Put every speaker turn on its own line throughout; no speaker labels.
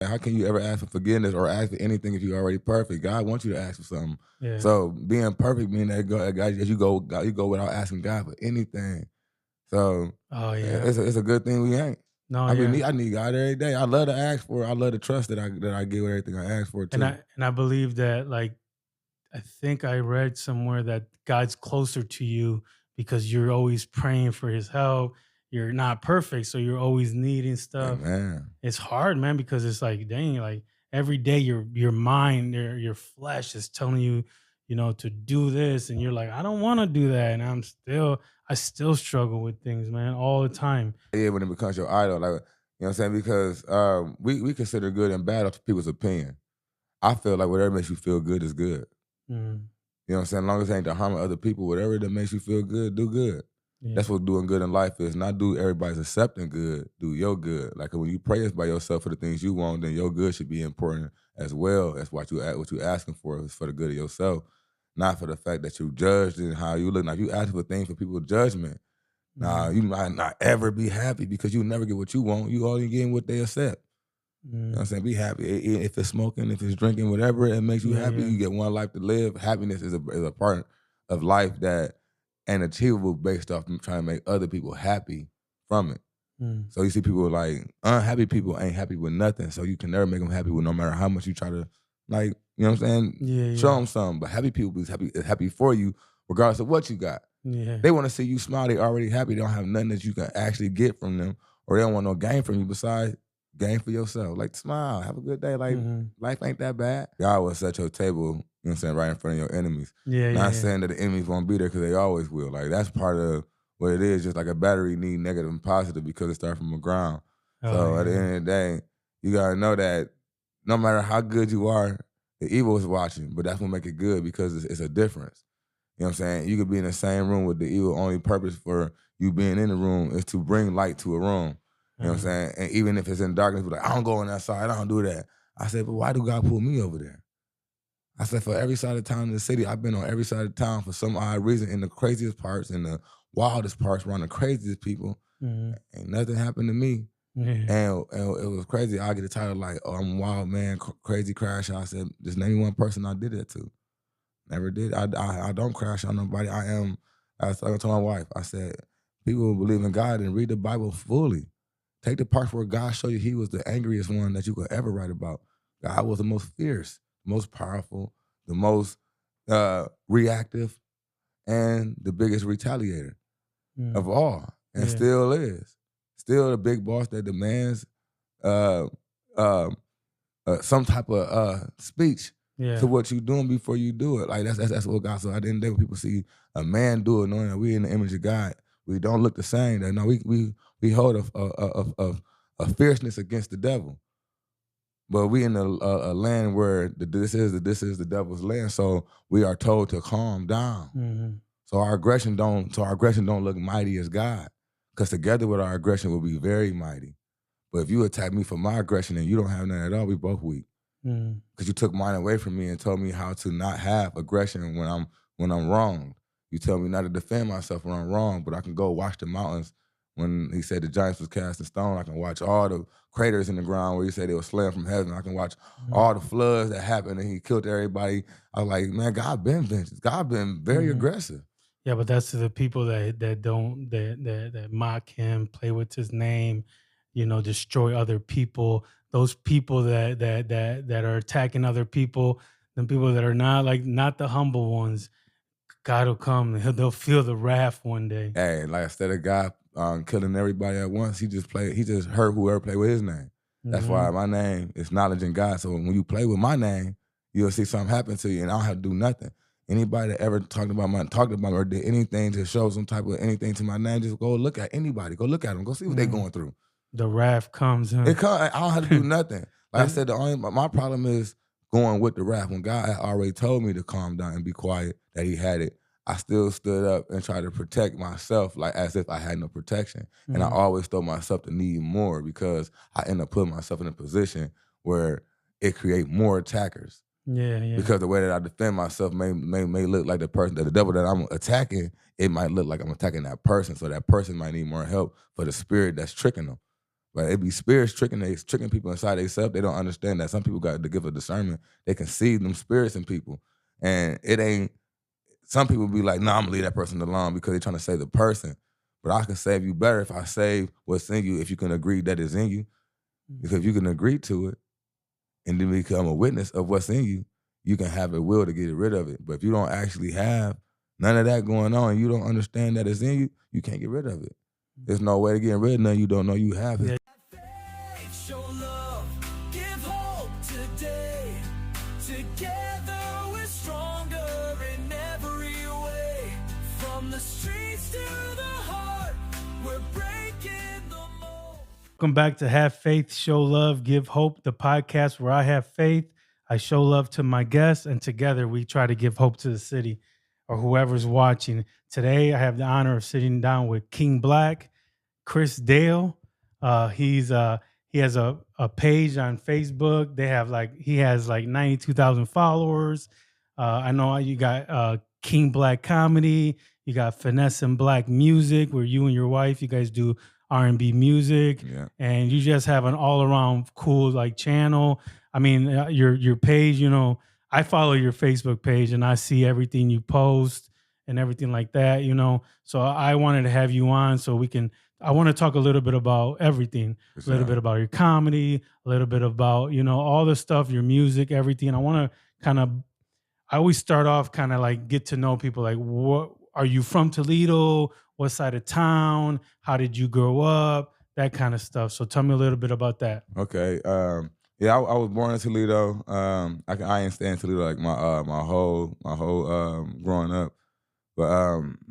How can you ever ask for forgiveness or ask for anything if you're already perfect? God wants you to ask for something.
Yeah.
So being perfect means that God, you go without asking God for anything. So
Oh, yeah.
it's a good thing we ain't.
No, yeah.
I need God every day. I love to ask for it. I love to trust that I get with everything I ask for
And
too.
I believe that, like, I think I read somewhere that God's closer to you because you're always praying for his help. You're not perfect, so you're always needing stuff.
Amen.
It's hard, man, because it's like, dang, like every day your mind, your flesh is telling you, to do this, and you're like, I don't want to do that, and I still struggle with things, man, all the time.
Yeah, when it becomes your idol, like, you know what I'm saying? Because we consider good and bad off people's opinion. I feel like whatever makes you feel good is good.
Mm,
You know what I'm saying? As long as it ain't to harm other people, whatever that makes you feel good, do good.
yeah,
That's what doing good in life is. Not do everybody's accepting good, do your good. Like when you pray by yourself for the things you want, then your good should be important as well. That's what you asking for is for the good of yourself, not for the fact that you judged and how you look. Now, if you asking for things for people's judgment, now
mm,
you might not ever be happy because you never get what you want. You only getting what they accept. You know what I'm
mm,
saying? Be happy. If it's smoking, if it's drinking, whatever it makes you
yeah,
happy,
yeah,
you get one life to live. Happiness is a part of life that ain't achievable based off trying to make other people happy from it.
mm,
So you see people like unhappy people ain't happy with nothing. So you can never make them happy with no matter how much you try to like, you know what I'm saying?
yeah,
Show
yeah,
them something. But happy people is happy for you regardless of what you got.
yeah,
They want to see you smile. They already happy. They don't have nothing that you can actually get from them, or they don't want no gain from you besides gain for yourself. Like smile, have a good day. Like
hmm,
life ain't that bad. God will set your table, you know what I'm saying, right in front of your enemies.
yeah, yeah,
Not
yeah.
saying that the enemies won't be there because they always will. Like that's part of what it is. Just like a battery need negative and positive because it starts from the ground.
Oh,
So at the
yeah,
end of the day, you gotta know that no matter how good you are, the evil is watching. But that's what make it good because it's a difference. You know what I'm saying? You could be in the same room with the evil. Only purpose for you being in the room is to bring light to a room. You know what I'm
uh,
saying? And even if it's in darkness, be like, I don't go on that side. I don't do that. I said, but why do God pull me over there? I said, for every side of town in the city, I've been on every side of town for some odd reason in the craziest parts, in the wildest parts, around the craziest people.
mhm,
Ain't nothing happened to me.
yeah,
And it was crazy. I get a title like, oh, I'm a wild man, crazy crash. I said, just name me one person I did that to. Never did. I don't crash on nobody. I was talking to my wife. I said, people who believe in God and read the Bible fully. Take the parts where God showed you he was the angriest one that you could ever write about. God was the most fierce, most powerful, the most reactive, and the biggest retaliator
mm,
of all, and
yeah,
still is. Still the big boss that demands uh, um, some type of speech to
yeah,
what you doing before you do it. Like that's what God. So at the end of the day, when people see a man do it, knowing that we in the image of God, we don't look the same. That no, we hold a fierceness against the devil, but we in a land where this is the devil's land. So we are told to calm down.
mhm,
So our aggression don't look mighty as God, because together with our aggression will be very mighty. But if you attack me for my aggression and you don't have none at all, we both weak
mm,
because you took mine away from me and told me how to not have aggression when I'm wrong. You tell me not to defend myself when I'm wrong, but I can go watch the mountains. When he said the giants was cast in stone, I can watch all the craters in the ground where he said they were slammed from heaven. I can watch
mhm,
all the floods that happened and he killed everybody. I was like, man, God been vengeance. God been very
mhm.
aggressive.
Yeah, but that's to the people that don't that mock him, play with his name, destroy other people. Those people that are attacking other people, the people that are not the humble ones. God will come. And they'll feel the wrath one day.
Hey, like instead of God killing everybody at once, he just hurt whoever played with his name. That's why
Hmm.
my name is knowledge in God. So when you play with my name, you'll see something happen to you and I don't have to do nothing. Anybody that ever talked about me or did anything to show some type of anything to my name, just go look at anybody. Go look at them. Go see what they're
Mm.
going through.
The wrath comes, huh?
I don't have to do nothing. Like I
That-
said, my problem is going with the wrath. When God had already told me to calm down and be quiet, that He had it, I still stood up and tried to protect myself, like as if I had no protection. And I
mm,
always thought myself to need more because I end up putting myself in a position where it create more attackers.
yeah, yeah,
Because the way that I defend myself may look like the person that the devil that I'm attacking, it might look like I'm attacking that person. So that person might need more help for the spirit that's tricking them. But it be spirits tricking people inside themselves. They don't understand that some people got the gift of discernment. They can see them spirits in people. And it ain't, some people be like, nah, I'm gonna leave that person alone because they're trying to save the person. But I can save you better if I save what's in you, if you can agree that it's in you. Because if you can agree to it and then become a witness of what's in you, you can have a will to get rid of it. But if you don't actually have none of that going on and you don't understand that it's in you, you can't get rid of it. There's no way to get rid of nothing you don't know you have it.
Show love, give hope today. Together we're stronger in every way. From the streets to the heart, we're breaking the mold.
Welcome back to Have Faith, Show Love, Give Hope, the podcast where I have faith, I show love to my guests, and together we try to give hope to the city or whoever's watching. Today, I have the honor of sitting down with King Black, Chris Dale. He has a page on Facebook. He has like 92,000 followers. I know you got King Black Comedy. You got Finesse and Black Music, where you and your wife, you guys do R&B music, and you just have an all around cool like channel. I mean, your page, you know, I follow your Facebook page and I see everything you post and everything like that, you know. So I wanted to have you on so I want to talk a little bit about everything, a little bit about your comedy, a little bit about, you know, all the stuff, your music, everything. I always start off kind of like get to know people, like, what are you from Toledo? What side of town? How did you grow up? That kind of stuff. So tell me a little bit about that.
Okay. I was born in Toledo. I ain't stay in Toledo like my whole growing up. But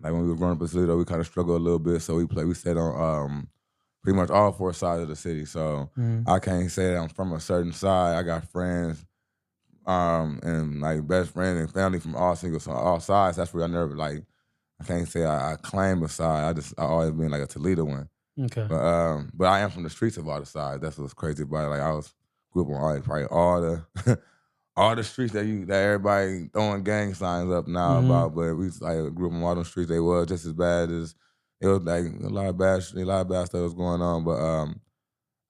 like when we were growing up in Toledo, we kind of struggled a little bit. So we stayed on pretty much all four sides of the city. So I can't say that I'm from a certain side. I got friends and like best friends and family from all sides. That's where I never like. I can't say I claim a side. I always been like a Toledo one.
Okay.
But I am from the streets of all the sides. That's what's crazy about it. Like grew up on probably all the all the streets that everybody throwing gang signs up now about. But we grew up on all those streets. They was just as bad as it was. Like a lot of bad stuff was going on. But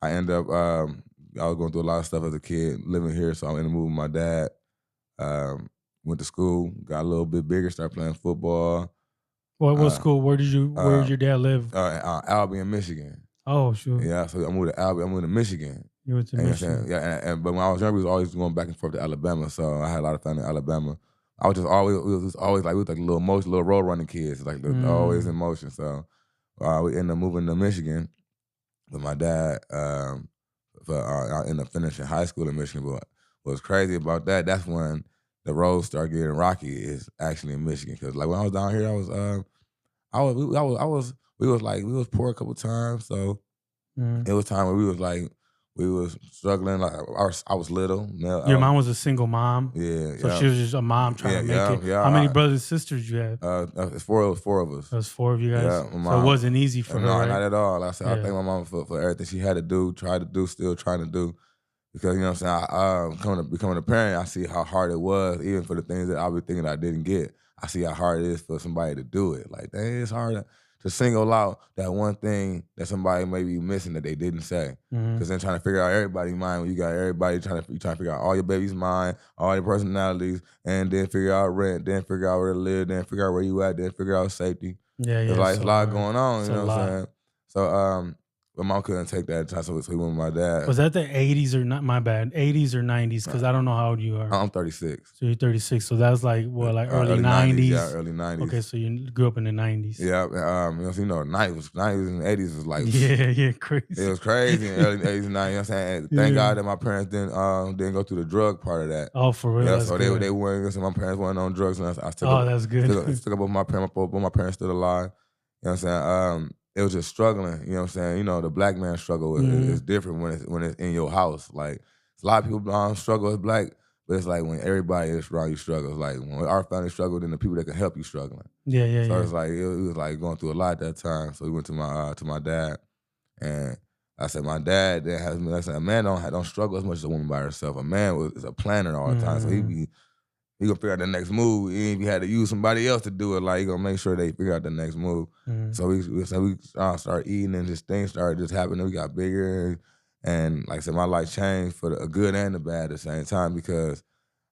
I ended up I was going through a lot of stuff as a kid living here. So I ended up moving with my dad. Went to school, got a little bit bigger, started playing football.
What school? Where did your dad live?
Albion, Michigan.
Oh, sure.
Yeah, so I moved to Albion. I moved to Michigan.
You went to Michigan.
Yeah, but when I was younger, we was always going back and forth to Alabama. So I had a lot of family in Alabama. I was just always, we was like little road running kids, like always in motion. So we ended up moving to Michigan with my dad. I ended up finishing high school in Michigan. But what's crazy about that's when the roads start getting rocky. Is actually in Michigan, because like when I was down here, we was poor a couple times. So it was time where we was struggling. Like I was little.
Your mom was a single mom.
Yeah.
So she was just a mom trying to make it.
Yeah.
How many brothers and sisters you have?
It's four of us.
There's four of you guys.
Yeah,
so it wasn't easy for her.
No,
right?
not at all. Like I said, I thank my mom for everything she had to do, tried to do, still trying to do. Because, you know what I'm saying, becoming a parent, I see how hard it was, even for the things that I was thinking I didn't get. I see how hard it is for somebody to do it. Like, dang, it's hard to single out that one thing that somebody may be missing that they didn't say. Because then trying to figure out everybody's mind, when you got everybody trying to figure out all your baby's mind, all their personalities, and then figure out rent, then figure out where to live, then figure out where you at, then figure out safety.
Yeah.
It's like, it's a lot going on, you know what I'm saying? So, my mom couldn't take that time, so we went with my dad.
Was that the 80s or not? My bad, 80s or 90s? Because I don't know how old you are.
I'm 36.
So you're 36. So that's like what, like early 90s?
Yeah, early 90s.
Okay, so you grew up in the 90s.
Yeah, you know, 90s and 80s was like
crazy.
It was crazy in the early 80s and 90s. You know what I'm saying? Thank God that my parents didn't go through the drug part of that.
Oh, for real?
Yeah, so they weren't. So my parents weren't on drugs, and I took
that's good.
Took up both my parents. Both my parents still alive. You know what I'm saying? It was just struggling, you know what I'm saying? You know, the black man struggle is different when it's in your house. Like, a lot of people struggle as black, but it's like when everybody is around you struggles. Like, when our family struggled, then the people that can help you struggling.
Yeah.
So it's like, it was like going through a lot that time. So we went to my dad, and I said, my dad, a man don't struggle as much as a woman by herself. A man is a planner all the time, so he be he gonna figure out the next move. Even if he had to use somebody else to do it, like he gonna make sure they figure out the next move. So we started eating, and this thing started just happening. We got bigger, and like I said, my life changed for the good and the bad at the same time because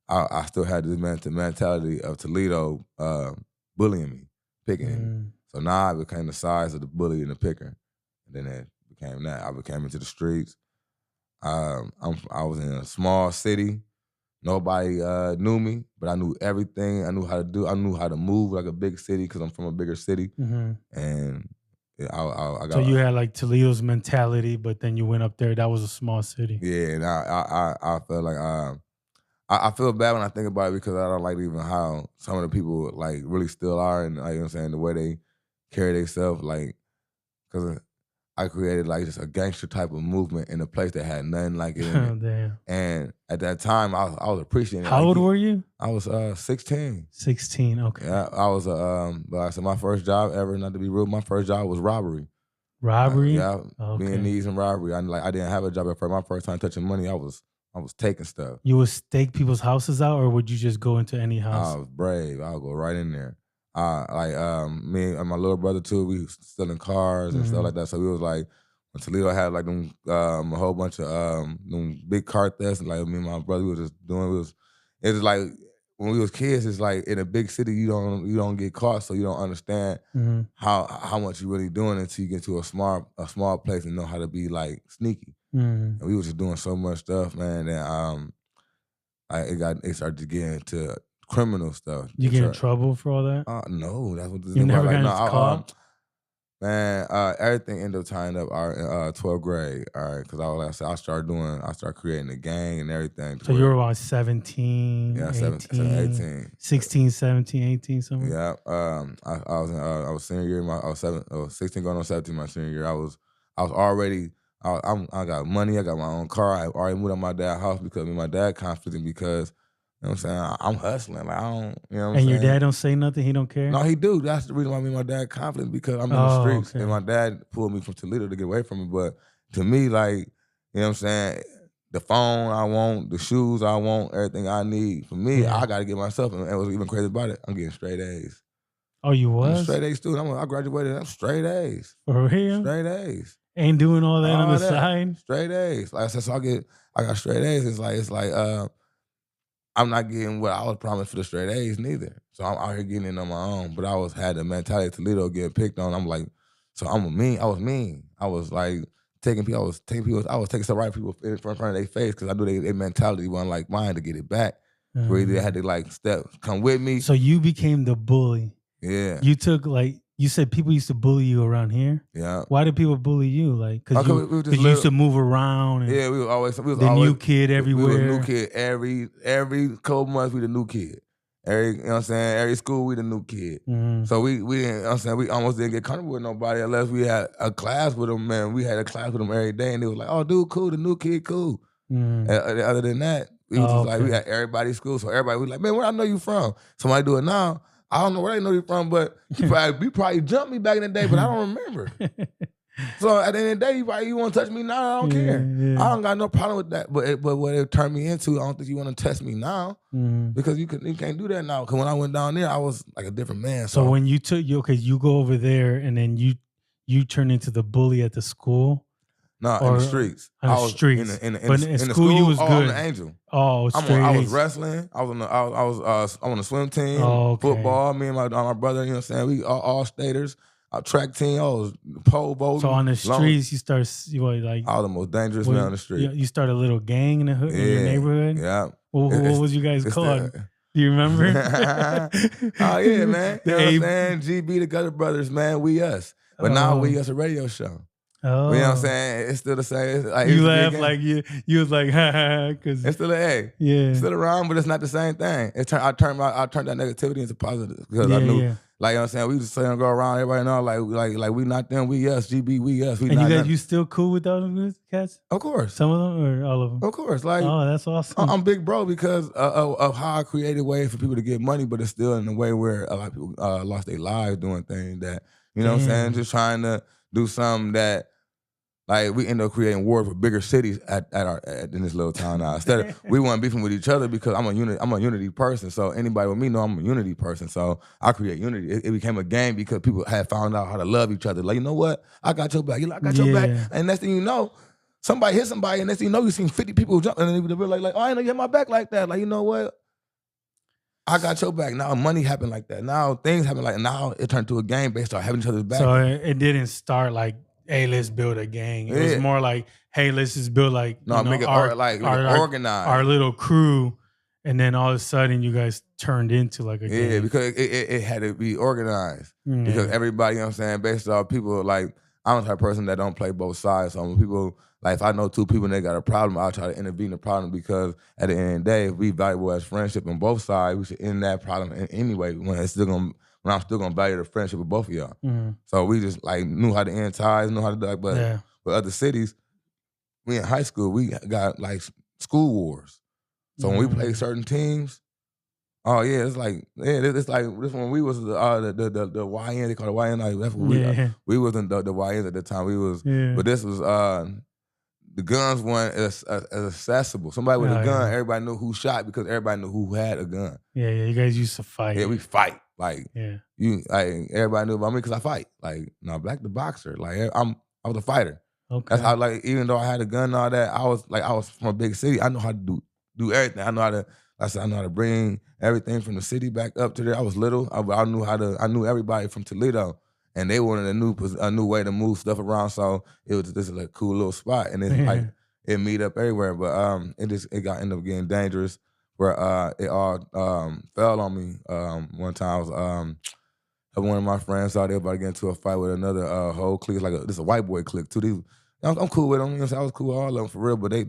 I still had this mentality of Toledo bullying me, picking me. So now I became the size of the bully and the picker. And then it became that. I became into the streets. I was in a small city. Nobody knew me, but I knew everything. I knew how to do. I knew how to move like a big city because I'm from a bigger city. And I got.
So you had like Toledo's mentality, but then you went up there. That was a small city.
Yeah, and I felt like I feel bad when I think about it because I don't like even how some of the people like really still are, and like, you know what I'm saying, the way they carry themselves, like, because I created like just a gangster type of movement in a place that had nothing like it in it.
Damn.
And at that time, I was appreciating it.
How old were you?
I was 16.
16, okay.
Yeah, I was but I said my first job ever, not to be rude, my first job was robbery.
Robbery?
Yeah,
okay.
being thieves and robbery. I didn't have a job at first. My first time touching money, I was taking stuff.
You would stake people's houses out, or would you just go into any house?
I was brave. I would go right in there. Me and my little brother too, we was stealing cars and stuff like that. So we was like, when Toledo had like them a whole bunch of them big car thefts, and like me and my brother, we was just doing. It was like when we was kids. It's like in a big city, you don't get caught, so you don't understand how much you really doing until you get to a small place and know how to be like sneaky. And we was just doing so much stuff, man. And it started to get into criminal stuff.
You get in trouble for all that?
No, that's what this
You
is
never
about.
got caught?
Man, everything ended up tying up our 12th grade. All right, because I started creating a gang and everything.
So you were about 17,
yeah,
18,
18,
16, 17, 18, something.
Yeah, I was senior year. I was 16 going on 17 my senior year. I was already. I got money. I got my own car. I already moved out my dad's house because my dad conflicted because. You know what I'm saying? I'm hustling. Like, I don't, you know what I'm saying?
And your dad don't say nothing? He don't care?
No, he do. That's the reason why me and my dad conflict, because I'm in the streets. Okay. And my dad pulled me from Toledo to get away from me. But to me, like, you know what I'm saying? The phone I want, the shoes I want, everything I need. For me, I got to get myself. And what's even crazy about it, I'm getting straight A's.
Oh, you was?
I'm a straight A student. I graduated. I'm straight A's.
For real?
Straight A's.
Ain't doing all that on the side?
Straight A's. Like I said, so I got straight A's. It's like I'm not getting what I was promised for the straight A's neither. So I'm out here getting it on my own. But I had the mentality of Toledo getting picked on. I'm like, so I was mean. I was like taking stuff right people in front of their face because I knew their mentality wasn't like mine to get it back. Where they had to like come with me.
So you became the bully.
Yeah.
You took like, you said people used to bully you around here?
Yeah.
Why did people bully you? Like, because you used to move around. And
yeah, we was always
new kid everywhere.
We was a new kid every couple months. We the new kid. You know what I'm saying? Every school we the new kid. So we didn't. You know what I'm saying, we almost didn't get comfortable with nobody unless we had a class with them. Man, we had a class with them every day, and they was like, "Oh, dude, cool, the new kid, cool." And other than that, we was just like we had everybody's school, so everybody was like, "Man, where I know you from?" Somebody do it now. I don't know where they know you from, but you probably jumped me back in the day, but I don't remember. So at the end of the day, you want to touch me now? I don't care. Yeah. I don't got no problem with that. But what it turned me into, I don't think you want to test me now because you can't do that now. Because when I went down there, I was like a different man.
So when you you go over there and then you turn into the bully at the school.
No, in the streets.
In the streets.
In the school,
you was good.
I'm an angel.
Oh,
I was wrestling. I was on the swim team. Football. Me and my brother. You know what I'm saying? We all staters. Our track team. I was pole bowling.
So on the streets, you were like
I was the most dangerous man on the street.
You started a little gang in the hood, in your neighborhood.
Yeah.
What was you guys called? Do you remember?
Oh yeah, man. You know what I'm saying? GB, the Gutter Brothers, man. We Us. But now We Us a radio show.
Oh.
You know what I'm saying? It's still the same. It's like,
you laugh like you was like, ha ha, because
it's still it's still around, but it's not the same thing. I turned that negativity into positive because I knew, like, you know what I'm saying, we just say and go around, everybody know, like we not them, we us, GB, we us. We
and
not
you still cool with those cats?
Of course.
Some of them or all of them?
Of course. Like,
oh, that's awesome.
I'm big bro because of how I created ways for people to get money, but it's still in a way where a lot of people lost their lives doing things that, you know what I'm saying, just trying to do something that Like we end up creating wars with bigger cities in this little town now. Instead of we weren't beefing with each other because I'm a unity person. So anybody with me know I'm a unity person. So I create unity. It became a game because people had found out how to love each other. Like, you know what? I got your back. I got your back. And next thing you know, somebody hit somebody, and next thing you know, you seen 50 people jump, and then they're like, oh, I didn't know you had my back like that. Like, you know what? I got your back. Now money happened like that. Now things happen like that. Now it turned to a game based on having each other's back.
So it didn't start like, hey, let's build a gang. It was more like, hey, let's just build like
organized
our little crew, and then all of a sudden you guys turned into like a gang.
Yeah, because it had to be organized. Because everybody, you know what I'm saying, based off people, like, I'm the type of person that don't play both sides. So when people, like, if I know two people and they got a problem, I'll try to intervene in the problem, because at the end of the day, if we valuable as friendship on both sides, we should end that problem anyway when I'm still gonna value the friendship with both of y'all. So we just like knew how to end ties, knew how to do that. But with other cities, we in high school, we got like school wars. So when we play certain teams, oh yeah, it's like this when we was the YN, they call it YN. Like that's what we wasn't the YNs at the time. We was, but this was the guns weren't as accessible. Somebody with a gun, everybody knew who shot because everybody knew who had a gun.
Yeah, you guys used to fight.
Yeah, we fight. Like everybody knew about me because I fight. Like, no, Black the boxer. Like I was a fighter. Okay. That's how, like, even though I had a gun and all that, I was from a big city. I know how to do everything. I know how to bring everything from the city back up to there. I was little. I knew everybody from Toledo, and they wanted a new way to move stuff around. So it was this like cool little spot, and it's like it meet up everywhere. But it ended up getting dangerous, where it all fell on me. One time I was one of my friends thought they were about to get into a fight with another whole clique, like this a white boy clique too. I'm cool with them. You know what I'm saying? I was cool with all of them for real, but they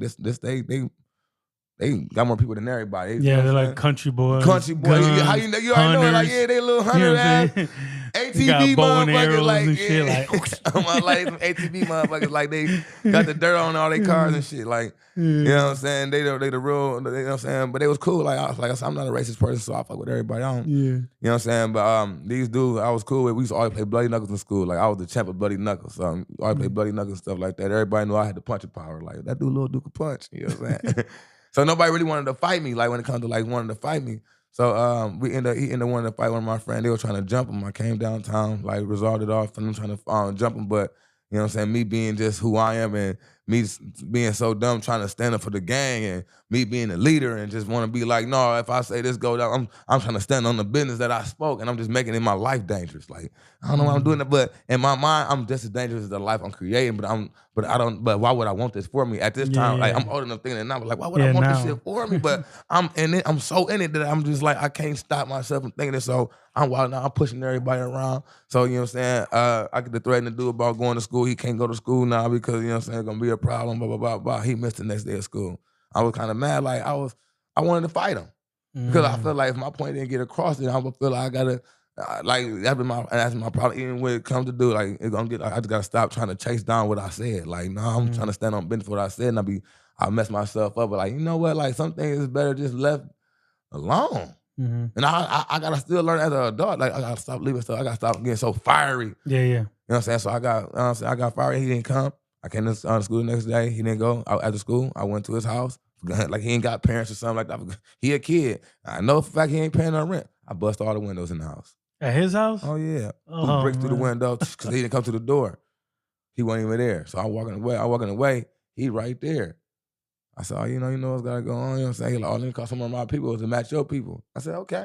got more people than everybody.
They're like country boys.
Country boys. How you know? You already know it. Like, yeah, they little hunter ass ATV motherfuckers. Like,
shit,
like some ATV motherfuckers. Like, they got the dirt on all their cars and shit. Like, you know what I'm saying? They the real, you know what I'm saying? But they was cool. Like, I said, I'm not a racist person, so I fuck with everybody. You know what I'm saying? But these dudes I was cool with, we used to always play bloody knuckles in school. Like, I was the champ of bloody knuckles. So I always play bloody knuckles and stuff like that. Everybody knew I had the punching power. Like, that dude, little dude could punch. You know what I'm saying? So nobody really wanted to fight me, like when it comes to like wanting to fight me. So he ended up wanting to fight one of my friends. They were trying to jump him. I came downtown, like resolved it off, and them trying to jump him. But you know what I'm saying, me being just who I am and me being so dumb trying to stand up for the gang and me being a leader and just want to be like, no, if I say this go down, I'm trying to stand on the business that I spoke, and I'm just making it my life dangerous. Like, I don't know why I'm doing it, but in my mind, I'm just as dangerous as the life I'm creating. But why would I want this for me at this time? Like, I'm old enough thinking it now, but like, why would I want this shit for me? But I'm in it. I'm so in it that I'm just like, I can't stop myself from thinking it. So I'm wild now. I'm pushing everybody around. So, you know what I'm saying? I get the threatening to do about going to school. He can't go to school now because, you know what I'm saying, it's going to be a problem, blah, blah, blah, blah. He missed the next day of school. I was kind of mad. Like, I wanted to fight him because I feel like if my point didn't get across, then I would feel like I got to, like, that's my problem. Even when it comes to do, like, I just got to stop trying to chase down what I said. Like, no, I'm trying to stand on business for what I said, and I mess myself up. But like, you know what? Like, some things is better just left alone. And I gotta still learn as an adult. Like, I gotta stop leaving stuff. I gotta stop getting so fiery.
Yeah.
You know what I'm saying? So I got fiery. He didn't come. I came to school the next day. He didn't go. After school, I went to his house. Like, he ain't got parents or something like that. He a kid. I know for a fact he ain't paying no rent. I bust all the windows in the house.
At his house?
Oh yeah. Put bricks through the window because he didn't come to the door. He wasn't even there. So I'm walking away. He right there. I said, oh, you know what's gotta go on. You know what I'm saying? He like, oh, let me call some of my people to match your people. I said, okay.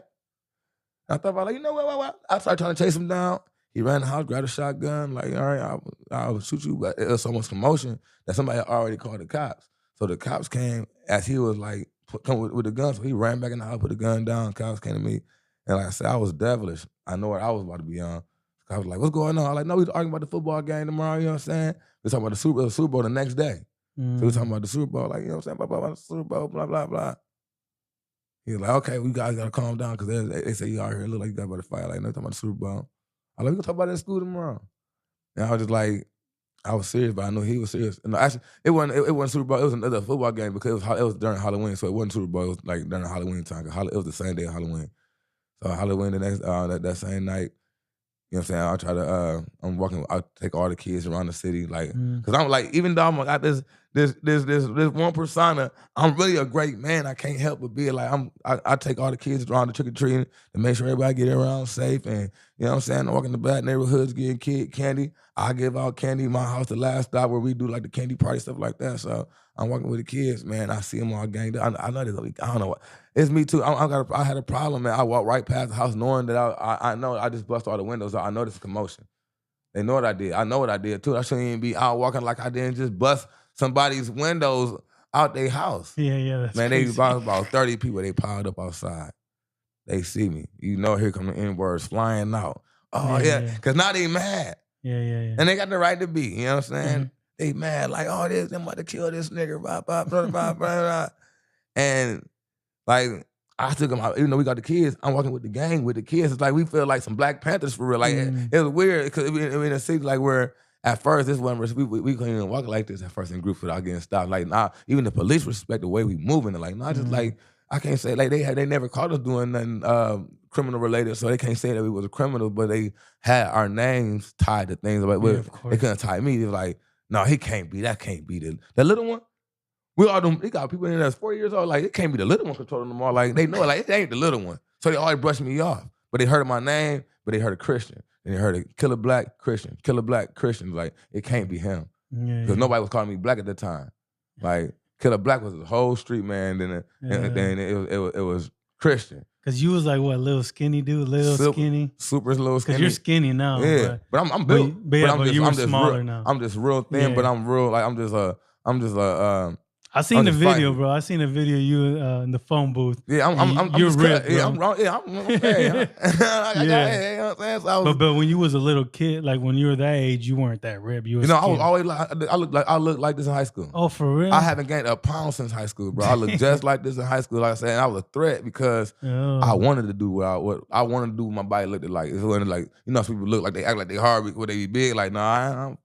I thought about, like, you know what? I started trying to chase him down. He ran the house, grabbed a shotgun, like, all right, I'll shoot you. But it was so much commotion that somebody had already called the cops. So the cops came as he was like, come with the gun. So he ran back in the house, put the gun down. Cops came to me. And like I said, I was devilish. I know what I was about to be on. I was like, what's going on? I was like, no, we was arguing about the football game tomorrow, you know what I'm saying? We talking about the Super Bowl the next day. So we was talking about the Super Bowl, like, you know what I'm saying? Blah, blah, blah, the Super Bowl, blah, blah, blah. He was like, okay, we guys got to calm down because they say you out here look like you got about to fight. Like, no, talking about the Super Bowl. I was like, we can talk about that in school tomorrow. And I was just like, I was serious, but I knew he was serious. And actually, it wasn't Super Bowl. It was another football game because it was during Halloween, so it wasn't Super Bowl. It was like during Halloween time. It was the same day of Halloween. So Halloween the next that same night, You know what I'm saying? I try to, I take all the kids around the city, like,
Mm.
cause I'm like, even though I'm got this one persona, I'm really a great man. I can't help but be like, I take all the kids around the trick or treating to make sure everybody get around safe, and you know what I'm saying? I walk in the bad neighborhoods getting kid candy. I give out candy. My house, the last stop where we do like the candy party stuff like that. So I'm walking with the kids, man. I see them all ganged up. I know this. I don't know what. It's me too. I had a problem, man. I walked right past the house knowing that I know I just bust all the windows out. I know this is commotion. They know what I did. I know what I did too. I shouldn't even be out walking like I didn't just bust somebody's windows out their house.
Yeah, that's
man,
crazy.
they about 30 people. They piled up outside. They see me. You know, here come the N-words flying out. Oh yeah, because now they mad.
Yeah.
And they got the right to be. You know what I'm saying?
Mm-hmm.
They mad like, oh, them about to kill this nigga. Blah, blah, blah, blah, blah. And like, I took them out. Even though we got the kids, I'm walking with the gang with the kids. It's like we feel like some Black Panthers for real. Like it was weird because in a city like where at first this wasn't we couldn't even walk like this at first in groups without getting stopped. Like nah, even the police respect the way we moving. Like not just like I can't say like they never caught us doing nothing criminal related, so they can't say that we was a criminal, but they had our names tied to things. Like they couldn't tie me. They was like, no, he can't be. That can't be the little one. We all them. They got people in there that's 4 years old. Like it can't be the little one controlling them all. Like they know, like it ain't the little one. So they always brush me off. But they heard my name. But they heard a Christian. And they heard a killer black Christian. Killer black Christian. Like it can't be him because nobody was calling me black at the time. Like killer black was the whole street man. Then it was Christian.
Cause you was like what, little skinny dude, skinny,
super little skinny.
Cause you're skinny now.
Yeah, but I'm built.
But you were smaller
real,
now.
I'm just real thin, but I'm real. Like I'm just
I seen the video, bro. I seen the video of you in the phone booth.
Yeah, I'm
you're
just
ripped, bro.
Yeah, I'm wrong. Yeah, I'm okay. You know what I'm saying? So
but when you was a little kid, like when you were that age, you weren't that ripped. You
know, I was always like I look like this in high school.
Oh, for real?
I haven't gained a pound since high school, bro. I look just like this in high school. Like I said, and I was a threat because I wanted to do what I wanted to do. What my body looked like. It wasn't like some people look like they act like they hard, but they be big. Like I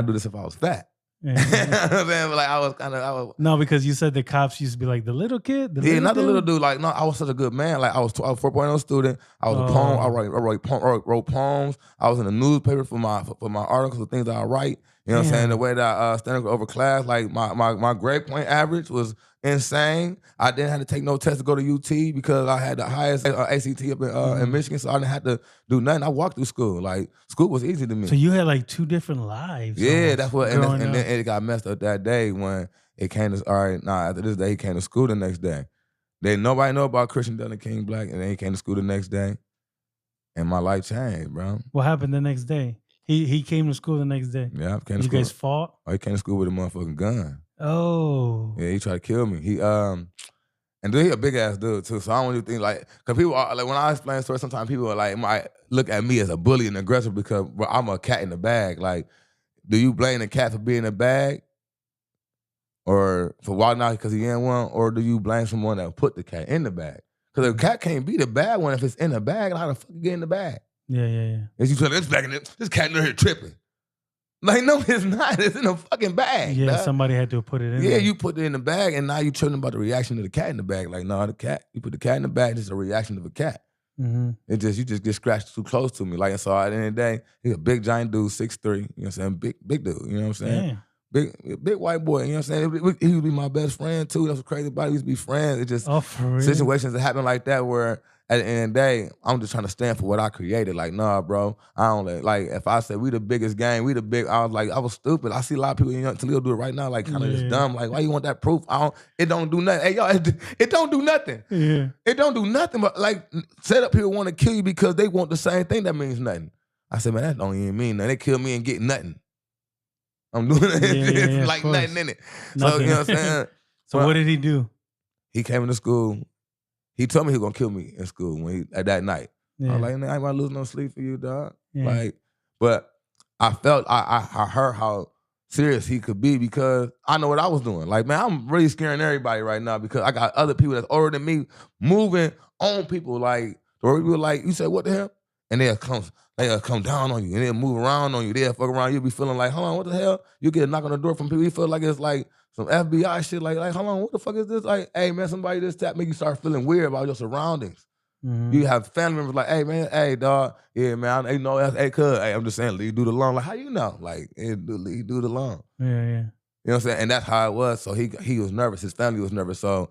do this if I was fat. You know what I'm saying? But like I was
no, because you said the cops used to be like the little kid. The
not the little dude. Like no, I was such a good man. Like I was 4.0 student. I was a poem. I wrote poems. I was in the newspaper for my articles, the things that I write. You know what I'm saying? The way that I stand over class, like my grade point average was insane. I didn't have to take no test to go to UT because I had the highest ACT up in Michigan, so I didn't have to do nothing. I walked through school. Like school was easy to me.
So you had like two different lives.
Yeah, that's what. And then it got messed up that day when it came to after this day he came to school the next day. Nobody know about Christian Dillon King Black, and then he came to school the next day, and my life changed, bro.
What happened the next day? He came to school the next day.
Yeah, came to school.
You guys fought?
Oh, he came to school with a motherfucking gun.
Oh.
Yeah, he tried to kill me. And then he a big ass dude too. So I don't really think like, cause people are like when I explain stories, sometimes people are like might look at me as a bully and aggressive because I'm a cat in the bag. Like, do you blame the cat for being in the bag, or for walking out because he in one, or do you blame someone that put the cat in the bag? Because the cat can't be the bad one if it's in the bag. How the fuck you get in the bag?
Yeah.
As you tell this bag in this cat in here tripping. Like, no, it's not. It's in a fucking bag.
Yeah,
dog.
somebody had to put it in.
Yeah,
there.
you put it in the bag, and now you're telling about the reaction of the cat in the bag. Like, no, the cat. You put the cat in the bag, it's a reaction of a cat.
Mm-hmm.
You just get scratched too close to me. Like, and so at the end of the day, he's a big giant dude, 6'3", you know what I'm saying? Big dude, you know what I'm saying? Big white boy, you know what I'm saying? He would be my best friend too. That's what's crazy about it. We used to be friends. It just
for real?
Situations that happen like that where at the end of the day, I'm just trying to stand for what I created. Like, nah, bro, I don't like if I said we the biggest gang, I was stupid. I see a lot of people in Toledo do it right now, like kind of just dumb. Like, why you want that proof? It don't do nothing. Hey, y'all, it don't do nothing.
Yeah.
It don't do nothing but like set up people want to kill you because they want the same thing that means nothing. I said, man, that don't even mean nothing. They kill me and get nothing. I'm doing it like nothing in it. So, you know what I'm saying?
So what did he do?
He came into school. He told me he was gonna kill me in school at that night.
Yeah.
I was like, man, I ain't about to lose no sleep for you, dog.
Yeah.
Like, but I felt I heard how serious he could be because I know what I was doing. Like, man, I'm really scaring everybody right now because I got other people that's older than me moving on people. Like, where we were like, you said, what the hell? And they'll come down on you and they'll move around on you. They'll fuck around. You'll be feeling like, hold on, what the hell? You get a knock on the door from people. You feel like it's like some FBI shit. Like, hold on, what the fuck is this? Like, hey, man, somebody just tapped me. You start feeling weird about your surroundings. You have family members like, hey man, hey dog, yeah man, you know that's hey cuz, hey I'm just saying, lead do the loan. Like how you know? Like lead do the loan.
Yeah, yeah.
You know what I'm saying? And that's how it was. So he was nervous. His family was nervous. So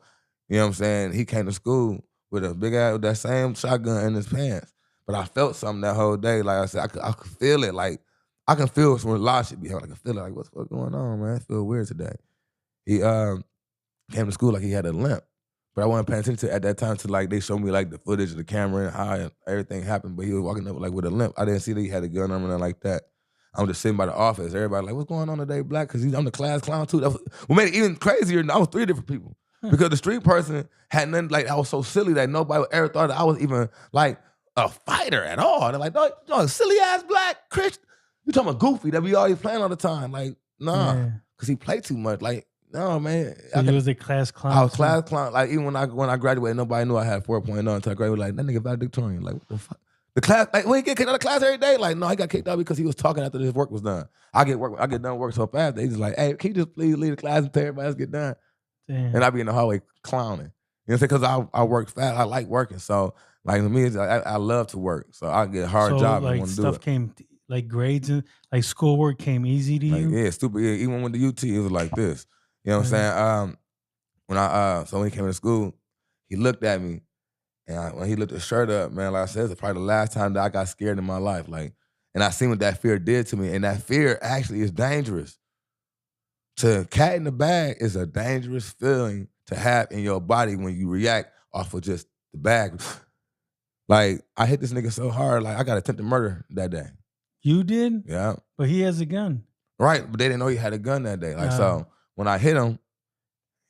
you know what I'm saying? He came to school with a big ass with that same shotgun in his pants. But I felt something that whole day. Like I said, I could feel it. Like I can feel when a lot should be happening. I can feel it. Like what's going on, man? I feel weird today. He came to school like he had a limp. But I wasn't paying attention to at that time to like they showed me like the footage of the camera and how everything happened. But he was walking up like with a limp. I didn't see that he had a gun or anything like that. I'm just sitting by the office. Everybody like, what's going on today, Black? Because I'm the class clown too. What made it even crazier, I was 3 different people. Because the street person had nothing, like I was so silly that nobody ever thought that I was even like a fighter at all. They're like, no, silly ass Black Christian. You talking about Goofy that we always playing all the time. Like, nah. Because he played too much. Like, no, man.
So you was the class clown?
I was class clown. Like, even when I graduated, nobody knew I had 4.0 until I graduated. Like, that nigga valedictorian. Like, what the fuck? The class, like, when he get kicked out of class every day? Like, no, he got kicked out because he was talking after his work was done. I get done work so fast, they just like, hey, can you just please leave the class until everybody else get done? Damn. And I be in the hallway clowning. You know what I'm saying? Because I work fast. I like working. So, like, to me, it's like, I love to work. So, I get a hard job and want to do it.
Stuff came, like, grades and, like, schoolwork came easy to you?
Yeah, stupid. Yeah, even with the UT, it was like this. You know what I'm saying? So when he came to school, he looked at me, and when he looked his shirt up, man, like I said, it's probably the last time that I got scared in my life. Like, and I seen what that fear did to me, and that fear actually is dangerous. To cat in the bag is a dangerous feeling to have in your body when you react off of just the bag. Like, I hit this nigga so hard, like I got attempted murder that day.
You did?
Yeah.
But he has a gun.
Right, but they didn't know he had a gun that day. Like, so when I hit him,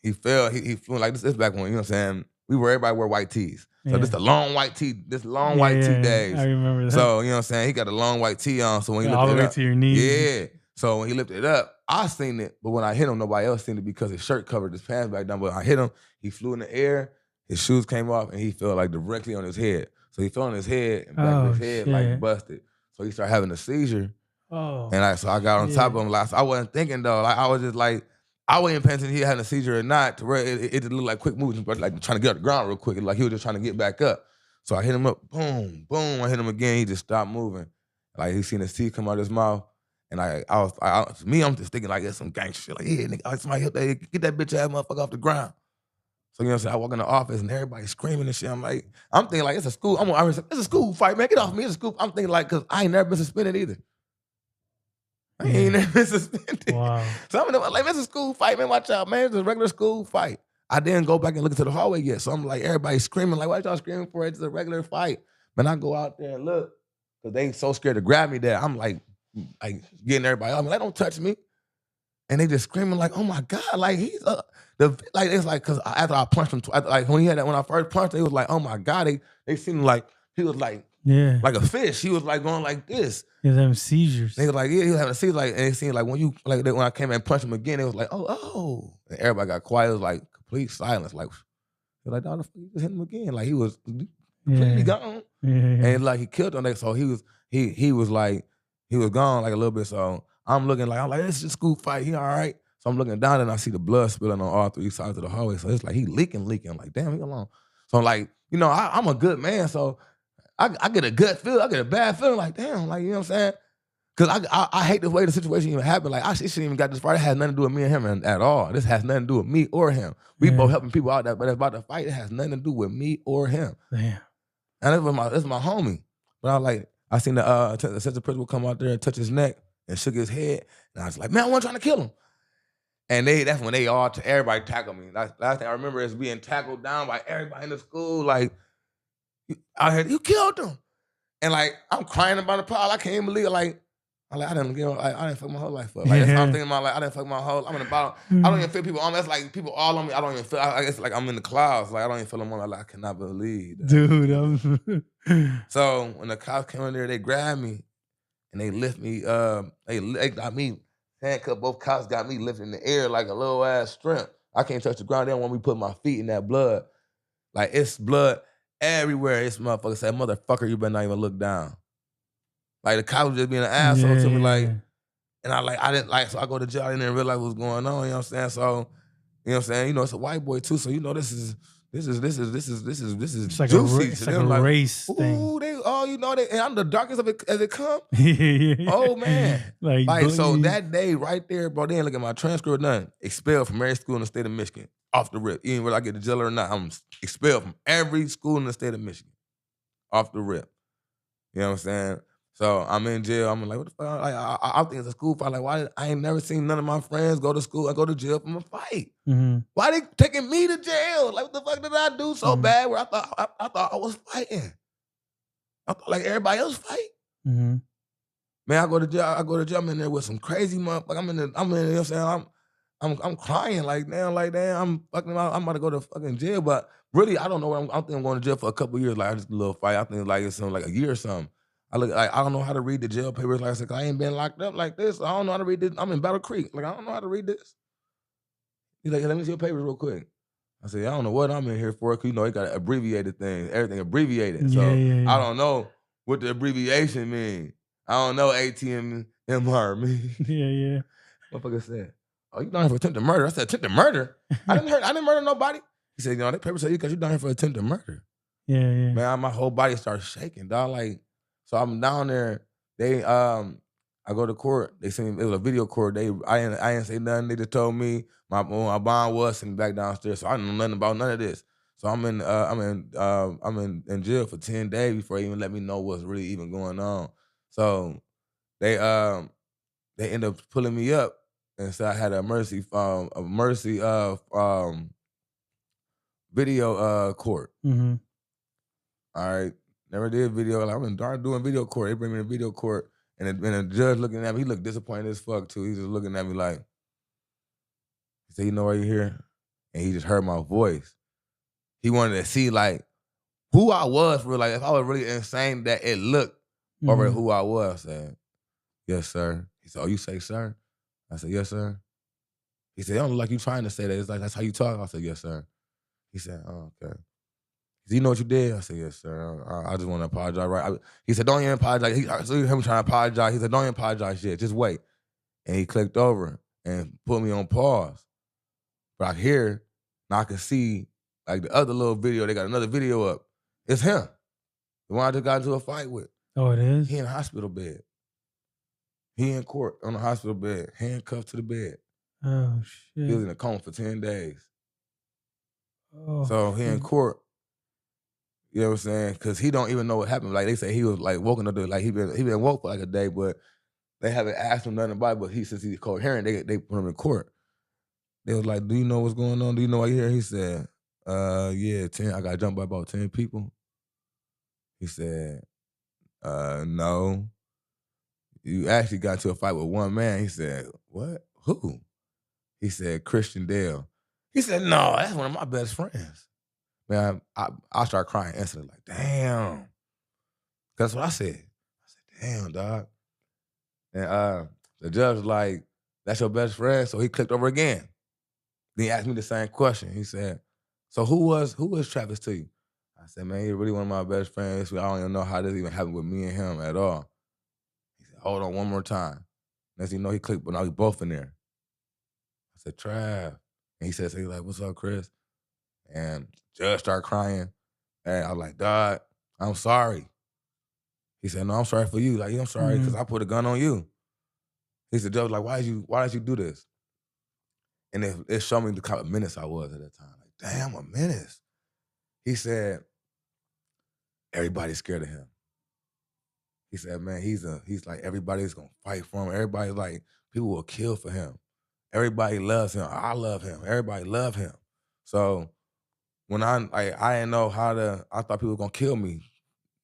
he fell, he flew like this back when, you know what I'm saying? Everybody wear white tees. So this the long white tee, white tee days.
I remember that.
So, you know what I'm saying? He got a long white tee on. So when he
all
lifted
the
it
way
up,
to your knees.
Yeah. So when he lifted it up, I seen it, but when I hit him, nobody else seen it because his shirt covered his pants back down. But I hit him, he flew in the air, his shoes came off, and he fell like directly on his head. So he fell on his head, and back of his head like busted. So he started having a seizure.
Oh.
And so I got on top of him. Like, so I wasn't thinking though. Like I was just like, I wasn't paying attention if he had a seizure or not, to where it just looked like quick moves, but like trying to get off the ground real quick. Like he was just trying to get back up. So I hit him up, boom, boom. I hit him again. He just stopped moving. Like he seen his teeth come out of his mouth. And I'm just thinking like it's some gangster shit. Like, yeah, nigga, somebody help that, get that bitch ass motherfucker off the ground. So you know what I'm saying? I walk in the office and everybody's screaming and shit. I'm thinking like it's a school. It's a school fight, man. Get off me. It's a school. I'm thinking like, cause I ain't never been suspended either. I ain't never been suspended. Wow. So I'm like, it's a school fight, man. Watch out, man. It's a regular school fight. I didn't go back and look into the hallway yet. So I'm like, everybody's screaming, like, what y'all screaming for? It's a regular fight. Man, I go out there and look, because they so scared to grab me there. I'm like getting everybody up. I'm like, don't touch me. And they just screaming like, oh my God, like he's it's like, cause after I punched him, like when I first punched him, it was like, oh my God, they seemed like he was like a fish. He was like going like this.
He was having seizures.
They was like, yeah, he was having a seizure. Like, and it seemed like when I came and punched him again, it was like, oh. And everybody got quiet. It was like complete silence. Like, they're like, no, you just hit him again. Like he was completely gone. Yeah. And like he killed him. So he was like, he was gone like a little bit. So I'm like, this is a school fight. He all right. So I'm looking down and I see the blood spilling on all 3 sides of the hallway. So it's like he leaking. I'm like, damn, he alone. So I'm like, you know, I'm a good man. So I get a gut feel. I get a bad feeling. Like, damn, like, you know what I'm saying? Because I hate the way the situation even happened. Like, it shouldn't even got this far. It has nothing to do with me and him at all. This has nothing to do with me or him. We both helping people out there, but it's about the fight. It has nothing to do with me or him.
Damn.
And this was my homie. But I seen the assistant principal come out there and touch his neck and shook his head. And I was like, man, I wasn't trying to kill him. And that's when everybody tackled me. Last thing I remember is being tackled down by everybody in the school. Like, I heard, you killed him. And like, I'm crying about the problem. I can't even believe it. Like, I didn't fuck my whole life up. Like, that's how I'm thinking about, like, I didn't fuck my whole, I'm in the bottom. I don't even feel people on me. That's like people all on me. I don't even feel, it's like I'm in the clouds. Like, I don't even feel them on me. Like, I cannot believe that.
Dude,
So when the cops came in there, they grabbed me and they lift me, they got me handcuffed. Both cops got me lifted in the air like a little ass shrimp. I can't touch the ground. They don't want me to put my feet in that blood. Like, it's blood everywhere. This motherfucker said, motherfucker, you better not even look down. Like, the cop was just being an asshole to me, like, and I didn't like, so I go to jail, I didn't realize what was going on, you know what I'm saying? So, you know what I'm saying? You know, it's a white boy too, so you know this is This is
It's like
juicy.
it's
to
like
them.
a race thing.
Ooh, and I'm the darkest of it as it come.
Yeah.
Oh man.
Like
So that day right there, bro, they ain't look at my transcript or nothing. Expelled from every school in the state of Michigan. Off the rip. Even whether I get to jail or not, I'm expelled from every school in the state of Michigan. Off the rip. You know what I'm saying? So I'm in jail. I'm like, what the fuck? Like, I think it's a school fight. Like, why? I ain't never seen none of my friends go to school. I go to jail from a fight.
Mm-hmm.
Why they taking me to jail? Like, what the fuck did I do so bad where I thought I was fighting? I thought like everybody else fight.
Mm-hmm.
Man, I go to jail. I'm in there with some crazy motherfucker. I'm in there, you know what I'm saying? I'm crying like damn, I'm about to go to fucking jail. But really, I don't know I think I'm going to jail for a couple years. Like, I just a little fight. I think like it's something like a year or something. I don't know how to read the jail papers. Like I said, I ain't been locked up like this. I don't know how to read this. I'm in Battle Creek. Like, I don't know how to read this. He's like, let me see your papers real quick. I said, I don't know what I'm in here for, because, you know, he got abbreviated things, everything abbreviated. So I don't know what the abbreviation mean. I don't know ATMR mean.
Yeah.
Motherfucker said, oh, you down here for attempted murder? I said, attempted murder? I didn't murder nobody. He said, you know, that paper said because you down here for attempted murder.
Yeah.
Man, my whole body starts shaking, dog. Like, so I'm down there. I go to court. They sent me, it was a video court. I didn't say nothing. They just told me my bond was sent me back downstairs. So I don't know nothing about none of this. So I'm in jail for 10 days before they even let me know what's really even going on. So they end up pulling me up, and so I had a mercy video court.
Mm-hmm.
All right, never did video. Like, I'm in dark doing video court. They bring me to video court, and the judge looking at me. He looked disappointed as fuck too. He's just looking at me like, he said, "You know why you're here?" And he just heard my voice. He wanted to see like who I was for real. Like, if I was really insane, that it looked over who I was. I said, yes, sir. He said, oh, you say sir? I said, yes, sir. He said, it don't look like you trying to say that. It's like, that's how you talk. I said, yes, sir. He said, oh, okay. He said, you know what you did? I said, yes, sir. I just want to apologize. Right? He said, don't even apologize. So you heard me trying to apologize. He said, don't even apologize yet. Just wait. And he clicked over and put me on pause. But I hear, now I can see, like the other little video, they got another video up. It's him. The one I just got into a fight with.
Oh, it is?
He in a hospital bed. He in court on a hospital bed, handcuffed to the bed.
Oh, shit.
He was in a coma for 10 days.
Oh,
so he in court, you know what I'm saying? Because he don't even know what happened. Like, they say he was like woken up, like he been woke for like a day, but they haven't asked him nothing about it. But since he's coherent, they put him in court. They was like, do you know what's going on? Do you know why you're here? He said, yeah, 10. I got jumped by about 10 people. He said, no. You actually got into a fight with one man. He said, what? Who? He said, Christian Dale. He said, no, that's one of my best friends. Man, I started crying instantly, like, damn. That's what I said. I said, damn, dog. And the judge was like, that's your best friend? So he clicked over again. Then he asked me the same question. He said, so who was Travis to you? I said, man, he's really one of my best friends. I don't even know how this even happened with me and him at all. He said, hold on one more time. Next thing you know, he clicked, but now we both in there. I said, Trav. And he said, so he's like, what's up, Chris? And judge started crying. And I was like, Dog, I'm sorry. He said, no, I'm sorry for you. Like, I'm sorry because I put a gun on you. He said, judge, like, why did you do this? And it showed me the kind of menace I was at that time. Like, damn, a menace. He said, everybody's scared of him. He said, man, he's like, everybody's gonna fight for him. Everybody's like, people will kill for him. Everybody loves him. I love him. Everybody love him. So when I didn't know I thought people were gonna kill me,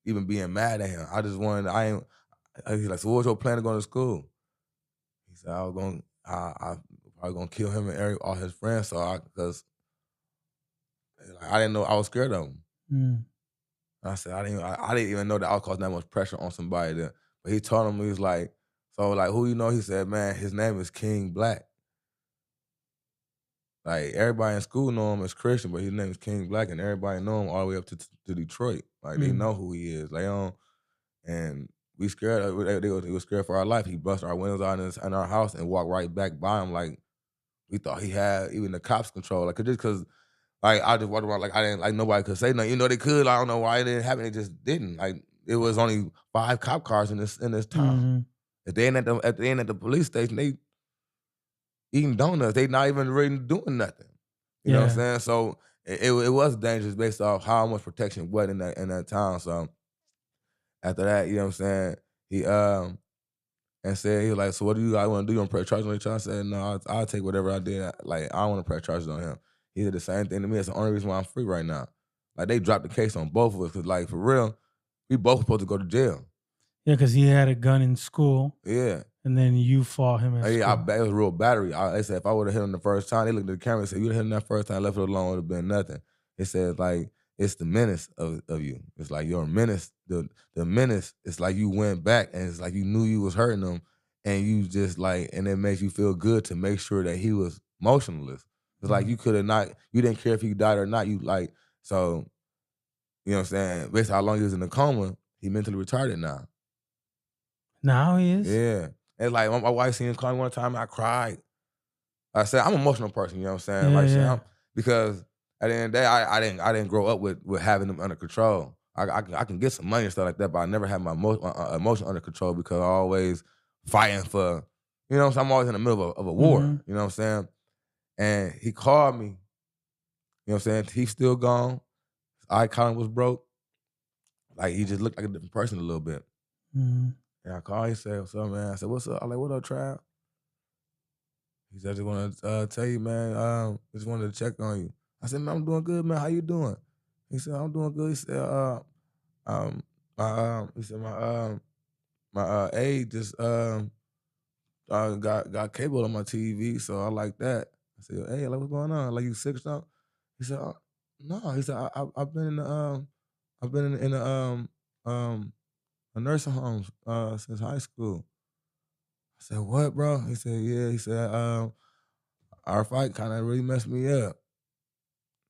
even being mad at him. I just wanted, he's like, so what was your plan to go to school? He said, I was probably gonna kill him and all his friends. Because I didn't know, I was scared of him. I said, I didn't even know that I was causing that much pressure on somebody. But he told him, he was like, so like, who you know? He said, man, his name is King Black. Like, everybody in school know him as Christian, but his name is King Black, and everybody know him all the way up to Detroit. Like, they know who he is. Like, and we scared. They were scared for our life. He busted our windows out in our house and walked right back by him. Like, we thought he had even the cops control. Like, just because Like I just walked around like I didn't like nobody could say nothing. You know they could. I don't know why it didn't happen. It just didn't. Like it was only 5 cop cars in this town.
Mm-hmm.
If they ain't at the police station, they eating donuts. They not even really doing nothing. You know what I'm saying? So it was dangerous based off how much protection was in that town. So after that, you know what I'm saying? He and said, he was like, so what do you guys want to do? You want to press charges on each other? I said, no, I'll take whatever I did. Like, I don't want to press charges on him. He did the same thing to me. That's the only reason why I'm free right now. Like, they dropped the case on both of us because, like, for real, we both supposed to go to jail.
Yeah, because he had a gun in school.
Yeah.
And then you fought him at
Yeah,
school.
it was real battery. They said if I would have hit him the first time, they looked at the camera and said, you would have hit him that first time, left it alone, would have been nothing. It said, like, it's the menace of you. It's like you're a menace. The menace, it's like you went back and it's like you knew you was hurting him. And you just like, and it makes you feel good to make sure that he was motionless. It's like you could have not, you didn't care if he died or not. You like, so, you know what I'm saying? Based on how long he was in the coma, he mentally retarded now.
Now he is?
Yeah. And like my wife seen him call me one time, I cried. I said, I'm an emotional person, you know what I'm saying?
Yeah,
like,
yeah.
because at the end of the day, I didn't grow up with having them under control. I can get some money and stuff like that, but I never had my emotion under control because I always fighting for, you know what I'm saying? I'm always in the middle of a war,
Mhm.
you know what I'm saying? And he called me, you know what I'm saying? He's still gone. His eye column was broke. Like, he just looked like a different person a little bit.
Mhm.
And I called, he said, what's up, man? I said, what's up? I'm like, what up, Trav? He said, I just want to tell you, man, just wanted to check on you. I said, man, I'm doing good, man. How you doing? He said, I'm doing good. He said, my aide just got cable on my TV, so I like that. I said, hey, like, what's going on? Like, you sick or something? He said, no. He said, I've been in the a nursing homes since high school. I said, what, bro? He said, yeah. He said, our fight kind of really messed me up.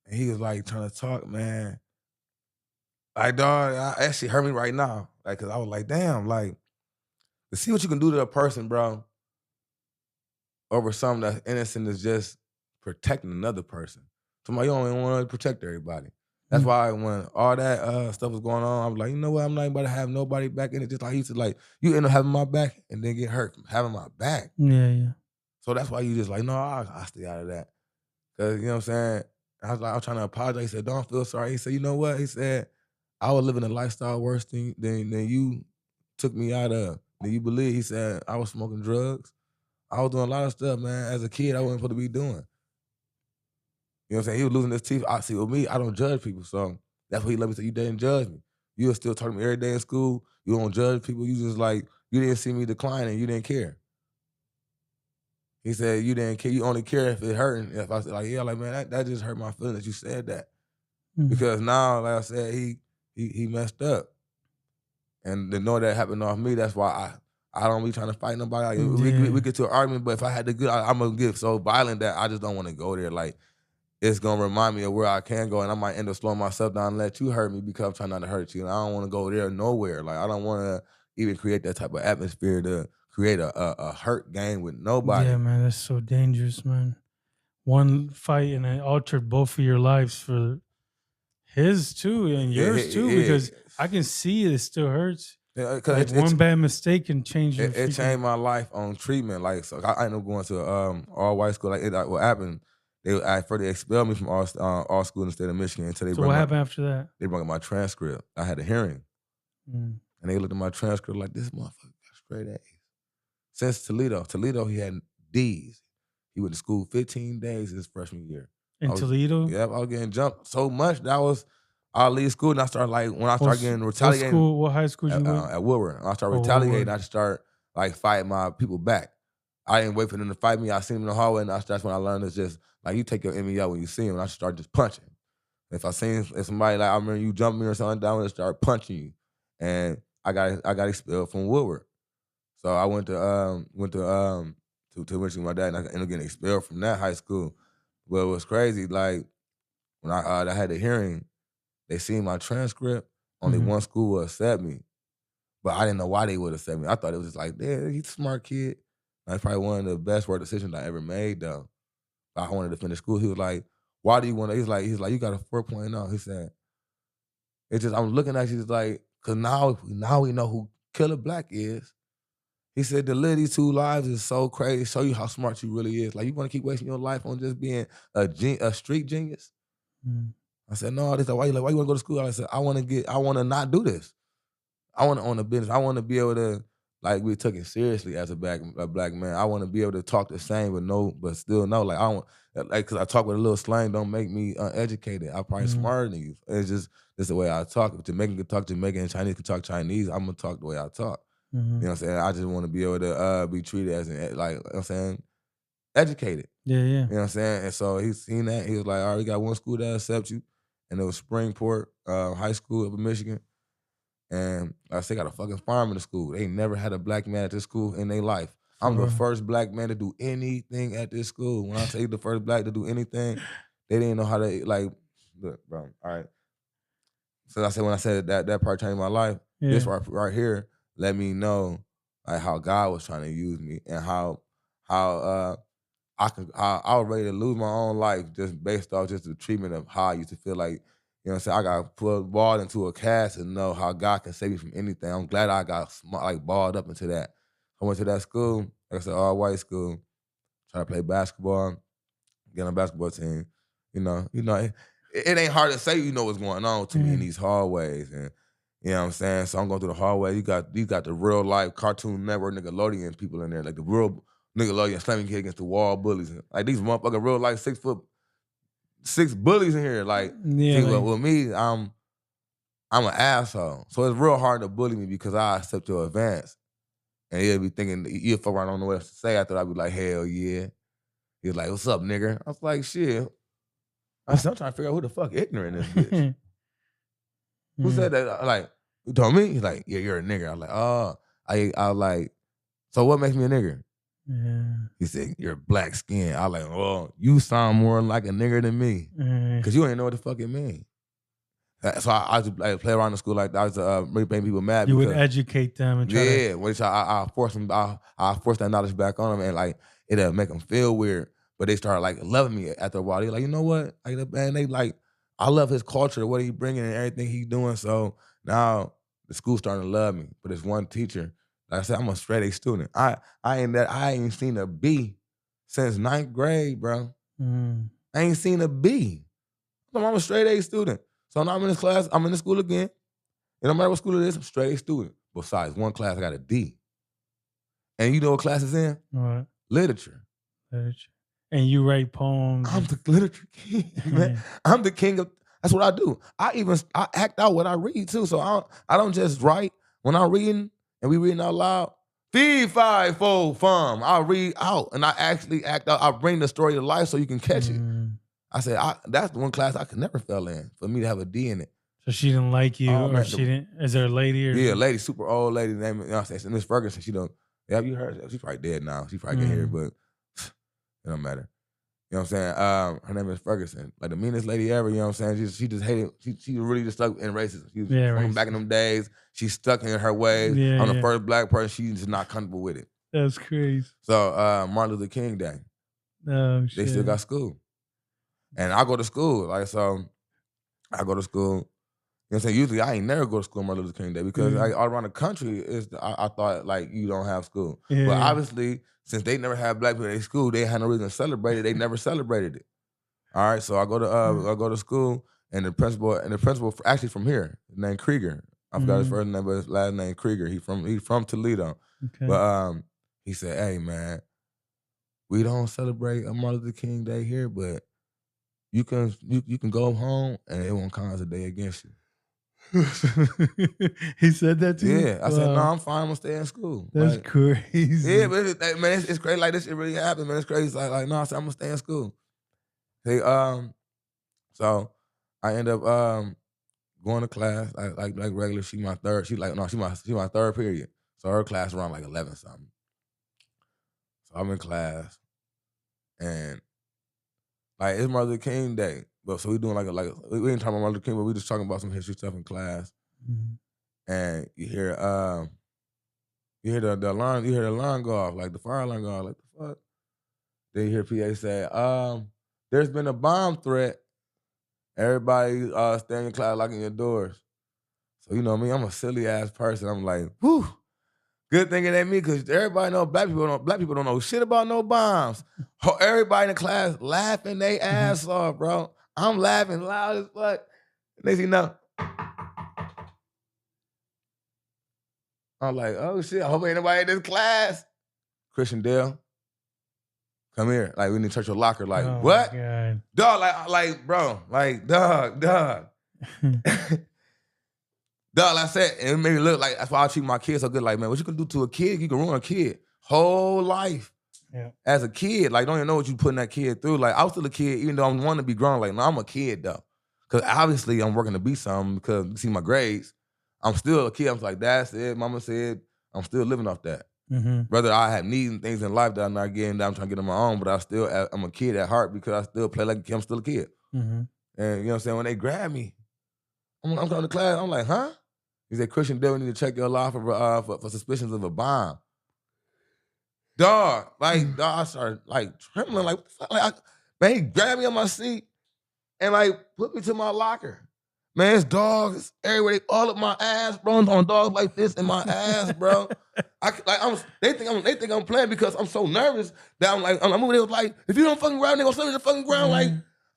And he was like trying to talk, man. Like, dog, I actually hurt me right now. Like, cause I was like, damn, like, to see what you can do to a person, bro, over something that's innocent is just protecting another person. Somebody you don't even want to protect everybody. That's why when all that stuff was going on, I was like, you know what? I'm not even about to have nobody back in it. Just like you said, like, you end up having my back and then get hurt from having my back.
Yeah, yeah.
So that's why you just like, no, I'll stay out of that. Because, you know what I'm saying? I was trying to apologize. He said, don't feel sorry. He said, you know what? He said, I was living a lifestyle worse than you took me out of. Than you believe. He said, I was smoking drugs. I was doing a lot of stuff, man. As a kid, I wasn't supposed to be doing. You know what I'm saying? He was losing his teeth. I see with me, I don't judge people. So that's what he let me say. You didn't judge me. You were still talking to me every day in school. You don't judge people. You just like, you didn't see me declining. You didn't care. He said, you didn't care. You only care if it hurt. And if I said, like, yeah, like, man, that just hurt my feelings that you said that.
Mhm.
Because now, like I said, he messed up. And to know that happened off me, that's why I don't be trying to fight nobody. Like, we get to an argument, but if I had to go, I'm going to get so violent that I just don't want to go there. Like, it's going to remind me of where I can go, and I might end up slowing myself down and let you hurt me because I'm trying not to hurt you. And I don't want to go there nowhere. Like, I don't want to even create that type of atmosphere to create a hurt game with nobody.
Yeah, man, that's so dangerous, man. One fight and it altered both of your lives for his too and yours too, because I can see it still hurts.
Yeah,
like one bad mistake can change your
it changed my life on treatment. Like, so I ended up going to all white school. Like, what happened? They expelled me from all school in the state of Michigan until they.
So what happened after that?
They brought my transcript. I had a hearing, and they looked at my transcript like, this motherfucker got straight A's. Since Toledo, he had D's. He went to school 15 days his freshman year.
In Toledo?
Yeah, I was getting jumped so much that I'll leave school and I start like when I start getting retaliating.
What high school you went?
At Woodward. I start retaliating. I start like fighting my people back. I didn't wait for them to fight me. I seen them in the hallway, and that's when I learned it's just like you take your enemy out when you see him. And I start just punching. If somebody like I remember you jump me or something down, and start punching you, and I got expelled from Woodward. So I went to Michigan with my dad, and I ended up getting expelled from that high school. But it was crazy. Like when I had the hearing, they seen my transcript. Only one school would accept me, but I didn't know why they would accept me. I thought it was just like, yeah, he's a smart kid. That's probably one of the best work decisions I ever made, though. I wanted to finish school. He was like, why do you want to? He's like, you got a 4.0. He said, it's just, I'm looking at you, it's like, cause now we know who Killer Black is. He said, to live these 2 lives is so crazy. Show you how smart you really is. Like, you want to keep wasting your life on just being a street genius?
Mm.
I said, no. They said, why you want to go to school? I said, I want to not do this. I want to own a business. I want to be able to, like, we took it seriously as a black man. I want to be able to talk the same, but still know. Like, I want, like, cause I talk with a little slang, don't make me uneducated. I'm probably smarter than you. It's just the way I talk. If Jamaican can talk Jamaican and Chinese can talk Chinese, I'm gonna talk the way I talk. You know what I'm saying? I just want to be able to be treated as like, you know what I'm saying, educated.
Yeah.
You know what I'm saying? And so he's seen that. He was like, all right, we got one school that accepts you. And it was Springport High School up in Michigan. And like I said, got a fucking farm in the school. They never had a black man at this school in their life. I'm the first black man to do anything at this school. When I say the first black to do anything, they didn't know how to, like, look, bro, all right. So I said, when I said that part changed my life, this right here let me know, like, how God was trying to use me and how I was ready to lose my own life just based off just the treatment of how I used to feel like, you know what I'm saying? I got balled into a cast and know how God can save me from anything. I'm glad I got balled up into that. I went to that school, like I said, all white school, try to play basketball, get on a basketball team. You know, it ain't hard to say you know what's going on to me in these hallways. And you know what I'm saying? So I'm going through the hallway. You got the real life Cartoon Network Nickelodeon people in there, like the real Nickelodeon slamming kid against the wall bullies. Like these motherfucking real life 6'6" bullies in here. Like, see, with me, I'm an asshole. So it's real hard to bully me because I accept your advance. And he'll be thinking, you'll fuck around, I don't know what else to say. After I'd be like, hell yeah. He's like, what's up, nigga? I was like, shit. I said, I'm trying to figure out who the fuck ignorant is this bitch. Who said that? Like, who told me? He's like, yeah, you're a nigger. I was like, oh. I was like, so what makes me a nigger?
Yeah.
He said, you're black skin. I was like, well, you sound more like a nigger than me. Because you ain't know what the fuck it means. So I just play around the school like that. I was really making people mad.
You would educate them and try to...
which I force them. I force that knowledge back on them, and like it'll make them feel weird. But they started like loving me after a while. They're like, you know what? Like, man, they like, I love his culture, what he bringing and everything he's doing. So now the school's starting to love me. But it's one teacher. Like I said, I'm a straight A student. I ain't seen a B since 9th grade, bro. I ain't seen a B. I'm a straight A student. So now I'm in this class, I'm in the school again. It don't matter what school it is, I'm straight A student. Besides one class, I got a D. And you know what class is in?
What?
Literature.
And you write poems.
I'm the literature king, man. I'm the king of, that's what I do. I act out what I read too. So I don't just write. When I'm reading and we reading out loud, fee, fi, fo, fum. I read out and I actually act out. I bring the story to life so you can catch it. I said, that's the one class I could never fail in, for me to have a D in it.
So she didn't like you, or she didn't, is there a lady? Or
yeah, a lady, super old lady, named, you know what I'm saying, Miss Ferguson. She don't, have you heard? She's probably dead now. She probably can't hear, but it don't matter. You know what I'm saying? Her name is Ferguson. Like the meanest lady ever, you know what I'm saying? She just hated, she really just stuck in racism. She was from back in them days. She stuck in her ways. I'm the first black person, she's just not comfortable with it.
That's crazy.
So Martin Luther King Day.
Oh, shit.
They still got school. And I go to school. Like, so I go to school. You know what I'm saying? Usually I ain't never go to school on Martin Luther King Day because like, all around the country, I thought like you don't have school. But obviously, since they never had black people in their school, they had no reason to celebrate it. They never celebrated it. All right, so I go to school, and the principal actually from here, named Krieger. I forgot his first name, but his last name Krieger. He from Toledo. Okay. But he said, "Hey man, we don't celebrate Martin Luther King Day here, but you can go home and it won't count as a day against you."
He said that to you?
Yeah. I said, no, I'm fine. I'm going to stay in school.
That's
like,
crazy.
Yeah, but it's crazy. Like, this shit really happened, man. It's crazy. Like no, I said, I'm going to stay in school. Hey, so I end up going to class like regular. She my third period. So her class around like 11 something. So I'm in class and like it's Martin Luther King Day. But so we doing like we ain't talking about Martin Luther King, but we just talking about some history stuff in class. And you hear the alarm go off, like the fire alarm go off, like the fuck. Then you hear PA say, there's been a bomb threat. Everybody stay in class, locking your doors. So you know me, I'm a silly ass person. I'm like, whew. Good thing it ain't me, because everybody know black people don't know shit about no bombs. Everybody in the class laughing they ass off, bro. I'm laughing loud as fuck. Next thing you know, I'm like, oh shit, I hope ain't nobody in this class. Christian Dale, come here. Like, we need to touch your locker. Like,
Oh,
what?
my God.
Dog, like, bro, like, dog. Dog, like I said, and it made me look like, that's why I treat my kids so good. Like, man, what you can do to a kid, you can ruin a kid. Whole life.
Yeah.
As a kid, like, don't even know what you putting that kid through. Like, I was still a kid, even though I'm wanting to be grown. Like, no, I'm a kid, though. Because obviously I'm working to be something, because you see my grades. I'm still a kid. I'm like, Dad said, Mama said, I'm still living off that. Whether I have needs and things in life that I'm not getting, that I'm trying to get on my own, but I'm a kid at heart, because I still play like a kid. I'm still a kid. And you know what I'm saying? When they grab me, I'm coming to class, I'm like, huh? He said, Christian Dale, we need to check your life for suspicions of a bomb. Dog, like, dog, I started like trembling, like, what the fuck? Like, man, he grabbed me on my seat and like put me to my locker. Man, it's dogs everywhere. They all up my ass, bro. I'm on dogs like this in my ass, bro. They think I'm playing, because I'm so nervous that I'm moving. They was like, if you don't fucking ground, they gonna send me to the fucking ground. Like,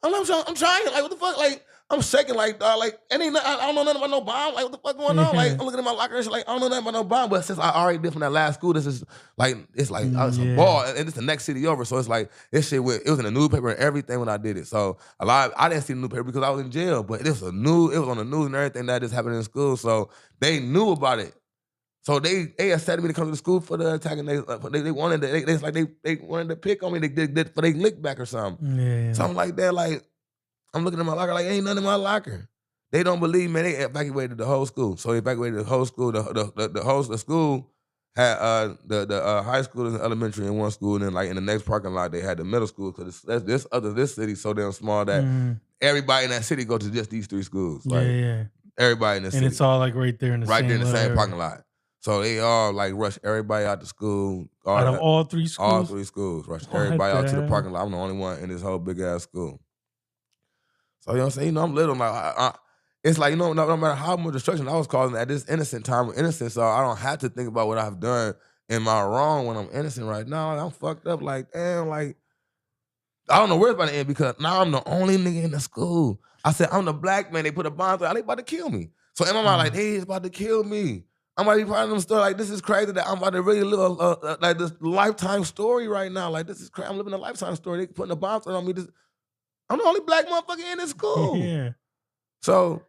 I'm trying. Like, what the fuck? Like, I'm shaking, like, dog. Like, I don't know nothing about no bomb. Like, what the fuck going on? Like, I'm looking at my locker and shit, like, I don't know nothing about no bomb. But since I already did from that last school, this is like, it's like, it's a ball, and it's the next city over. So it's like, this shit it was in the newspaper and everything when I did it. So I didn't see the newspaper because I was in jail, but it was on the news and everything that just happened in school. So they knew about it. So they accepted me to come to the school for the attack, and they wanted they wanted to pick on me. They did for they lick back or something.
Yeah.
Something like that. Like, I'm looking at my locker, like, ain't nothing in my locker. They don't believe me. They evacuated the whole school. So they evacuated the whole school. The school had the high school and elementary in one school, and then like in the next parking lot they had the middle school, because this city's so damn small that everybody in that city go to just these three schools. Like, everybody in the city.
And it's all like right there in the
same parking lot. So they all like rush everybody out to school.
Out of all three schools?
All three schools. Rush everybody out to the parking lot. I'm the only one in this whole big ass school. So you know what I'm saying? You know, I'm little. Like, it's like, you know, no matter how much destruction I was causing at this innocent time of innocence, so I don't have to think about what I've done. Am I wrong when I'm innocent right now? I'm fucked up. Like, damn, like, I don't know where it's about to end, because now I'm the only nigga in the school. I said, I'm the black man. They put a bomb through. They about to kill me. So in my mind, like, they is about to kill me. I'm about to be part of them story. Like, this is crazy that I'm about to really live like this lifetime story right now. Like, this is crazy. I'm living a lifetime story. They putting a bomb through on me. I'm the only black motherfucker in this school.
Yeah.
So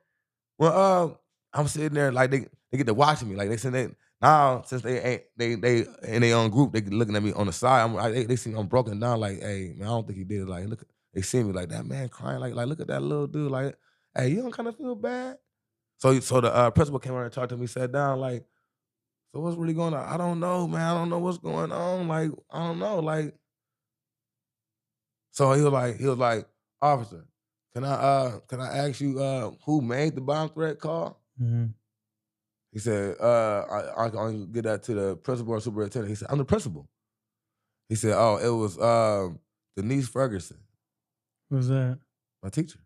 when I'm sitting there, like, they get to watching me. Like, they sitting now, since they in their own group, they looking at me on the side. They see me, I'm broken down. Like, hey man, I don't think he did it. Like, look, they see me like, that man crying. Like look at that little dude. Like, hey, you don't kind of feel bad. So the principal came around and talked to me, sat down. Like, so what's really going on? I don't know, man. I don't know what's going on. Like, I don't know. Like, so he was like, officer, can I ask you who made the bomb threat call? He said, I can only get that to the principal or superintendent. He said, I'm the principal. He said, oh, it was Denise Ferguson.
Who's that?
My teacher.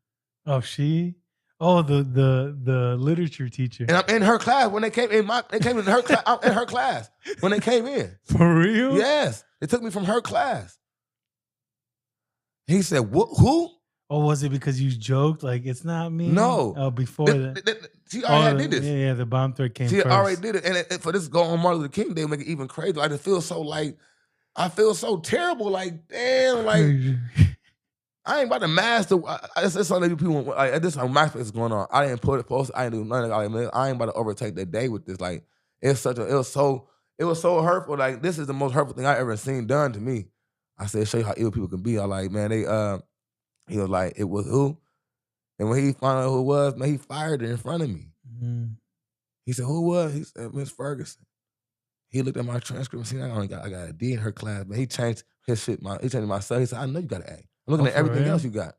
Oh, she? Oh, the literature teacher.
And I'm in her class when they came in her class. I'm in her class when they came in.
For real?
Yes. They took me from her class. He said, who?
Or was it because you joked? Like, it's not me?
No.
Oh, before that.
She already did this.
Yeah, the bomb threat came
first.
She
already did it. And for this to go on Martin Luther King Day, make it even crazy. Like, it feels so like, I feel so terrible. Like, damn, like, I ain't about to master. It's something that people, like, at this time, MySpace is going on. I didn't put it, post, I didn't do nothing. I ain't about to overtake the day with this. Like, it was so hurtful. Like, this is the most hurtful thing I ever seen done to me. I said, show you how ill people can be. I like, man, he was like, it was who? And when he found out who it was, man, he fired it in front of me. He said, who was? He said, Miss Ferguson. He looked at my transcript and seen I got a D in her class, but he changed his shit. He changed my stuff. He said, I know you got an A. I'm looking at everything else you got.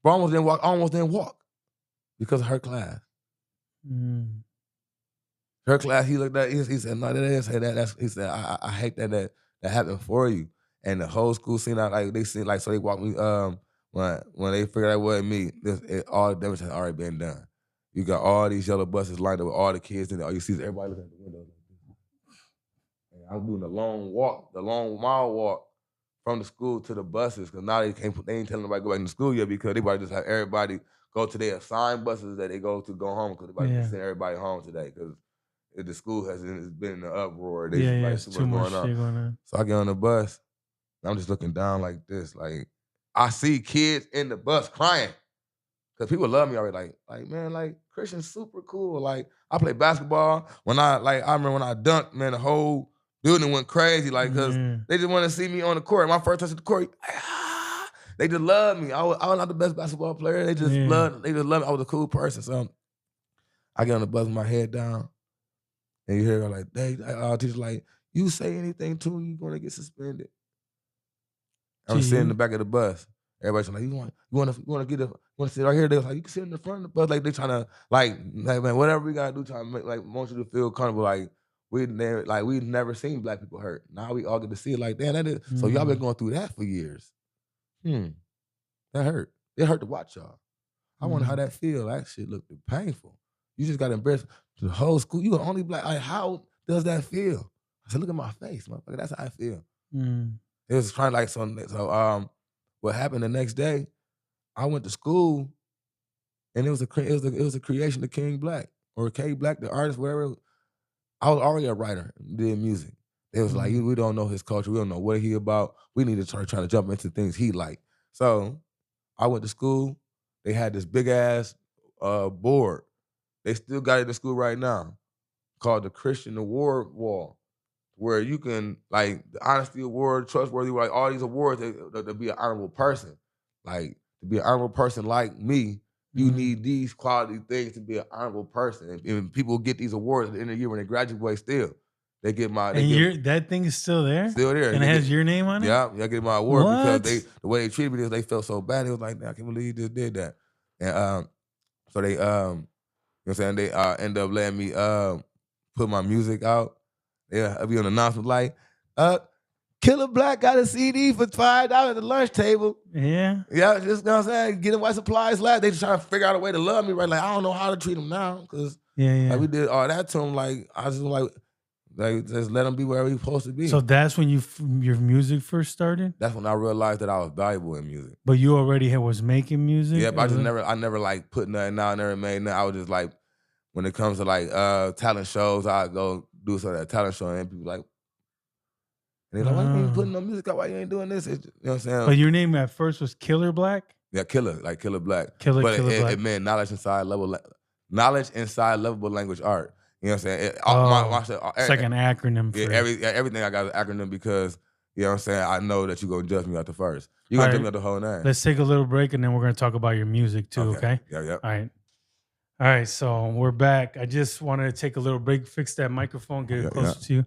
Bro, I almost didn't walk because of her class. Her class, he looked at, he said, no, that didn't say that. He said, I hate that happened for you. And the whole school seen out, like, they seen, like, so they walked me, when they figured out it wasn't me, all the damage had already been done. You got all these yellow buses lined up with all the kids in it. All you see is everybody looking at the window. And I'm doing the long mile walk from the school to the buses because now they ain't telling nobody to go back to school yet because they about to just have everybody go to their assigned buses that they go home because they about to send everybody home today because the school has been in an uproar. There's
too much shit going on.
So I get on the bus and I'm just looking down like this. Like I see kids in the bus crying. Cause people love me already. Like man, like Christian's super cool. Like I play basketball. I remember when I dunked, man, the whole building went crazy. Like, cause they just want to see me on the court. My first touch at the court, they just love me. I was not the best basketball player. They just loved me. I was a cool person. So I get on the bus with my head down, and you hear her like, teacher's like, you say anything to him, you're gonna get suspended. I'm sitting in the back of the bus. Everybody's like, you want to sit right here? They was like, you can sit in the front of the bus. Like they trying to like man, whatever we gotta do, trying to make want you to feel comfortable. Like we'd never seen black people hurt. Now we all get to see it like that is. So y'all been going through that for years. That hurt. It hurt to watch y'all. I wonder how that feel. That shit looked painful. You just got embarrassed to the whole school. You the only black. Like how does that feel? I said, look at my face, motherfucker. That's how I feel. It was trying like so. What happened the next day? I went to school, and it was a creation of King Black or K Black, the artist, whatever. I was already a writer, did music. It was like we don't know his culture, we don't know what he about. We need to start trying to jump into things he like. So I went to school. They had this big ass board. They still got it in school right now, called the Christian Award Wall, where you can, like, the Honesty Award, Trustworthy, like, all these awards to be an honorable person. Like, to be an honorable person like me, you need these quality things to be an honorable person. And people get these awards at the end of the year when they graduate still. They get my...
that thing is still there?
Still there.
And it has your name on it?
Yeah, I get my award because the way they treated me, they felt so bad. It was like, I can't believe you just did that. And so they, you know what I'm saying, they end up letting me put my music out. Yeah, I'll be on the announcement like, Killer Black got a CD for $5 at the lunch table.
Yeah.
Yeah, just, you know what I'm saying, getting White Supplies last. They just trying to figure out a way to love me, right? Like, I don't know how to treat them now, because like, we did all that to him. Like, I just like just let him be wherever he's supposed to be.
So that's when your music first started?
That's when I realized that I was valuable in music.
But you already was making music?
Yeah, but I never like put nothing out, never made nothing. I was just like, when it comes to like talent shows, I go do some of that talent show and people like, and they're like, why you ain't putting no music out? Why you ain't doing this? You know what I'm saying?
But your name at first was Killer Black?
Yeah, Killer, like Killer Black.
Killer
Black.
Black.
It meant knowledge inside lovable language art. You know what I'm saying?
It's like an acronym for
everything I got is an acronym because, you know what I'm saying, I know that you're going to judge me out the first. You're going to judge me out the whole name.
Let's take a little break and then we're going to talk about your music too, okay?
Yeah.
All right, so we're back. I just wanted to take a little break, fix that microphone, get it closer to you.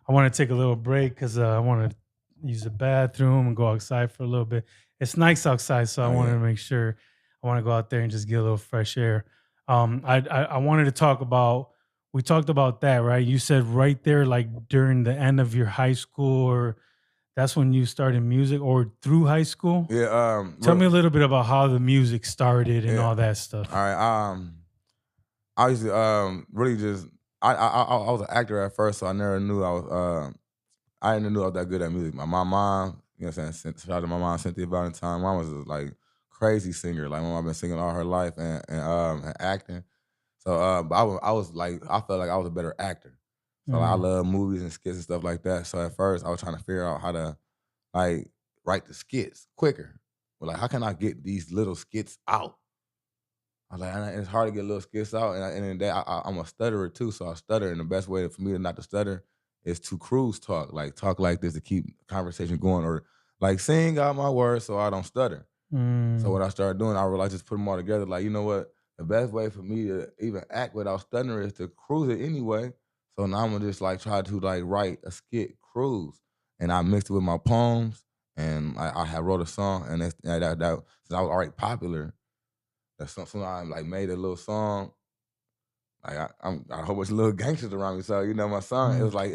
I want to take a little break because I want to use the bathroom and go outside for a little bit. It's nice outside, so I wanted to make sure I want to go out there and just get a little fresh air. I wanted to talk about, we talked about that, right? You said right there, like during the end of your high school, or that's when you started music, or through high school?
Yeah.
Tell me a little bit about how the music started and all that stuff.
All right. I used to really just, I was an actor at first, so I never knew I was that good at music. My mom, you know what I'm saying, shout out to my mom, Cynthia Valentine. Mom was like crazy singer. Like my mom been singing all her life and acting. So, but I was like, I felt like I was a better actor. So like, I love movies and skits and stuff like that. So at first I was trying to figure out how to like write the skits quicker. But like, how can I get these little skits out? I was like, and it's hard to get little skits out. And then I'm a stutterer too, so I stutter. And the best way for me to not to stutter is to cruise talk. Like talk like this to keep conversation going, or like sing out my words so I don't stutter. So what I started doing, I realized just put them all together. Like, you know what? The best way for me to even act without stuttering is to cruise it anyway. So now I'm gonna just like try to like write a skit cruise, and I mixed it with my poems, and I had wrote a song, and that since I was already popular, that's something I like made a little song. Like I got a whole bunch of little gangsters around me, so you know my song. It was like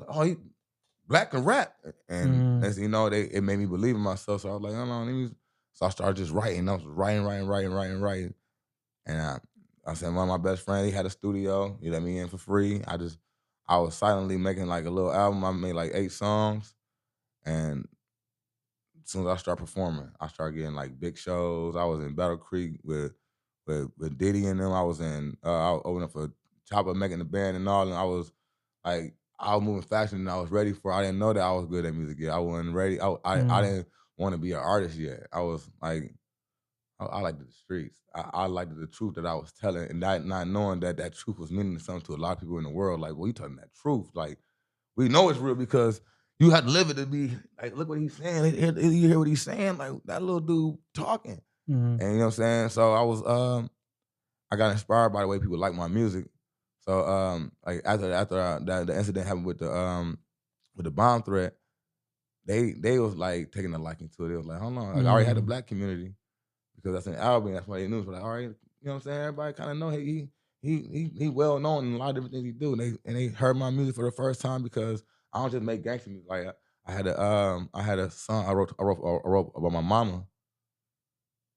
oh, he Black can rap, and as you know, it made me believe in myself. So I was like, oh no, So I started just writing. I was writing. And I said, one of my best friends, he had a studio. He let me in for free. I was silently making like a little album. I made like 8 songs. And as soon as I started performing, I started getting like big shows. I was in Battle Creek with Diddy and them. I was opening up for Chopper, making the band and all. And I was moving faster than I was ready for. I didn't know that I was good at music yet. I wasn't ready. I didn't want to be an artist yet. I was like, I liked the streets. I liked the truth that I was telling, and not knowing that truth was meaning something to a lot of people in the world. Like, well, you telling that truth. Like, we know it's real because you had to live it to be like, look what he's saying. You hear what he's saying? Like, that little dude talking.
Mhm.
And you know what I'm saying? So I got inspired by the way people like my music. So like after the incident happened with the bomb threat, they was like taking a liking to it. They was like, hold on, like, I already had a black community because that's in Albion. That's why they knew. But like, all right, you know what I'm saying? Everybody kind of know he well known in a lot of different things he do. And they heard my music for the first time because I don't just make gangster music. Like I had a song I wrote about my mama,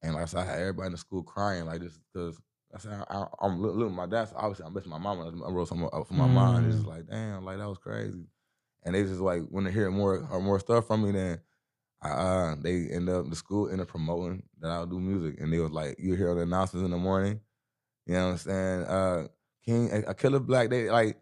and like I said, I had everybody in the school crying like this because I said I'm living with my dad. So obviously I'm missing my mama. I wrote something for my mom. It's just like, damn, like that was crazy. And they just like when they hear more stuff from me, then the school ended up promoting that I'll do music, and they was like, you hear the announcements in the morning, you know what I'm saying? King, a killer black. They like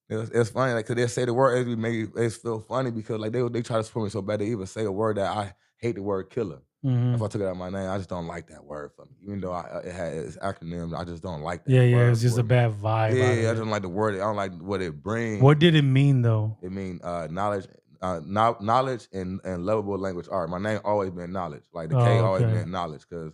it's funny, like, cause they say the word as we make it feel funny because like they try to support me so bad they even say a word that I hate the word killer. If I took it out of my name, I just don't like that word for me. Even though it had its acronym, I just don't like that.
Yeah,
word
it was just a bad vibe.
Yeah, I don't like the word. I don't like what it brings.
What did it mean though?
It means knowledge. Knowledge and lovable language art. My name always been knowledge. Like the K always been knowledge because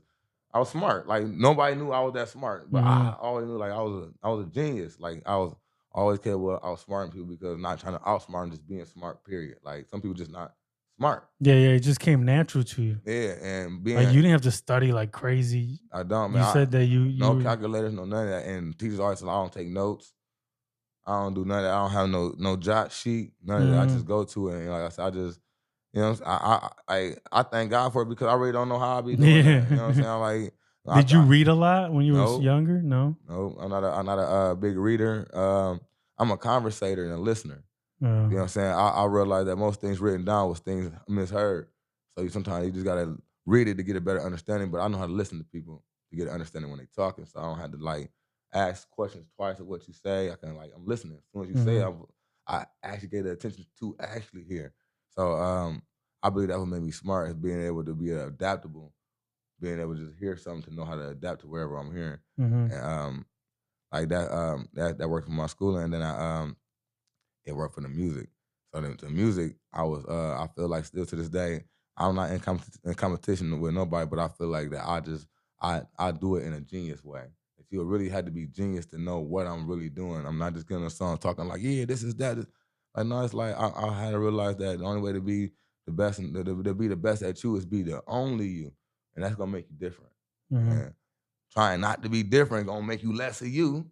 I was smart. Like nobody knew I was that smart, but I always knew like I was a genius. Like I was always cared what I was smarting people because not trying to outsmart them, just being smart. Period. Like some people just not smart.
Yeah, it just came natural to you.
Yeah, and being
like you didn't have to study like crazy.
I don't. Man,
you said that you
no calculators, no none of that. And teachers always said I don't take notes. I don't do none of that. I don't have no jot sheet. None of that. I just go to it. And like I said, I just, you know, I thank God for it because I really don't know how I be doing that. You know what I'm saying? I'm like,
did you read a lot when you were younger? No,
I'm not a big reader. I'm a conversator and a listener. You know what I'm saying? I realized that most things written down was things misheard. So sometimes you just gotta read it to get a better understanding. But I know how to listen to people to get an understanding when they talking. So I don't have to like ask questions twice of what you say. I can I'm listening. As soon as you say it, I actually get the attention to actually hear. So I believe that what made me smart is being able to be adaptable, being able to just hear something to know how to adapt to wherever I'm hearing. And like that worked for my schooling, and then it worked for the music. So the music, I feel like still to this day, I'm not in competition with nobody, but I feel like that I do it in a genius way. You really had to be genius to know what I'm really doing. I'm not just getting a song talking like, yeah, this is that. Like, no, it's like I had to realize that the only way to be the best and to be the best at you is be the only you, and that's gonna make you different. And trying not to be different gonna make you less of you.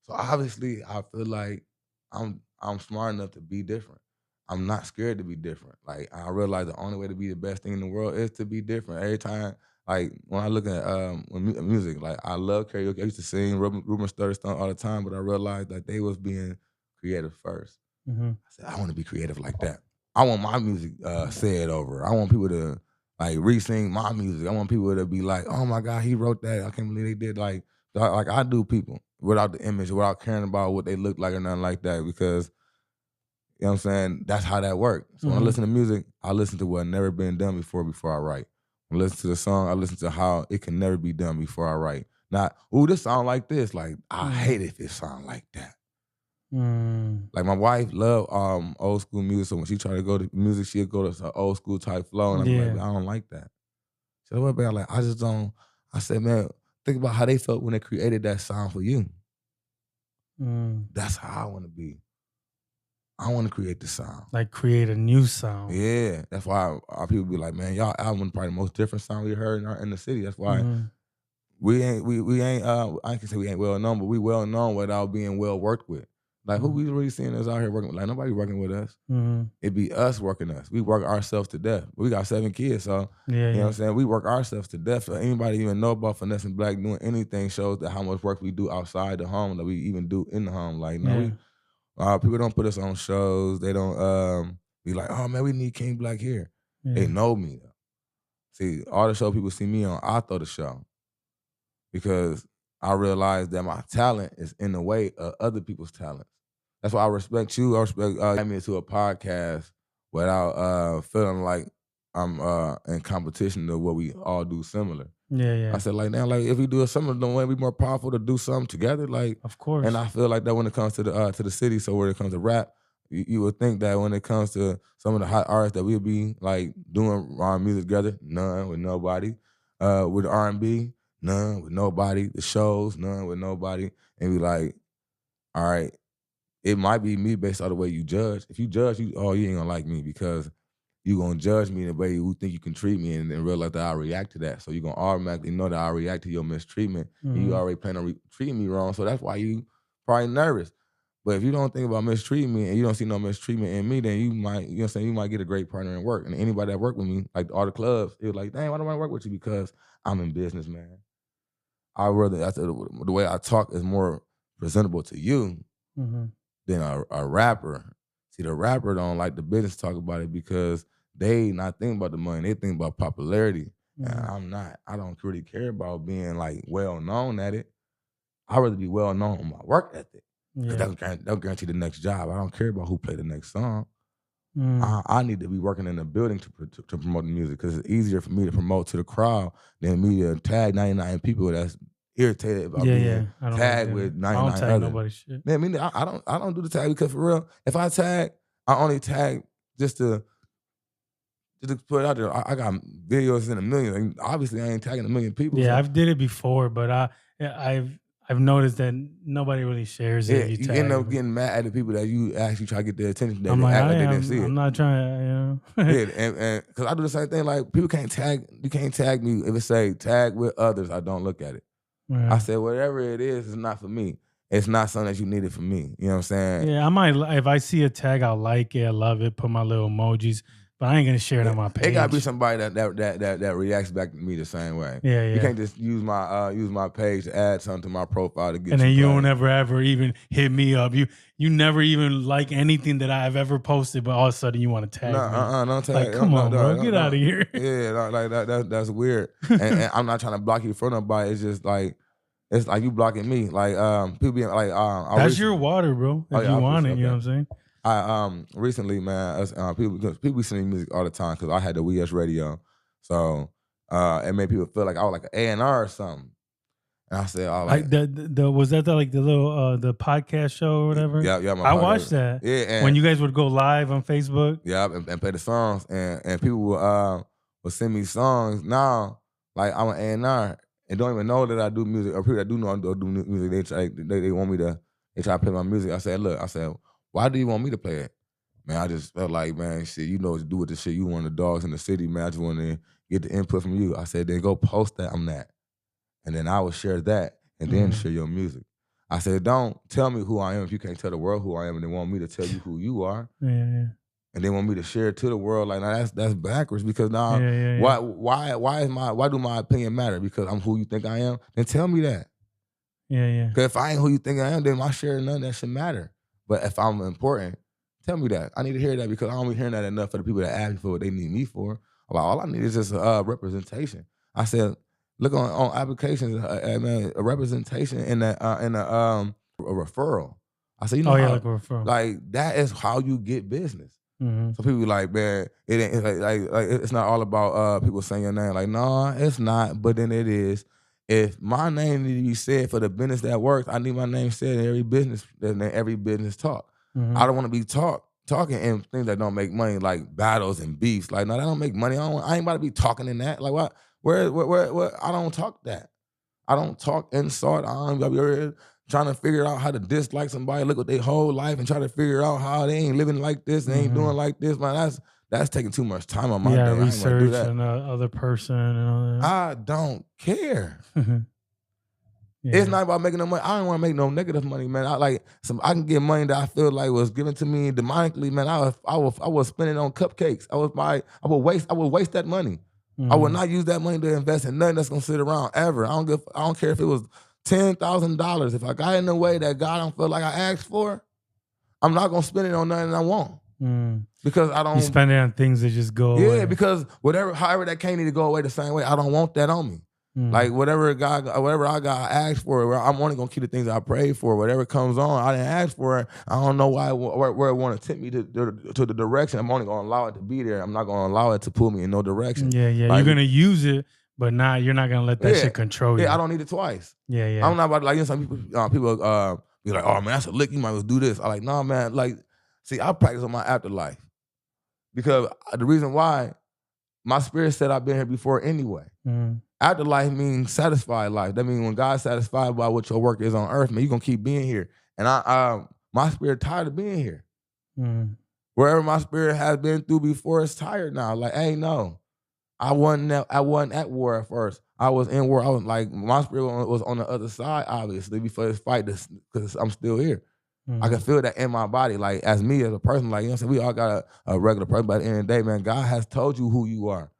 So obviously, I feel like I'm smart enough to be different. I'm not scared to be different. Like I realize the only way to be the best thing in the world is to be different. Every time. Like when I look at music, like I love karaoke. I used to sing Ruben Studdard stuff all the time, but I realized that they was being creative first. I said, I want to be creative like that. I want my music said over. I want people to like re-sing my music. I want people to be like, oh my God, he wrote that. I can't believe they did like I do people without the image, without caring about what they look like or nothing like that. Because you know what I'm saying? That's how that works. So when I listen to music, I listen to what never been done before I write. When I listen to the song, I listen to how it can never be done before I write. Not, ooh, this sound like this. Like, I hate if it sound like that. Like my wife love old school music, so when she try to go to music, she'll go to some old school type flow, and I'm like, I don't like that. So what about like I just don't. I said, man, think about how they felt when they created that sound for you. That's how I want to be. I want to create the sound.
Like create a new sound.
Yeah, that's why our people be like, man, y'all album probably the most different sound we heard in the city. That's why we ain't I can say we ain't well known, but we well known without being well worked with. Like, who we really seeing us out here working? Like, nobody working with us.
Mm-hmm.
It be us working us. We work ourselves to death. We got 7 kids, so
Yeah,
you know
yeah.
what I'm saying? We work ourselves to death. So anybody even know about Finesse and Black doing anything shows that how much work we do outside the home that we even do in the home. Like, no,
Yeah.
people don't put us on shows. They don't be like, oh man, we need King Black here.
Yeah.
They know me though. See, all the show people see me on, I throw the show. Because I realize that my talent is in the way of other people's talents. That's why I respect you. I respect me to a podcast without feeling like I'm in competition to what we all do similar.
Yeah, yeah.
I said, like, now, like, if we do a similar, don't it be more powerful to do something together? Like,
Of course.
and I feel like that when it comes to the city. So when it comes to rap, you would think that when it comes to some of the hot artists that we'll be like doing our music together, none with nobody. With R&B, none with nobody. The shows, none with nobody. And be like, all right, it might be me based on the way you judge. If you judge, you ain't gonna like me because you gonna judge me in the way you think you can treat me and then realize that I react to that. So you're gonna automatically know that I react to your mistreatment.
Mm-hmm.
And you already plan on treating me wrong. So that's why you probably nervous. But if you don't think about mistreating me and you don't see no mistreatment in me, then you might, you know what I'm saying, you might get a great partner in work. And anybody that work with me, like all the clubs, it was like, dang, why do I work with you? Because I'm in business, man. I rather, the way I talk is more presentable to you than a rapper. See, the rapper don't like the business talk about it because they not thinking about the money. They think about popularity. And I'm not. I don't really care about being like well known at it. I'd rather be well known on my work ethic. Because that'll guarantee the next job. I don't care about who play the next song. I need to be working in a building to promote the music because it's easier for me to promote to the crowd than me to tag 99 people that's irritated about being tagged with 99
I don't tag
others.
nobody's shit.
Man, I don't do the tag because for real, if I tag, I only tag just to put it out there. I got videos in a million. And obviously, I ain't tagging a million people.
Yeah,
so.
I've did it before, but I've noticed that nobody really shares it.
You end up getting mad at the people that you actually try to get their attention. That
I'm
they
like,
act like they didn't see it.
I'm not trying,
Yeah, and because I do the same thing. Like people can't tag. You can't tag me if it say tag with others. I don't look at it.
Right.
I said whatever it is, it's not for me. It's not something that you needed for me. You know what I'm saying?
Yeah, I might. If I see a tag, I'll like it. I love it. Put my little emojis. But I ain't gonna share it on my page.
It gotta be somebody that reacts back to me the same way.
Yeah.
You can't just use my page to add something to my profile to get.
And then you don't ever even hit me up. You never even like anything that I've ever posted, but all of a sudden you want to tag me.
Don't tag.
Like, come on, bro, get out of here.
Yeah, like that's weird. and I'm not trying to block you from nobody. It's just like it's like you blocking me. Like people being like
that's your water, bro. If you want it, you know what I'm saying.
I recently, man, people be sending music all the time because I had the YOGI'S radio, so it made people feel like I was like an A&R or something. And I said, "Oh, like
was that the little the podcast show or whatever?"
Yeah.
I watched that.
Yeah, and
when you guys would go live on Facebook.
Yeah, and play the songs, and people will send me songs now. Like I'm an A&R and don't even know that I do music, or people that do know I do music. They want me to. They try to play my music. I said, look, why do you want me to play it? Man, I just felt like, man, shit, you know what to do with the shit. You one of the dogs in the city, man. I just want to get the input from you. I said, then go post that on that. And then I will share that and then share your music. I said, don't tell me who I am if you can't tell the world who I am and they want me to tell you who you are.
Yeah.
And they want me to share it to the world. Like, now that's backwards because now why do my opinion matter? Because I'm who you think I am? Then tell me that.
Yeah.
Because if I ain't who you think I am, then my sharing none of that should matter. But if I'm important, tell me that. I need to hear that because I don't be hearing that enough for the people that ask me for what they need me for. Like, all I need is just representation. I said, look on applications, man, a representation in a referral. I said, you know,
like a referral.
Like that is how you get business.
Mm-hmm.
So people be like, man, it ain't like it's not all about people saying your name. Like, no, it's not. But then it is. If my name need to be said for the business that works, I need my name said in every business talk.
Mm-hmm.
I don't want to be talking in things that don't make money, like battles and beefs. Like, no, that don't make money. I ain't about to be talking in that. Like, what? Where? I don't talk that. I don't talk insult. I don't be trying to figure out how to dislike somebody, look at their whole life and try to figure out how they ain't living like this, they ain't doing like this. Man, that's taking too much time on my day.
Research and other person and all that.
I don't care. It's not about making no money. I don't want to make no negative money, man. I can get money that I feel like was given to me demonically, man. I was spending on cupcakes. I would waste that money. I would not use that money to invest in nothing that's gonna sit around ever. I don't care if it was $10,000. If I got in the way that God don't feel like I asked for, I'm not gonna spend it on nothing I want. Because I don't.
You spend it on things that just go away.
Yeah, because however that can't need to go away the same way. I don't want that on me. Like whatever I got, I asked for. I'm only gonna keep the things I prayed for. Whatever comes on, I didn't ask for it. I don't know where it want to tip me to the direction. I'm only gonna allow it to be there. I'm not gonna allow it to pull me in no direction.
Yeah. Like, you're gonna use it, but you're not gonna let that shit control you.
Yeah, I don't need it twice.
Yeah.
I'm not about to, like, some people be like, oh man, that's a lick. You might as well do this. I'm like, nah, man. Like, see, I practice on my afterlife because the reason why my spirit said I've been here before anyway. Afterlife means satisfied life. That means when God's satisfied by what your work is on earth, man, you're gonna keep being here. And my spirit tired of being here. Wherever my spirit has been through before, it's tired now. Like, hey, no. I wasn't at war at first. I was in war. I was like, my spirit was on the other side, obviously, before this fight, because I'm still here. I can feel that in my body, like as me, as a person, like, you know what I'm saying? We all got a regular person, but at the end of the day, man, God has told you who you are.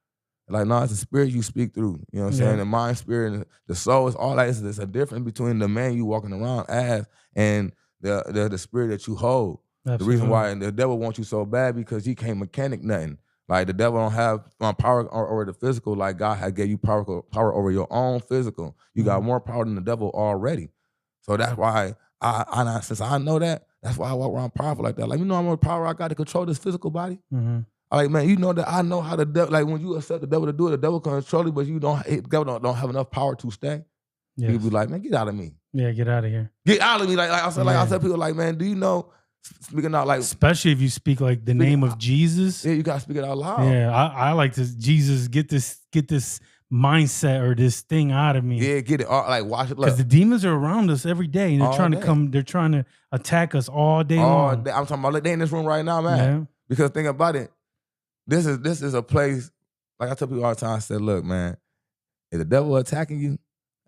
Like, no, it's the spirit you speak through. You know what I'm saying? The mind, spirit, and the soul is all that. It's a difference between the man you walking around as and the spirit that you hold. Absolutely. The reason why the devil wants you so bad because he can't mechanic nothing. Like, the devil don't have power over the physical. Like, God had gave you power over your own physical. You got more power than the devil already. So that's why since I know that, that's why I walk around powerful like that. Like, you know how much power I got to control this physical body? Like, man, you know that I know how the devil, like, when you accept the devil to do it, the devil can control you, but the devil don't have enough power to stay. Yes. You be like, man, get out of me.
Yeah, get out of here.
Get out of me. Like I tell people, like, man, do you know, speaking out, like,
especially if you speak like the name of Jesus.
Yeah, you gotta speak it out loud.
Yeah, I like to, Jesus, get this mindset or this thing out of me.
Yeah, get it. Like, watch it.
Because the demons are around us every day, and they're trying to attack us all day long.
I'm talking about, they in this room right now, man. Yeah. Because think about it. This is a place, like I tell people all the time, I said, look, man, if the devil attacking you,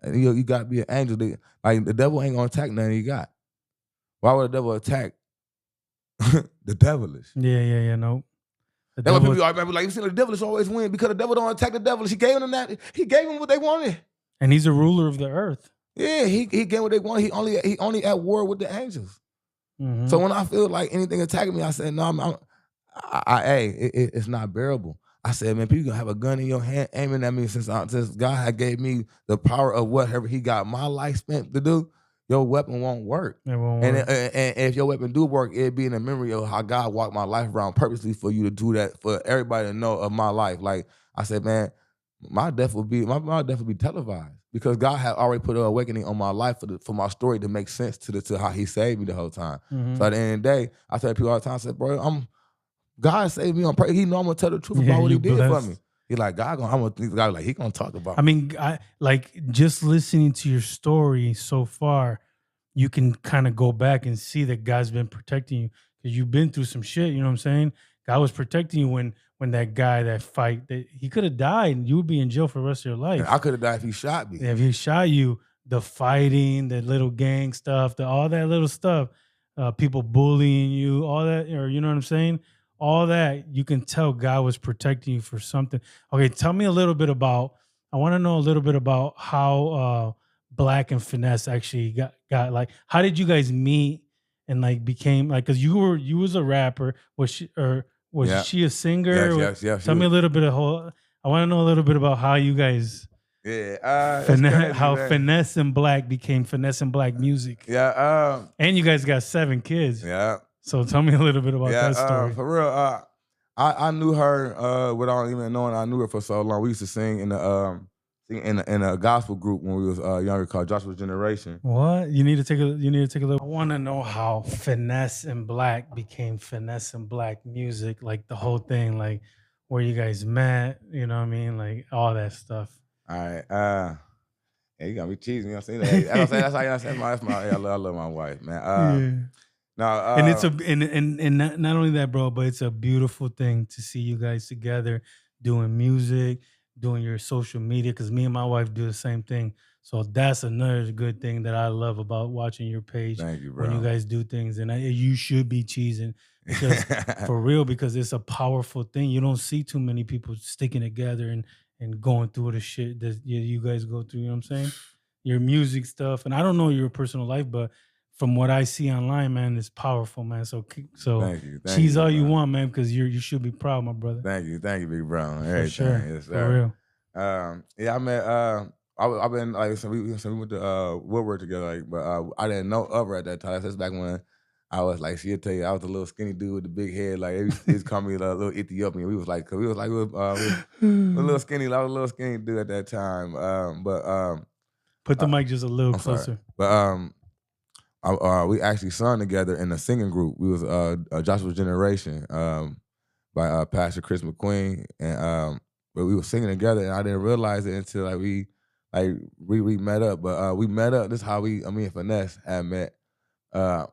you got to be an angel. Like, the devil ain't going to attack nothing you got. Why would the devil attack the devilish?
Yeah, no.
That's what people are, like, you see, the devilish always win because the devil don't attack the devilish. He gave them that. He gave them what they wanted.
And he's a ruler of the earth.
Yeah, he gave what they wanted. He only at war with the angels. So when I feel like anything attacking me, I said, no, it's not bearable. I said, man, people gonna have a gun in your hand aiming at me since God had gave me the power of whatever he got my life spent to do. Your weapon won't work. It won't work. And if your weapon do work, it'd be in the memory of how God walked my life around purposely for you to do that, for everybody to know of my life. Like, I said, man, my death will be televised because God had already put an awakening on my life for my story to make sense to how he saved me the whole time. So at the end of the day, I tell people all the time, I said, bro, God saved me on purpose. He know I'm gonna tell the truth about what he did for me. He like, he gonna talk about.
I mean, like, just listening to your story so far, you can kind of go back and see that God's been protecting you because you've been through some shit. You know what I'm saying? God was protecting you when that fight, that he could have died and you would be in jail for the rest of your life.
I could have died if he shot me.
Yeah, if he shot you, the fighting, the little gang stuff, all that little stuff, people bullying you, all that, or you know what I'm saying? All that, you can tell God was protecting you for something. Okay, tell me a little bit about, I want to know a little bit about how Black and Finesse actually got like, how did you guys meet and like became like, because you was a rapper, was she she a singer?
Yes.
Tell me a little bit I want to know a little bit about how you guys, Finesse and Black became Finesse and Black Music.
Yeah.
And you guys got 7 kids.
Yeah.
So tell me a little bit about that story.
For real, I knew her without even knowing I knew her for so long. We used to sing in a gospel group when we was younger called Joshua's Generation.
What? You need to take a look. I want to know how Finesse and Black became Finesse and Black Music, like the whole thing, like where you guys met, you know what I mean? Like all that stuff.
All right. Yeah, you gotta be cheesing, you know what I'm saying? That's how I say I love my wife, man. No,
and it's and not only that, bro, but it's a beautiful thing to see you guys together doing music, doing your social media. Because me and my wife do the same thing. So that's another good thing that I love about watching your page
Thank you,
when you
bro.
guys do things, and you should be cheesing because for real, because it's a powerful thing. You don't see too many people sticking together and going through the shit that you guys go through. You know what I'm saying? Your music stuff, and I don't know your personal life, but from what I see online, man, it's powerful, man. So
Thank you,
cheese
big
all you
bro.
want, man, because you should be proud, my brother.
Thank you, big bro.
For
Everything,
sure,
yes,
for
sir.
real.
Yeah, I met. I've been like, so we went to Woodward together, like, but I didn't know of her at that time. That's back when I was like, she'll tell you, I was a little skinny dude with the big head. Like, they used to call me a little Ethiopian. We was like, cause we was a little skinny. I was a little skinny dude at that time.
Put the mic just a little
I'm sorry,
closer.
but we actually sung together in a singing group. We was Joshua's Generation by Pastor Chris McQueen, and but we were singing together, and I didn't realize it until we met up. But we met up. This is how me and Finesse had met. I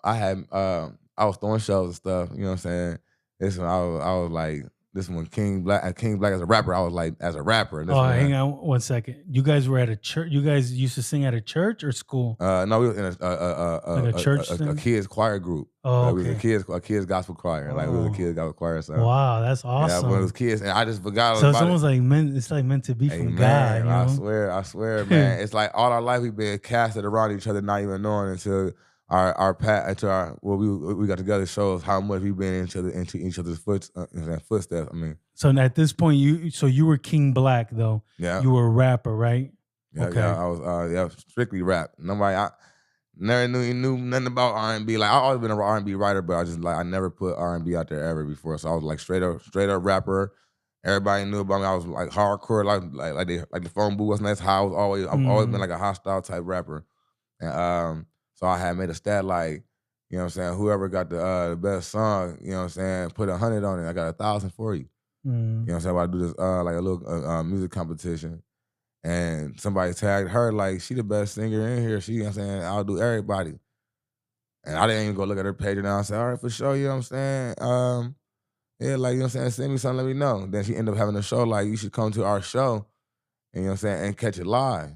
was throwing shows and stuff. You know what I'm saying? This one I was like, this one King Black as a rapper. I was like as a rapper. And this one,
Hang on 1 second. You guys were at a church. You guys used to sing at a church or school?
No, we were in
Like a church
a
thing?
kids choir group.
Oh,
We was
okay.
a kids gospel choir. Like we was a
Oh.
kids gospel choir. So
Wow, that's
yeah,
awesome.
when it was kids, and I just forgot
So it's
about it.
almost like it's like meant to be
Hey,
from
man,
God. You know?
I swear, man. It's like all our life we've been casted around each other, not even knowing until we got together shows how much we've been into each other's footsteps. I mean,
So at this point, you were King Black though.
yeah,
You were a rapper, right?
yeah,
Okay.
yeah. I was strictly rap. I never knew nothing about R&B. Like I always been an R&B writer, but I never put R&B out there ever before. So I was like straight up rapper. Everybody knew about me. I was like hardcore, like the phone booth. That's how I was always. I've always been like a hostile type rapper, and so I had made a stat like, you know what I'm saying, whoever got the best song, you know what I'm saying, put 100 on it. I got 1,000 for you. You know what I'm saying? I do this like a little music competition, and somebody tagged her like she the best singer in here. She, you know what I'm saying, I'll do everybody. And I didn't even go look at her page, and I said, all right, for sure, you know what I'm saying? Yeah, like, you know what I'm saying, send me something, let me know. Then she ended up having a show like, you should come to our show, and, you know what I'm saying, and catch it live.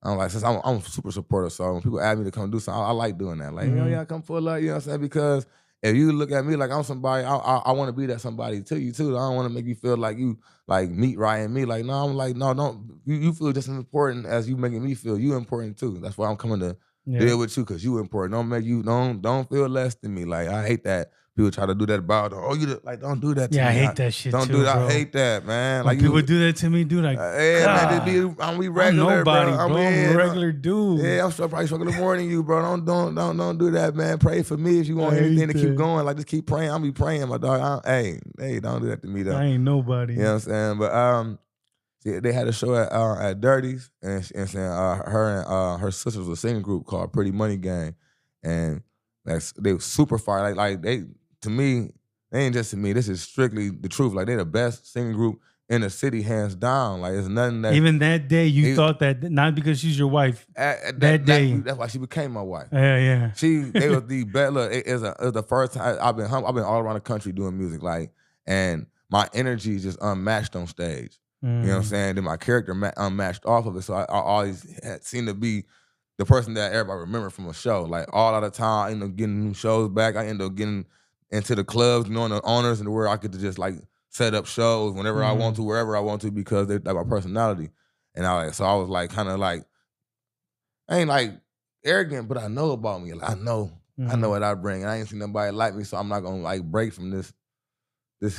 I'm like, since I'm super supportive, so when people ask me to come do something, I like doing that. Like, yeah, come pull up, you know what I'm saying? Because if you look at me like I'm somebody, I want to be that somebody to you too. I don't want to make you feel like you like meat riding me. Like, no, I'm like, no, don't. You feel just as important as you making me feel. You important too. That's why I'm coming to deal with you, because you important. Don't make you don't feel less than me. Like, I hate that people try to do that about, like, don't do that to me.
I hate that shit
don't
too,
do that.
bro.
I hate that, man.
When
Like,
people do that to me, dude, like,
man, we regular,
I'm nobody,
bro.
I'm a regular dude.
Yeah, I'm probably struggling more than you, bro. Don't do that, man. Pray for me if you want anything to keep going. Like, just keep praying. I'll be praying, my dog. Hey, don't do that to me, though.
I ain't nobody.
You know what I'm saying? But see, they had a show at Dirty's, and saying her and her sisters was a singing group called Pretty Money Gang, and they were super fire. Like they, to me, they ain't just to me. This is strictly the truth. Like, they the best singing group in the city, hands down. Like, it's nothing that.
Even that day, you thought that not because she's your wife.
That
day,
that's why she became my wife.
Yeah.
They was the best. Look, it was the first time I've been all around the country doing music. Like, and my energy is just unmatched on stage. You know what I'm saying? Then my character unmatched off of it. So I always seemed to be the person that everybody remembered from a show. Like, all out of time, I end up getting new shows back. I end up getting into the clubs, knowing the owners, and where I could just like set up shows whenever I want to, wherever I want to, because they're like my personality. And I was like, kind of like, I ain't like arrogant, but I know about me. Like, I know what I bring. And I ain't seen nobody like me, so I'm not gonna like break from this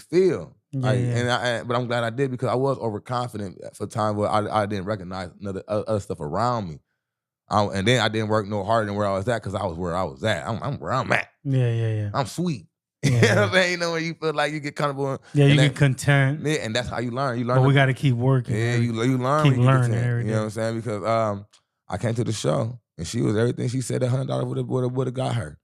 field. But I'm glad I did, because I was overconfident for time where I didn't recognize other stuff around me. And then I didn't work no harder than where I was at, because I was where I was at. I'm where I'm at.
Yeah.
I'm sweet. You know what I'm saying? You know, when you feel like you get comfortable.
Yeah, you get content.
Yeah, and that's how you learn. You learn.
But we got to keep working.
Yeah, you learn.
Keep
when you
learning
get
every day.
You know what I'm saying? Because I came to the show, and she was everything she said. $100 would have got her.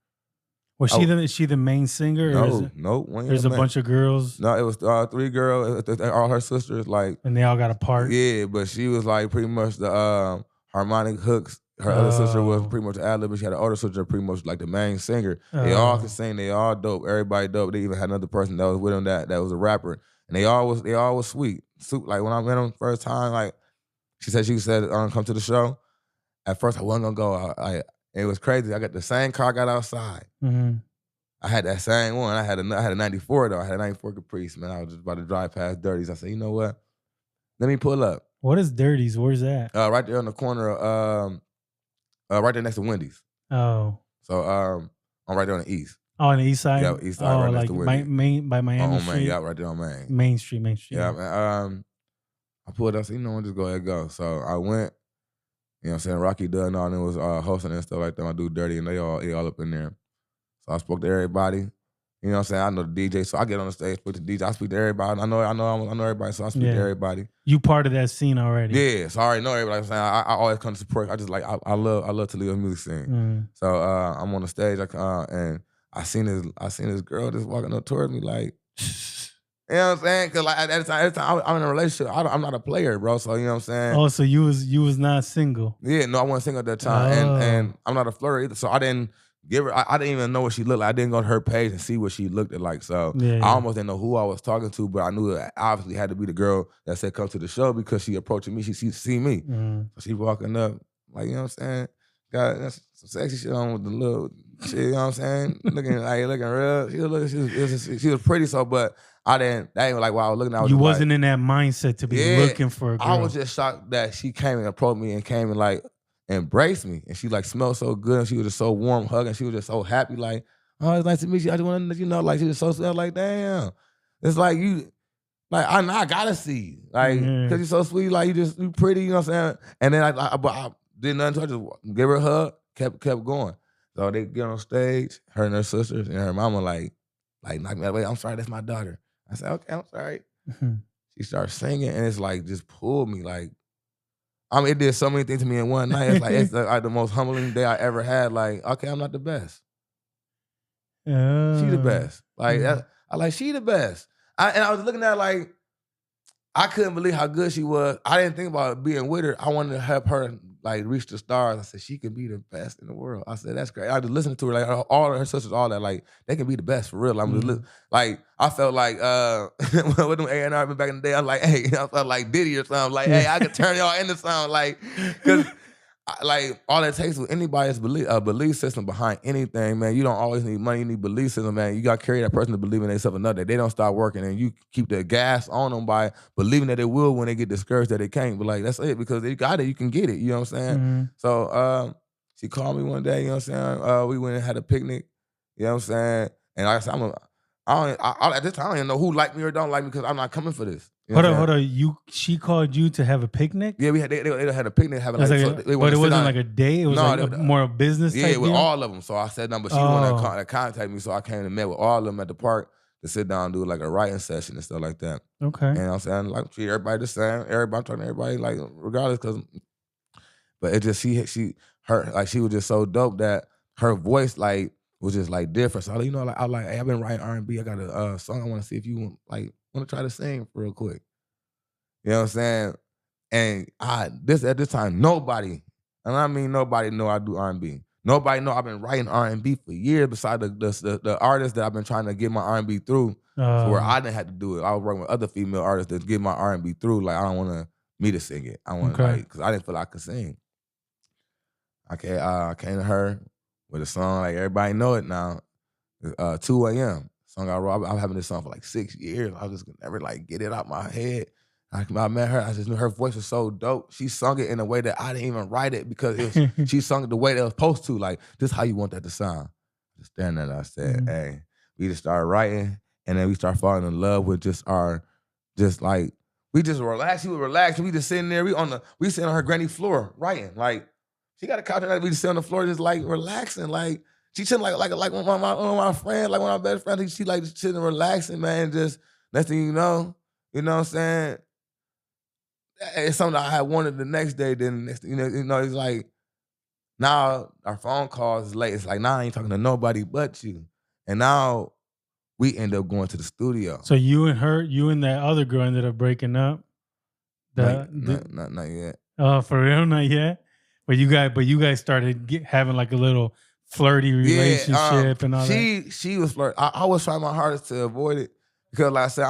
Was she the main singer?
No.
There's a bunch of girls.
No, it was 3 girls. All her sisters, like,
and they all got a part.
Yeah, but she was like pretty much the harmonic hooks. Her other sister was pretty much ad-lib, but she had an older sister pretty much like the main singer. They all could sing. They all dope. Everybody dope. They even had another person that was with them that was a rapper, and they all was sweet. Like, when I met them first time, like, She said come to the show. At first, I wasn't gonna go. It was crazy. I got the same car I got outside.
Mm-hmm.
I had that same one. I had a 94 though. I had a 94 Caprice, man. I was just about to drive past Dirty's. I said, you know what? Let me pull up.
What is Dirty's? Where's that?
Right there on the corner of, right there next to Wendy's.
Oh.
So I'm right there on the east.
Oh, on the east side?
Yeah, east side, right next to Wendy's.
By Miami Street?
Main, yeah, right there on Main.
Main Street.
Yeah, man. I pulled up, I said, you know what, just go ahead and go. So I went, you know what I'm saying, Rocky Dunn and all them was hosting and stuff like that. I do Dirty, and they all up in there. So I spoke to everybody. You know what I'm saying? I know the DJ, so I get on the stage, speak to the DJ. I speak to everybody. I know everybody, so I speak to everybody.
You part of that scene already?
Yeah, so I already know everybody. I'm saying I always come to support. I just like I love Toledo music scene.
Mm-hmm.
So I'm on the stage, and I seen this girl just walking up towards me like, you know what I'm saying? Because like at the time I'm in a relationship. I'm not a player, bro. So you know what I'm saying?
Oh, so you was not single?
Yeah, no, I wasn't single at that time, and I'm not a flirter either. So I didn't give her. I didn't even know what she looked like. I didn't go to her page and see what she looked like. So I almost didn't know who I was talking to, but I knew it obviously had to be the girl that said come to the show because she approaching me. She see me.
Mm-hmm.
So she walking up like, you know what I'm saying? Got some sexy shit on with the little shit. You know what I'm saying? looking real. She was pretty. So, but that ain't like while I was looking at.
You wasn't in that mindset to be looking for a girl.
I was just shocked that she came and approached me and came and like embraced me, and she like smelled so good, and she was just so warm, hugging. She was just so happy, like, oh, it's nice to meet you. I just want to, you know, like she was so sweet. I was like, damn, it's like you, like I gotta see you, like, cause you're so sweet, like you pretty, you know what I'm saying? And then I did nothing to her, just gave her a hug, kept going. So they get on stage, her and her sisters and her mama like knocked me out of the way. I'm sorry, that's my daughter. I said, okay, I'm sorry. Mm-hmm. She started singing, and it's like just pulled me, like. I mean, it did so many things to me in one night. It's like the most humbling day I ever had. Like, okay, I'm not the best. She the best. Like, she the best. And I was looking at her like, I couldn't believe how good she was. I didn't think about being with her. I wanted to help her like reach the stars. I said, she can be the best in the world. I said, that's great. I just listened to her, like all her sisters, all that, like they can be the best for real. I'm just like, I felt like with them A&R back in the day, I was like, hey, I felt like Diddy or something. Like, hey, I could turn y'all into something. Like, because like all it takes with anybody's belief system behind anything, man. You don't always need money. You need belief system, man. You got to carry that person to believe in themselves another day. They don't start working, and you keep the gas on them by believing that they will when they get discouraged that they can't. But like that's it, because they got it. You can get it. You know what I'm saying? Mm-hmm. So she called me one day. You know what I'm saying? We went and had a picnic. You know what I'm saying? And like I said, at this time I don't even know who like me or don't like me because I'm not coming for this. You know
hold on. She called you to have a picnic?
Yeah, they had a picnic having like,
but it wasn't like a day. It was more a business.
Yeah,
type
with
deal?
all of them. So I said no, but she wanted to contact me, so I came and met with all of them at the park to sit down and do like a writing session and stuff like that.
Okay.
And I'm saying like treat everybody the same. Everybody, I'm talking to everybody like regardless, but it just she was just so dope that her voice like was just like different. So you know, like I like, hey, I've been writing R&B. I got a song I want to see if you want to try to sing real quick. You know what I'm saying? And at this time, nobody, and I mean nobody know I do R&B. Nobody know I've been writing R&B for years beside the artists that I've been trying to get my R&B through, where I didn't have to do it. I was working with other female artists to get my R&B through. Like, I don't want me to sing it. I want to because I didn't feel like I could sing. I came to her with a song, like everybody know it now, 2 a.m. Song I wrote. I'm having this song for like 6 years. I just could never like get it out my head. I met her. I just knew her voice was so dope. She sung it in a way that I didn't even write it because she sung it the way that it was supposed to. Like, this is how you want that to sound. Just staring at her, I said, hey, we just started writing, and then we started falling in love with we just relaxed. She was relaxed. We just sitting there. We sitting on her granny floor writing. Like, she got a couch and we just sit on the floor just like relaxing. Like, she sitting like one of my friends, like one of my best friends. She like just sitting relaxing, man. Just next thing you know what I'm saying? It's something I had wanted the next day. Then next, you know, it's like now our phone calls is late. It's like now I ain't talking to nobody but you. And now we end up going to the studio.
So you and that other girl ended up breaking up.
Not yet.
Oh, for real, not yet. But you guys started having like a little flirty relationship and all that.
She was flirting. I was trying my hardest to avoid it because, like I said,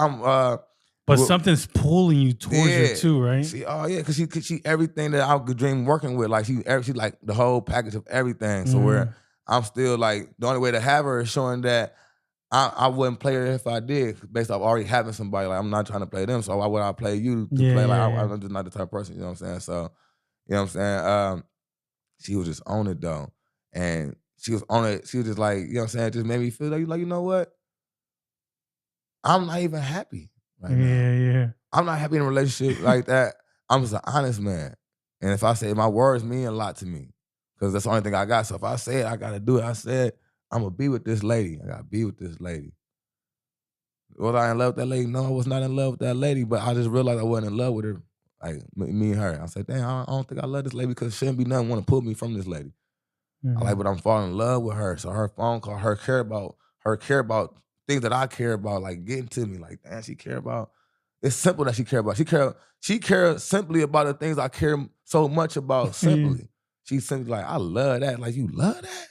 But something's pulling you towards her too, right?
Because she everything that I could dream working with. Like she like the whole package of everything. So where I'm still like the only way to have her is showing that I wouldn't play her if I did, based off already having somebody. Like I'm not trying to play them, so why would I play you to play? Like I'm just not the type of person. You know what I'm saying? So you know what I'm saying? She was just on it though, and she was on it. She was just like, you know what I'm saying? It just made me feel like you know what? I'm not even happy right now.
Yeah.
I'm not happy in a relationship like that. I'm just an honest man. And if I say my words mean a lot to me, because that's the only thing I got. So if I say it, I got to do it. I said, I'm going to be with this lady. I got to be with this lady. Was I in love with that lady? No, I was not in love with that lady, but I just realized I wasn't in love with her, like me and her. I said, damn, I don't think I love this lady because it shouldn't be nothing want to pull me from this lady. I like, but I'm falling in love with her. So her phone call, her care about things that I care about, like getting to me. Like, damn, she care about. It's simple that she care about. She cares simply about the things I care so much about. Simply, she's simply like, I love that. Like, you love that?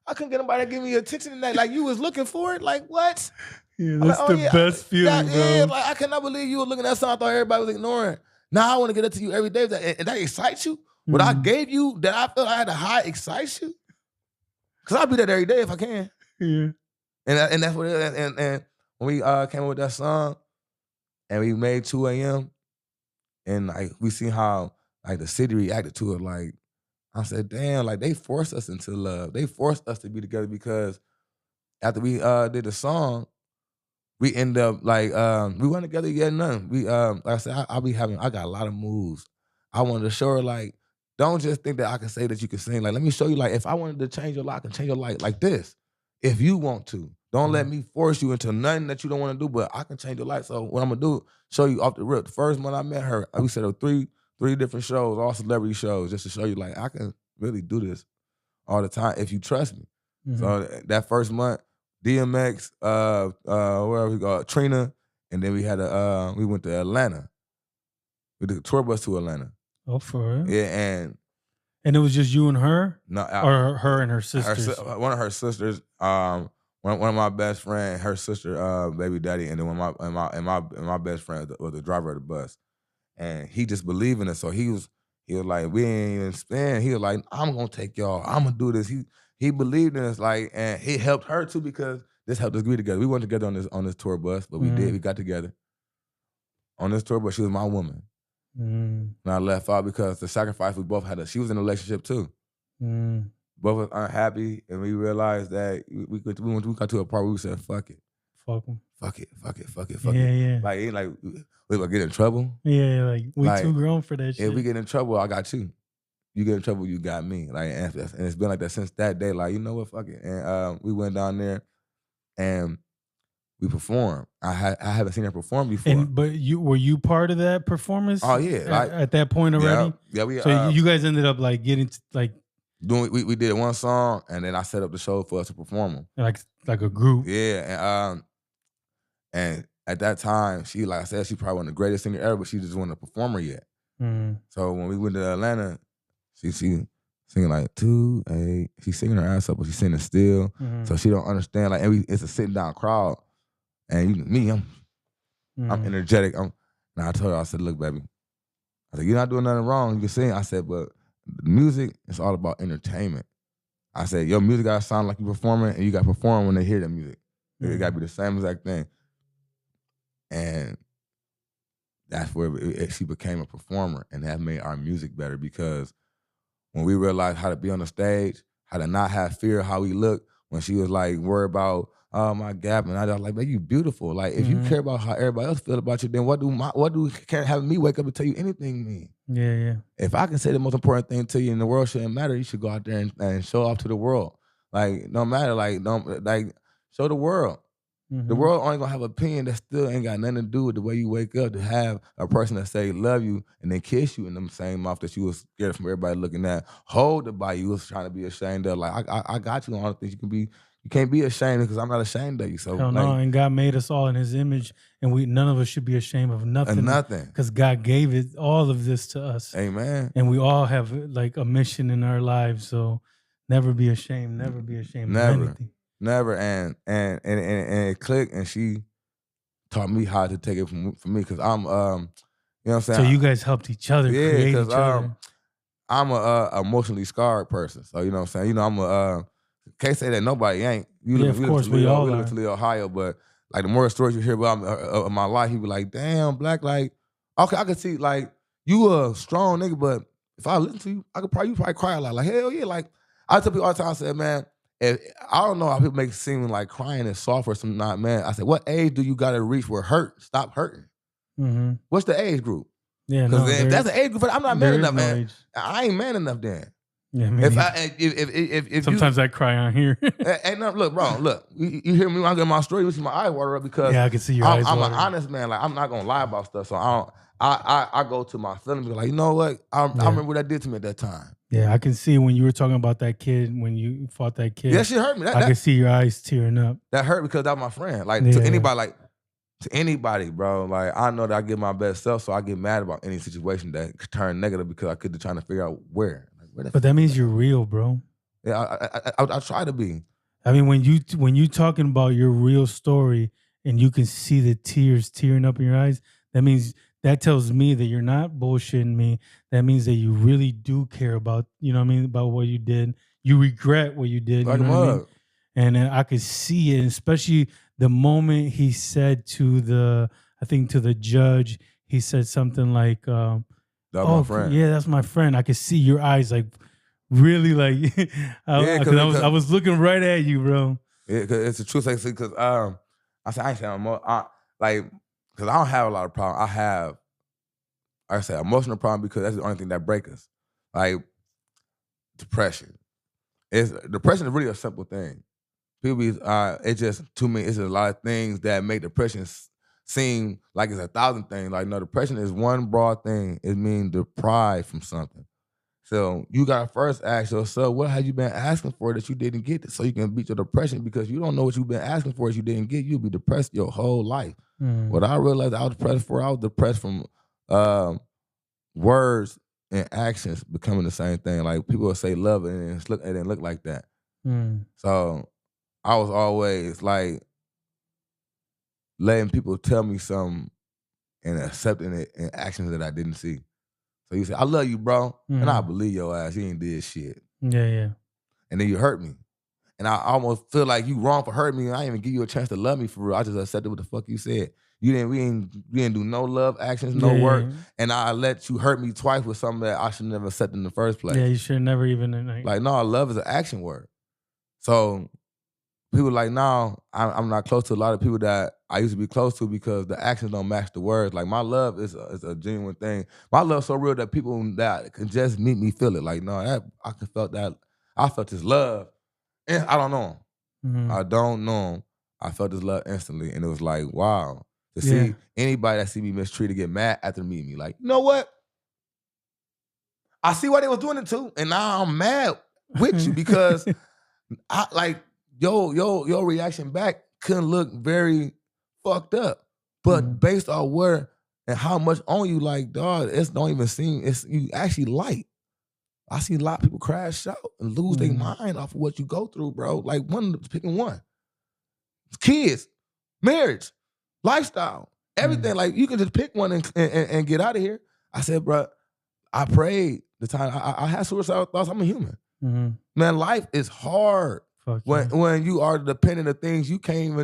I couldn't get nobody to give me attention tonight. Like, you was looking for it. Like, what?
Yeah, that's the best feeling, bro.
Yeah, like I cannot believe you were looking at something I thought everybody was ignoring. Now I want to get it to you every day. And that excites you? What I gave you that I felt I had to hide excites you? Because I'll be there every day if I can.
Yeah.
And that's what it is. And when we came up with that song and we made 2 a.m. and like we seen how like the city reacted to it, like I said, damn, like they forced us into love. They forced us to be together because after we did the song, we ended up like we weren't together yet. None. We like I said, I got a lot of moves. I wanted to show her like, don't just think that I can say that you can sing. Like, let me show you, like, if I wanted to change your life, I can change your life like this. If you want to. Don't let me force you into nothing that you don't want to do, but I can change your life. So what I'm gonna do, show you off the rip. The first month I met her, we set up three different shows, all celebrity shows, just to show you like I can really do this all the time if you trust me. So that first month, DMX, where we go, Trina, and then we had we went to Atlanta. We took a tour bus to Atlanta.
Oh, for real?
Yeah,
and it was just you and her?
No,
or her and her sisters?
One of her sisters, one of my best friend, her sister, baby daddy, and then my best friend was the driver of the bus. And he just believed in us. So he was like, we ain't even spend. He was like, I'm gonna take y'all. I'm gonna do this. He believed in us, like, and he helped her too because this helped us be together. We weren't together on this tour bus, but we did. We got together on this tour bus. She was my woman. And I left out because the sacrifice we both had. She was in a relationship too. Both was unhappy, and we realized that we got to a part where we said, fuck it.
Fuck them.
Fuck it.
Yeah.
Like, ain't like we gonna get in trouble.
Yeah, like we too grown for that shit.
If we get in trouble, I got you. You get in trouble, you got me. Like, and it's been like that since that day. Like, you know what, fuck it. And we went down there and we performed. I haven't seen her perform before.
But were you part of that performance?
Oh yeah, like,
at that point already.
Yeah.
So you guys ended up like getting
doing. We did one song, and then I set up the show for us to perform them.
Like a group.
Yeah, and at that time, she, like I said, she probably wasn't the greatest singer ever, but she just wasn't a performer yet. So when we went to Atlanta, she singing like 2-8. She's singing her ass up, but she's singing still. So she don't understand. Like, it's a sitting down crowd, and I'm energetic. I told her, I said, look, baby, I said, you're not doing nothing wrong. You can sing. I said, but the music is all about entertainment. I said, your music gotta sound like you're performing, and you gotta perform when they hear the music. It gotta be the same exact thing. And that's where she became a performer, and that made our music better because when we realized how to be on the stage, how to not have fear of how we look, when she was like worried about my gap, and I was like, man, you beautiful. Like, if you care about how everybody else feel about you, then what do having me wake up and tell you anything mean?
Yeah. If
I can say the most important thing to you in the world shouldn't matter, you should go out there and show off to the world. Like, no matter, show the world. The world only gonna have an opinion that still ain't got nothing to do with the way you wake up. To have a person that say love you and then kiss you in them same mouth that you was scared from everybody looking at, hold it by you, was trying to be ashamed of. Like, I got you on all the things you can't be ashamed because I'm not ashamed of you. So
hell no, and God made us all in His image, and none of us should be ashamed of nothing. Because God gave it all of this to us.
Amen.
And we all have like a mission in our lives, so never be ashamed. Never be ashamed of anything.
Never. And it clicked, and she taught me how to take it from me because I'm, you know what I'm saying?
So you guys helped each other create each other.
I'm a emotionally scarred person. So, you know what I'm saying? You know, I'm can't say that nobody ain't.
Of course, we all
live
are.
in Toledo, Ohio, but like the more stories you hear about my life, you be like, damn, Black, like, okay, I could see, like, you a strong nigga, but if I listen to you, you probably cry a lot. Like, hell yeah. Like, I tell people all the time, I said, man, I don't know how people make it seem like crying is soft or something, not, man. I said, what age do you got to reach where stop hurting? Mm-hmm. What's the age group?
Yeah,
because if that's an age group, I'm not man enough, man. I ain't man enough then.
Yeah, if sometimes I cry on here.
Hey, no, look, bro, look. You hear me when I get my story, you see my eyes water up because
I can see your eyes
I'm
water.
an honest man. Like, I'm not gonna lie about stuff. So I go to my feelings, like, you know what? I remember what that did to me at that time.
Yeah, I can see when you were talking about that kid, when you fought that kid.
Yeah, shit hurt me.
I can see your eyes tearing up.
That hurt because that was my friend. Like, to anybody, bro, like, I know that I give my best self, so I get mad about any situation that could turn negative because I could be trying to figure out where.
But that means you're real, bro.
Yeah, I try to be.
I mean, when you talking about your real story and you can see the tears tearing up in your eyes, that tells me that you're not bullshitting me. That means that you really do care about, you know what I mean, about what you did. You regret what you did.
Like,
you know what I mean? And I could see it, especially the moment he said to the judge, he said something like,
that's my friend.
Yeah, that's my friend. I could see your eyes like really like I was looking right at you, bro.
Yeah, because it's the truth. Because I said I ain't saying because I don't have a lot of problems. I say emotional problem because that's the only thing that breaks us. Like depression. Depression is really a simple thing. People be it's just to me it's a lot of things that make depression seem like it's 1,000 things. Like, no, depression is one broad thing. It means deprived from something. So you gotta first ask yourself, what have you been asking for that you didn't get, so you can beat your depression? Because you don't know what you've been asking for that you didn't get, you'll be depressed your whole life. What I realized I was depressed from words and actions becoming the same thing. Like, people will say love and it didn't look like that. So I was always like letting people tell me something and accepting it in actions that I didn't see. So you say, I love you, bro. And I believe your ass. You ain't did shit.
Yeah.
And then you hurt me. And I almost feel like you wrong for hurting me. And I didn't even give you a chance to love me for real. I just accepted what the fuck you said. We didn't do no love actions, no work. And I let you hurt me twice with something that I should never accept in the first place.
Yeah, you should never even.
Like, no, love is an action word. So people like, no, I'm not close to a lot of people that I used to be close to because the actions don't match the words. Like, my love is a genuine thing. My love's so real that people that can just meet me feel it. Like, no, I felt that. I felt this love. And I don't know him. I don't know him. I felt this love instantly. And it was like, wow. To see anybody that see me mistreated get mad after meeting me. Like, you know what? I see why they was doing it too. And now I'm mad with you because I like your reaction back couldn't look very fucked up. But based on where and how much on you, like, dog, it don't even seem, you actually light. I see a lot of people crash out and lose their mind off of what you go through, bro. Like, picking one. Kids, marriage, lifestyle, everything. Like, you can just pick one and get out of here. I said, bro, I prayed the time. I had suicidal thoughts. I'm a human. Man, life is hard. When you are dependent of things you can't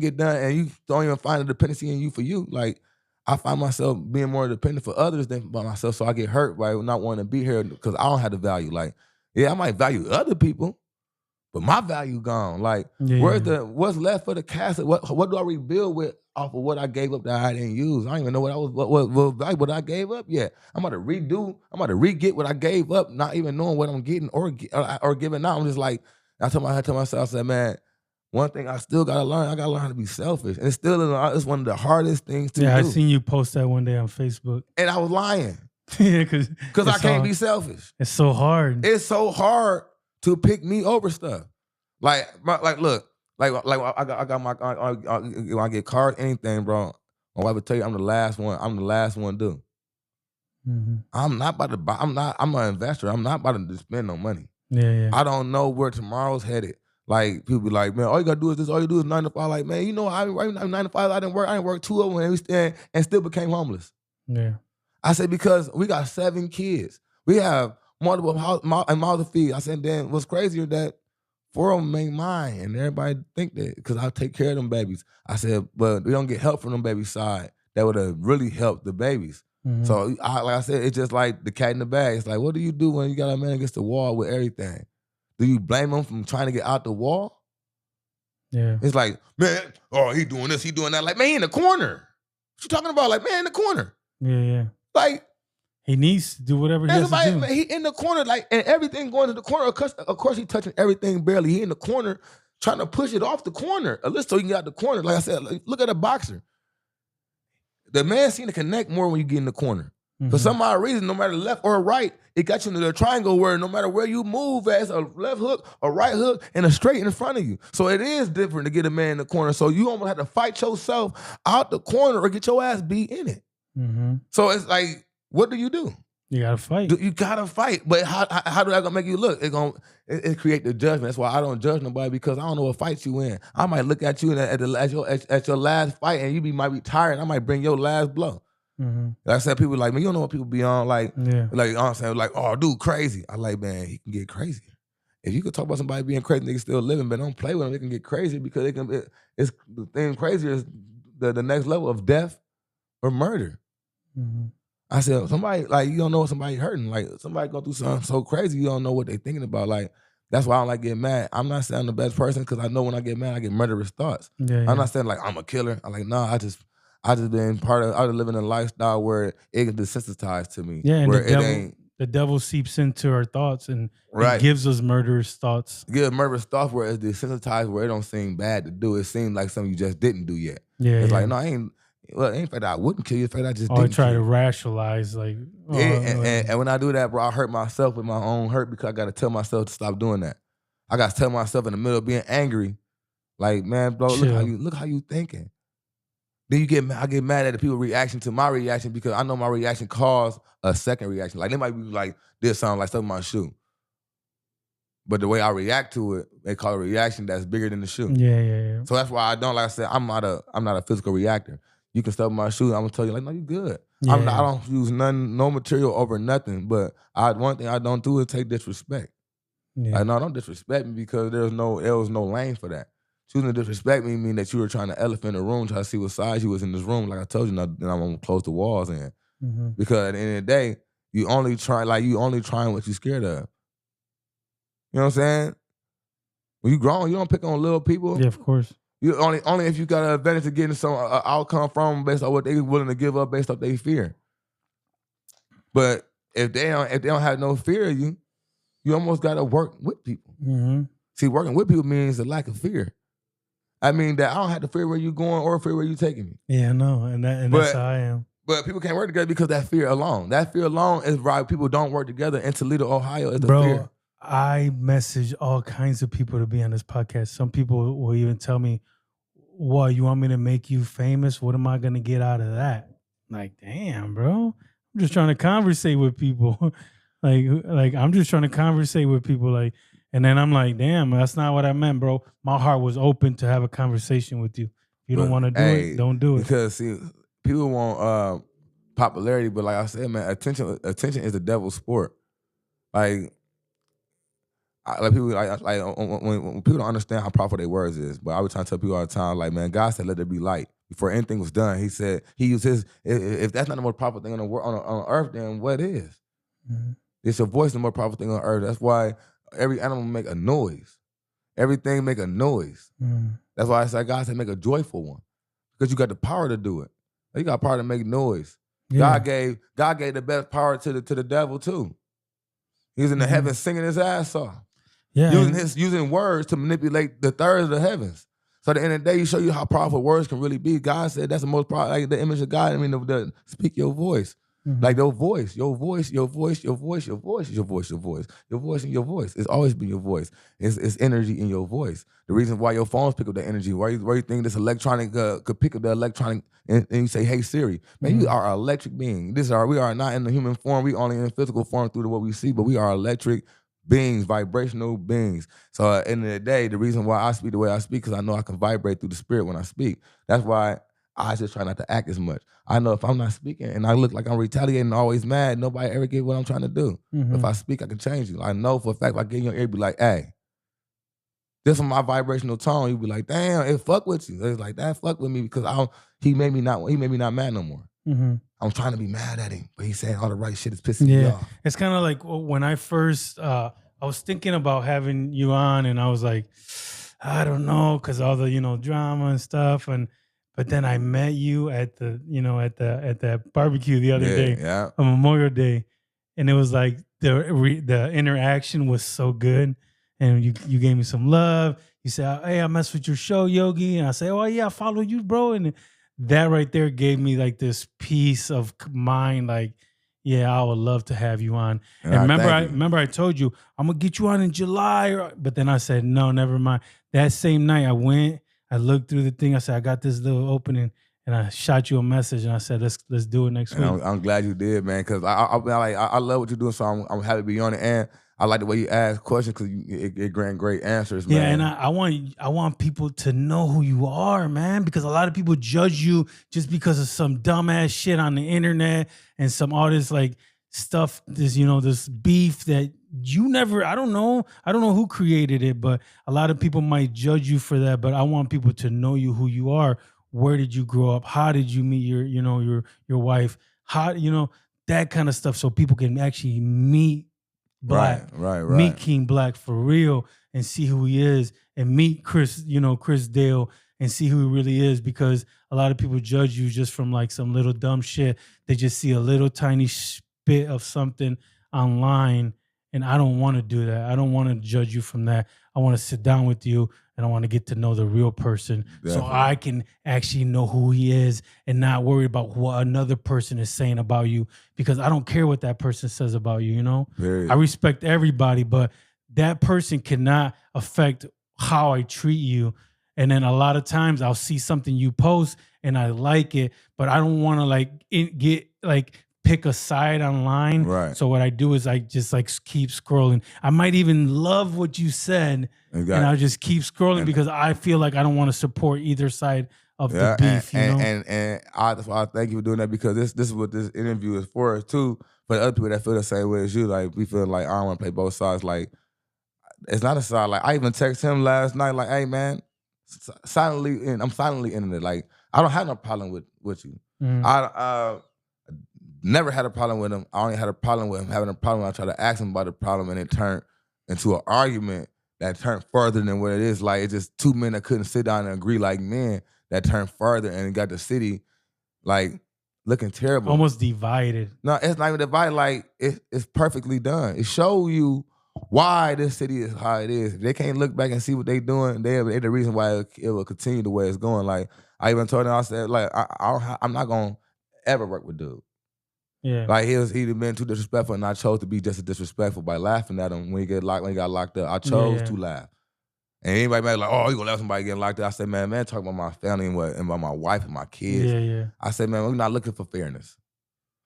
get done, and you don't even find a dependency in you for you. Like, I find myself being more dependent for others than by myself, so I get hurt by not wanting to be here because I don't have the value. Like, yeah, I might value other people, but my value gone. Like, what's left for the castle? What do I rebuild with off of what I gave up that I didn't use? I don't even know what I gave up yet. I'm about to redo. I'm about to re-get what I gave up, not even knowing what I'm getting or giving out. I'm just like, I told myself, I said, man, one thing I still gotta learn, I gotta learn how to be selfish. And it's one of the hardest things to do.
Yeah, I seen you post that one day on Facebook.
And I was lying.
Yeah, because
I can't be selfish.
It's so hard.
It's so hard to pick me over stuff. Look, I got my when I get cards, anything, bro. My wife would tell you I'm the last one. I'm the last one to do. I'm not about to buy. I'm an investor. I'm not about to spend no money.
Yeah.
I don't know where tomorrow's headed. Like people be like, man, all you gotta do is this. All you do is 9 to 5. Like, man, you know, I'm 9 to 5. I didn't work 2 of them and still became homeless.
Yeah.
I said because we got 7 kids. We have multiple mouths to feed. I said, then what's crazier that 4 of them ain't mine, and everybody think that because I take care of them babies. I said, but we don't get help from them babies' side. That would have really helped the babies.
Mhm.
So like I said, it's just like the cat in the bag. It's like, what do you do when you got a man against the wall with everything? Do you blame him from trying to get out the wall?
Yeah.
It's like, man, oh, he doing this, he doing that. Like, man, he in the corner. What you talking about? Like, man, in the corner.
Yeah.
Like,
he needs to do whatever he has to do.
Man, he in the corner, like, and everything going to the corner. Of course, he touching everything barely. He in the corner trying to push it off the corner, at least so he can get out the corner. Like I said, like, look at a boxer. The man seem to connect more when you get in the corner. For some odd reason, no matter left or right, it got you into the triangle where no matter where you move, it's a left hook, a right hook, and a straight in front of you. So it is different to get a man in the corner. So you almost have to fight yourself out the corner or get your ass beat in it. So it's like, what do?
You gotta fight.
You gotta fight. But how do that gonna make you look? It create the judgment. That's why I don't judge nobody, because I don't know what fight you in. I might look at you at your last fight and you might be tired. I might bring your last blow. Like I said, people like, man, you don't know what people be on. Like, like I'm saying, like, oh, dude, crazy. I like, man, he can get crazy. If you could talk about somebody being crazy, they can still living, but don't play with them. They can get crazy because it's the thing crazier is the next level of death or murder. I said, somebody, like, you don't know somebody hurting. Like, somebody go through something so crazy, you don't know what they thinking about. Like, that's why I don't like getting mad. I'm not saying I'm the best person because I know when I get mad, I get murderous thoughts. I'm not saying, like, I'm a killer. I'm like, nah, I just been I was living a lifestyle where it desensitized to me.
Yeah, and
where
the devil seeps into our thoughts and
right.
gives us murderous thoughts.
Give murderous thoughts where it's desensitized, where it don't seem bad to do. It seems like something you just didn't do yet.
Yeah,
it's like, no, I ain't. Well, it ain't fact that I wouldn't kill you. It's fact I just
or
didn't.
Try to rationalize, like,
and when I do that, bro, I hurt myself with my own hurt because I got to tell myself to stop doing that. I got to tell myself in the middle of being angry, like, man, bro, look how you thinking. Then I get mad at the people's reaction to my reaction because I know my reaction caused a second reaction. Like, they might be like, this sound like something in my shoe. But the way I react to it, they call it a reaction that's bigger than the shoe.
Yeah.
So that's why I don't, like I said, I'm not a physical reactor. You can stuff my shoe, I'm gonna tell you, like, no, you good.
Yeah.
I don't use no material over nothing. But one thing I don't do is take disrespect.
Yeah.
Like, no, don't disrespect me because there was no lane for that. Choosing to disrespect me mean that you were trying to elephant the room, try to see what size you was in this room. Like I told you, then I'm gonna close the walls in. Because at the end of the day, you only trying what you scared of. You know what I'm saying? When you grown, you don't pick on little people.
Yeah, of course.
You only if you got an advantage of getting some outcome from them based on what they willing to give up based on their fear. But if they don't have no fear of you, you almost got to work with people. See, working with people means a lack of fear. I mean that I don't have to fear where you going or fear where you taking me.
Yeah, no, and that's how I am.
But people can't work together because that fear alone. That fear alone is why people don't work together. In Toledo, Ohio, is the fear.
I message all kinds of people to be on this podcast. Some people will even tell me, what, you want me to make you famous? What am I going to get out of that? Like, damn, bro. I'm just trying to conversate with people. like I'm just trying to conversate with people. Like, and then I'm like, damn, that's not what I meant, bro. My heart was open to have a conversation with you. If you don't want to do it, don't do it.
Because, see, people want popularity, but like I said, man, attention is the devil's sport. Like people when people don't understand how powerful their words is. But I was trying to tell people all the time, like, man, God said, let there be light. Before anything was done, he said he used his. If that's not the most powerful thing on earth, then what is? It's your voice, the most powerful thing on earth. That's why every animal make a noise. Everything make a noise. That's why I said God said make a joyful one, because you got the power to do it. You got power to make noise. Yeah. God gave the best power to the devil too. He was in the heavens singing his ass off. Yeah, using words to manipulate the third of the heavens. So at the end of the day, you show you how powerful words can really be. God said that's the most powerful, like the image of God. I mean, speak your voice. Like your voice. It's always been your voice. It's energy in your voice. The reason why your phones pick up the energy, why you think this electronic could pick up the electronic and you say, hey Siri, man, you are an electric being. We are not in the human form. We only in physical form through what we see, but we are electric beings, vibrational beings. So at the end of the day, the reason why I speak the way I speak, because I know I can vibrate through the spirit when I speak. That's why I just try not to act as much. I know if I'm not speaking and I look like I'm retaliating, always mad, nobody ever get what I'm trying to do. But if I speak, I can change you. I know for a fact, if I get in your ear, be like, hey, just from my vibrational tone, you be like, damn, it fuck with you. It's like, that fuck with me because he made me not mad no more. I'm trying to be mad at him, but he's saying all the right shit is pissing me off.
It's kind of like when I first, I was thinking about having you on, and I was like, I don't know, because all the drama and stuff, but then I met you at the at that barbecue the other day, on Memorial Day, and it was like the interaction was so good, and you gave me some love. You said, hey, I mess with your show, Yogi, and I say, oh yeah, I follow you, bro, and that right there gave me like this peace of mind, like, yeah, I would love to have you on. And remember I told you I'm gonna get you on in July, but then I said no, never mind. That same night I went, I looked through the thing, I said I got this little opening, and I shot you a message, and I said let's do it next week.
I'm glad you did, man, because I love what you're doing, so I'm happy to be on it, and I like the way you ask questions because it grant great answers, man.
Yeah, and I want people to know who you are, man, because a lot of people judge you just because of some dumbass shit on the internet and some all this like stuff, this beef that you never. I don't know who created it, but a lot of people might judge you for that. But I want people to know you, who you are. Where did you grow up? How did you meet your wife? How that kind of stuff, so people can actually meet Black,
right.
Meet King Black for real and see who he is, and meet Chris Dale and see who he really is, because a lot of people judge you just from like some little dumb shit. They just see a little tiny bit of something online, and I don't want to do that. I don't want to judge you from that. I want to sit down with you, and I want to get to know the real person. Definitely. So I can actually know who he is and not worry about what another person is saying about you, because I don't care what that person says about you,
Very.
I respect everybody, but that person cannot affect how I treat you. And then a lot of times I'll see something you post and I like it, but I don't want to pick a side online.
Right.
So what I do is I just keep scrolling. I might even love what you said, and I'll just keep scrolling because I feel like I don't want to support either side of the beef.
And that's why I thank you for doing that, because this is what this interview is for too. For the other people that feel the same way as you, like we feel like I don't want to play both sides. Like it's not a side. Like I even text him last night, like, hey man, I'm silently ending it. Like I don't have no problem with you. I never had a problem with him. I only had a problem with him having a problem. I tried to ask him about the problem, and it turned into an argument that turned further than what it is. Like it's just two men that couldn't sit down and agree like men, that turned further and got the city like looking terrible.
Almost divided.
No, it's not even divided. Like it's perfectly done. It shows you why this city is how it is. If they can't look back and see what they doing, they're the reason why it will continue the way it's going. Like I even told them, I said, like I'm not gonna ever work with dude.
Yeah.
Like he'd been too disrespectful, and I chose to be just as disrespectful by laughing at him when he got locked up. I chose to laugh. And anybody might be like, oh, you gonna let somebody get locked up? I said, man, talk about my family and about my wife and my kids.
Yeah.
I said, man, we're not looking for fairness.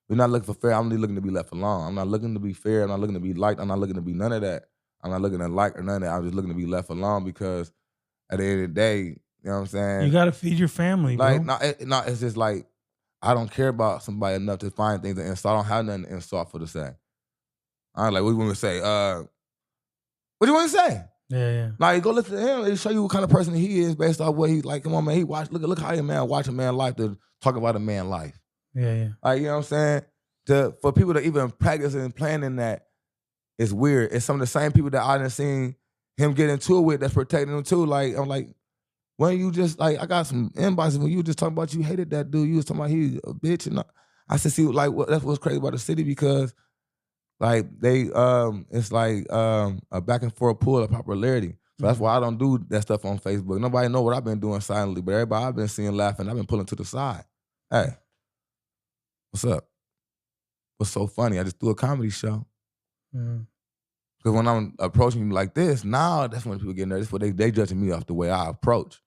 We're not looking for fair. I'm only looking to be left alone. I'm not looking to be fair. I'm not looking to be liked. I'm not looking to be none of that. I'm not looking to like or none of that. I'm just looking to be left alone, because at the end of the day, you know what I'm saying?
You gotta feed your family,
like,
bro.
It's just like, I don't care about somebody enough to find things to insult. I don't have nothing to insult for to say. I'm like, what do you want me to say? What do you want to say?
Yeah.
Like, go listen to him. It'll show you what kind of person he is based off what he's like. Come on, man. Look how a man watch a man's life to talk about a man's life.
Yeah.
Like, you know what I'm saying? For people to even practice and planning that, it's weird. It's some of the same people that I done seen him get into it with that's protecting him too. Like, I'm like, when you just, like, I got some inboxes when you were just talking about you hated that dude. You was talking about he a bitch. And I said, see, like, that's what's crazy about the city, because, like, they, it's like a back and forth pull of popularity. So that's why I don't do that stuff on Facebook. Nobody know what I've been doing silently, but everybody I've been seeing laughing, I've been pulling to the side. Hey, what's up? What's so funny? I just threw a comedy show. Because when I'm approaching you like this, now that's when people get nervous. But they judging me off the way I approach.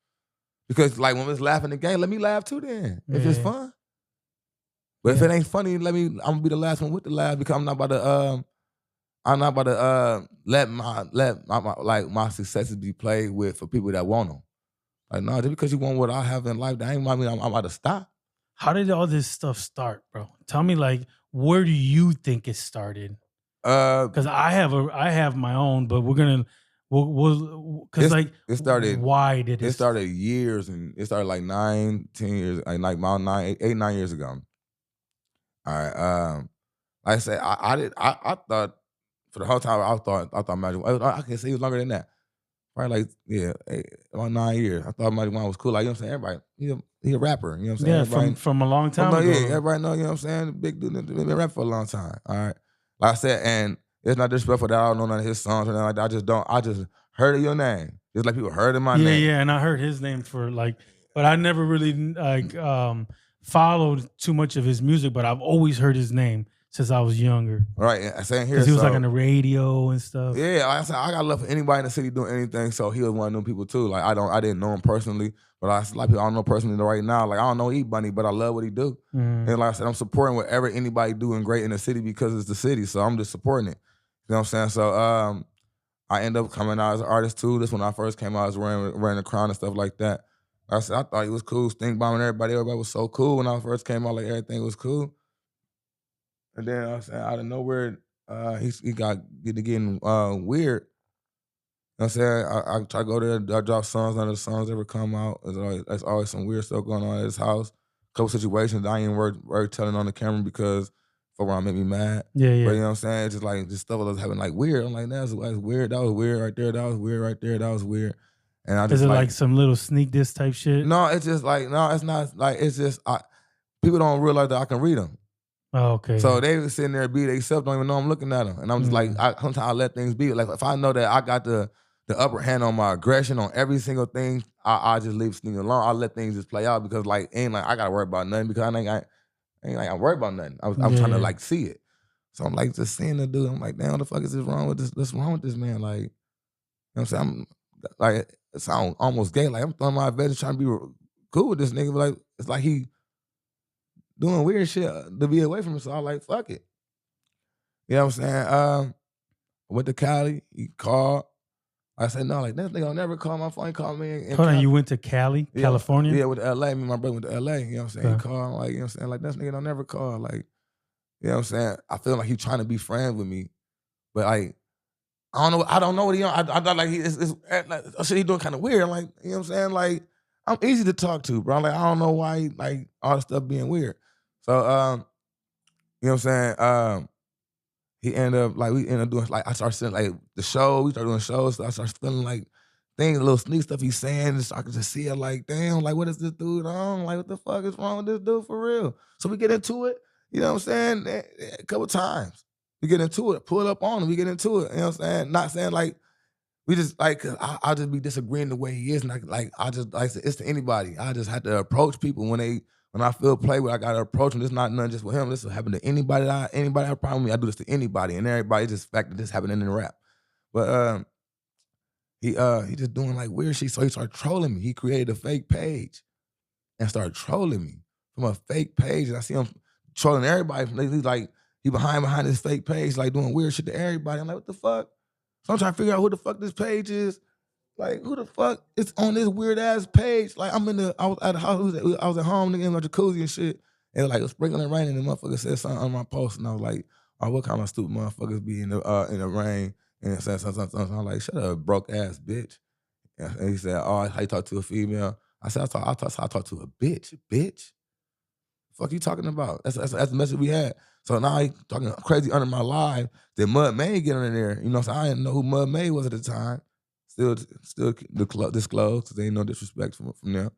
Because like when it's laughing the game, let me laugh too then. If it's fun. But if it ain't funny, I'm gonna be the last one with the laugh, because I'm not about to I'm not about to let my successes be played with for people that want them. Like, no, just because you want what I have in life, that ain't mean I'm about to stop.
How did all this stuff start, bro? Tell me, like, where do you think it started? Because I have my own, but we'll because like
it started.
Why did
It started years, and it started like 9, 10 years, like about 9 years ago. All right. Like I said, I thought for the whole time I thought Magic. I can say he was longer than that. Probably like about 9 years. I thought Magic Wine was cool. Like, you know what I'm saying? Everybody, he a rapper. You know what I'm saying?
Yeah,
everybody,
from a long time ago.
Yeah, everybody know. You know what I'm saying? The big dude been rapping for a long time. All right. Like I said, and it's not disrespectful that I don't know none of his songs or nothing like that. I just don't. I just heard of your name. Just like people heard of my name.
Yeah, and I heard his name for like, but I never really like followed too much of his music. But I've always heard his name since I was younger.
Right, I'm saying here
because he was like on the radio and stuff.
Yeah, like I said, I got love for anybody in the city doing anything. So he was one of them people too. Like I didn't know him personally, but a lot of people I don't know personally right now. Like I don't know E-Bunny, but I love what he do. And like I said, I'm supporting whatever anybody doing great in the city because it's the city. So I'm just supporting it. You know what I'm saying? So I end up coming out as an artist too. This when I first came out, I was wearing a crown and stuff like that. Like I said, I thought he was cool, stink bombing everybody. Everybody was so cool when I first came out. Like everything was cool. And then I was saying out of nowhere, he got getting weird. You know what I'm saying? I try to go there, I drop songs, none of the songs ever come out. There's always some weird stuff going on at his house. Couple situations that I ain't worth telling on the camera because fuck around make me mad.
Yeah.
But you know what I'm saying? It's just like this stuff was happening like weird. I'm like, that's weird. That was weird right there. That was weird right there. That was weird. And I just
is it like some little sneak diss type shit?
No, it's just like it's not like it's just people don't realize that I can read them.
Oh, okay.
So they was sitting there be themselves, don't even know I'm looking at them. And I'm just like, sometimes I let things be. Like if I know that I got the upper hand on my aggression on every single thing, I just leave things alone. I let things just play out because ain't like I gotta worry about nothing because I ain't like I'm worried about nothing. I'm trying to like see it. So I'm like just seeing the dude. I'm like, damn, what the fuck is this wrong with this? What's wrong with this man? Like, you know what I'm saying? I'm like, it sound almost gay. Like I'm throwing my veterans trying to be cool with this nigga, but like it's like he doing weird shit to be away from him. So I like, fuck it. You know what I'm saying? I went to Cali. He called. I said, no, like, this nigga don't never call my phone. He called me in
Hold on,
Cali.
you went to Cali,
Yeah,
California?
Yeah, with LA. Me and my brother went to LA. You know what I'm saying? He called, like, you know what I'm saying? Like, this nigga don't never call. Like, you know what I'm saying? I feel like he's trying to be friends with me. But, like, I don't know what he on. I thought, like, shit he doing kind of weird. I'm like, you know what I'm saying? Like, I'm easy to talk to, bro. Like, I don't know why, like, all the stuff being weird. So, you know what I'm saying? We ended up doing, like, I started seeing, like, the show. We started doing shows. So I started feeling, like, things, little sneak stuff he's saying. So I could just see it, like, damn, like, what is this dude on? Like, what the fuck is wrong with this dude for real? So we get into it, you know what I'm saying? A couple times. We get into it, pull up on him, we get into it, you know what I'm saying? Not saying, like, we just, like, I'll just be disagreeing the way he is. And, I just, like, it's to anybody. I just have to approach people when I feel play with, I gotta approach them. This not nothing just with him. This will happen to anybody. Anybody have a problem with me, I do this to anybody and everybody. It's just the fact that this happening in the rap. But he just doing like weird shit. So he started trolling me. He created a fake page and started trolling me from a fake page. And I see him trolling everybody. He's like, he behind his fake page, like doing weird shit to everybody. I'm like, what the fuck? So I'm trying to figure out who the fuck this page is. Like, who the fuck is on this weird ass page? Like, I was at the house, I was at home, nigga, in my jacuzzi and shit. And like, it was sprinkling and raining, and the motherfucker said something on my post, and I was like, oh, what kind of stupid motherfuckers be in the rain? And it said something. I was like, shut up, broke ass bitch. And he said, oh, how you talk to a female? I said, I talk to a bitch. Bitch? Fuck you talking about? That's the message we had. So now he talking crazy under my live. Then Mud May get in there. You know what I'm saying? I didn't know who Mud May was at the time. Still disclosed because there ain't no disrespect from them.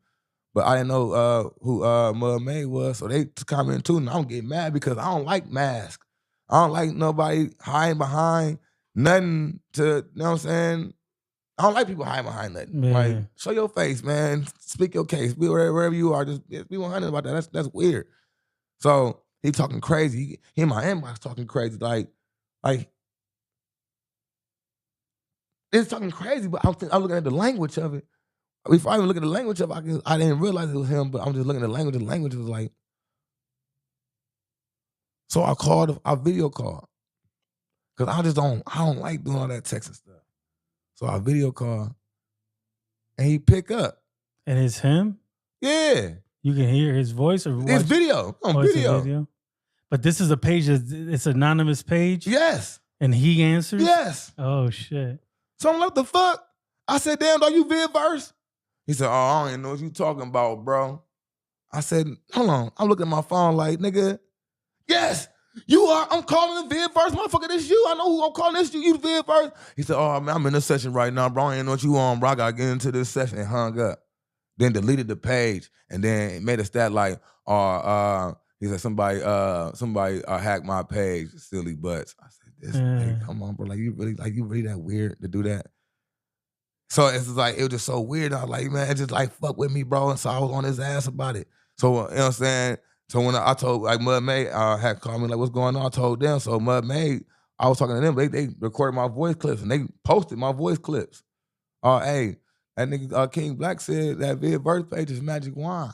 But I didn't know who Mud May was. So they comment too, and I'm getting mad because I don't like masks. I don't like nobody hiding behind nothing to, you know what I'm saying? I don't like people hiding behind nothing.
Yeah.
Like, show your face, man. Speak your case. Be wherever you are. Just be 100 about that. That's weird. So he talking crazy. He in my inbox talking crazy. Like it's talking crazy, but I'm looking at the language of it. Before I even look at the language of it, I didn't realize it was him, but I'm just looking at the language. The language was like, so I video called. Cause I don't like doing all that texting stuff. So I video call and he pick up.
And it's him?
Yeah.
You can hear his voice or
It's video. On
it's a
video.
video. But this is a page it's an anonymous page?
Yes.
And he answers?
Yes.
Oh shit.
So I'm like, what the fuck? I said, damn, dog, you vid-verse? He said, oh, I don't even know what you talking about, bro. I said, hold on. I'm looking at my phone like, nigga, yes, you are. I'm calling the vid-verse. Motherfucker, this you. I know who I'm calling this. You vid-verse. He said, oh, man, I'm in this session right now, bro. I ain't know what you on, bro. I got to get into this session and hung up. Then deleted the page and then made a stat like, he said, somebody hacked my page, silly butts. I said, this, hey, come on, bro. You really that weird to do that? So it's like, it was just so weird. I was like, man, just like fuck with me, bro. And so I was on his ass about it. So, you know what I'm saying? So when I told, like Mud Maid had called me, like, what's going on? I told them. So Mud Maid, I was talking to them. They recorded my voice clips and they posted my voice clips. Hey, that nigga King Black said that vid-verse page is magic wine.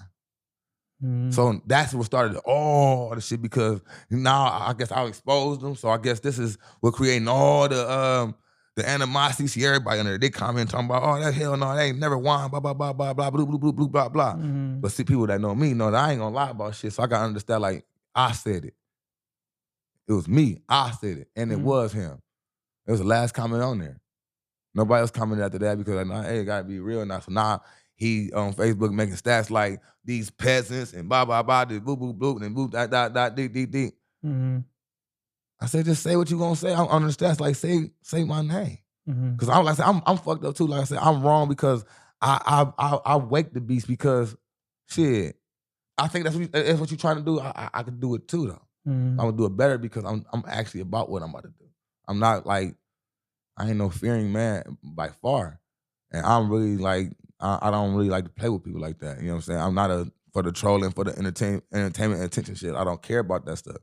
So that's what started all the shit because now I guess I exposed them. So I guess this is what creating all the animosity. See everybody under there. They comment talking about, oh, that hell no, they ain't never won, blah, blah, blah, blah, blah, blah, blah, blah, blah, blah, blah. But see, people that know me know that I ain't gonna lie about shit. So I gotta understand, like, I said it. It was me. I said it. And it was him. It was the last comment on there. Nobody else commented after that because, like, hey, it gotta be real now. So now he on Facebook making stats like these peasants and blah, blah, blah, this boo, boo, boo, and boo, dot, dot, dot, dee, dee, dee. I said, just say what you gonna say. I don't understand. Like, say my name. Because I'm fucked up too. Like I said, I'm wrong because I wake the beast because shit. I think that's what you're trying to do. I can do it too though. I'm gonna do it better because I'm actually about what I'm about to do. I'm not like, I ain't no fearing man by far. And I'm really like, I don't really like to play with people like that. You know what I'm saying? I'm not for the trolling, for the entertainment and attention shit. I don't care about that stuff.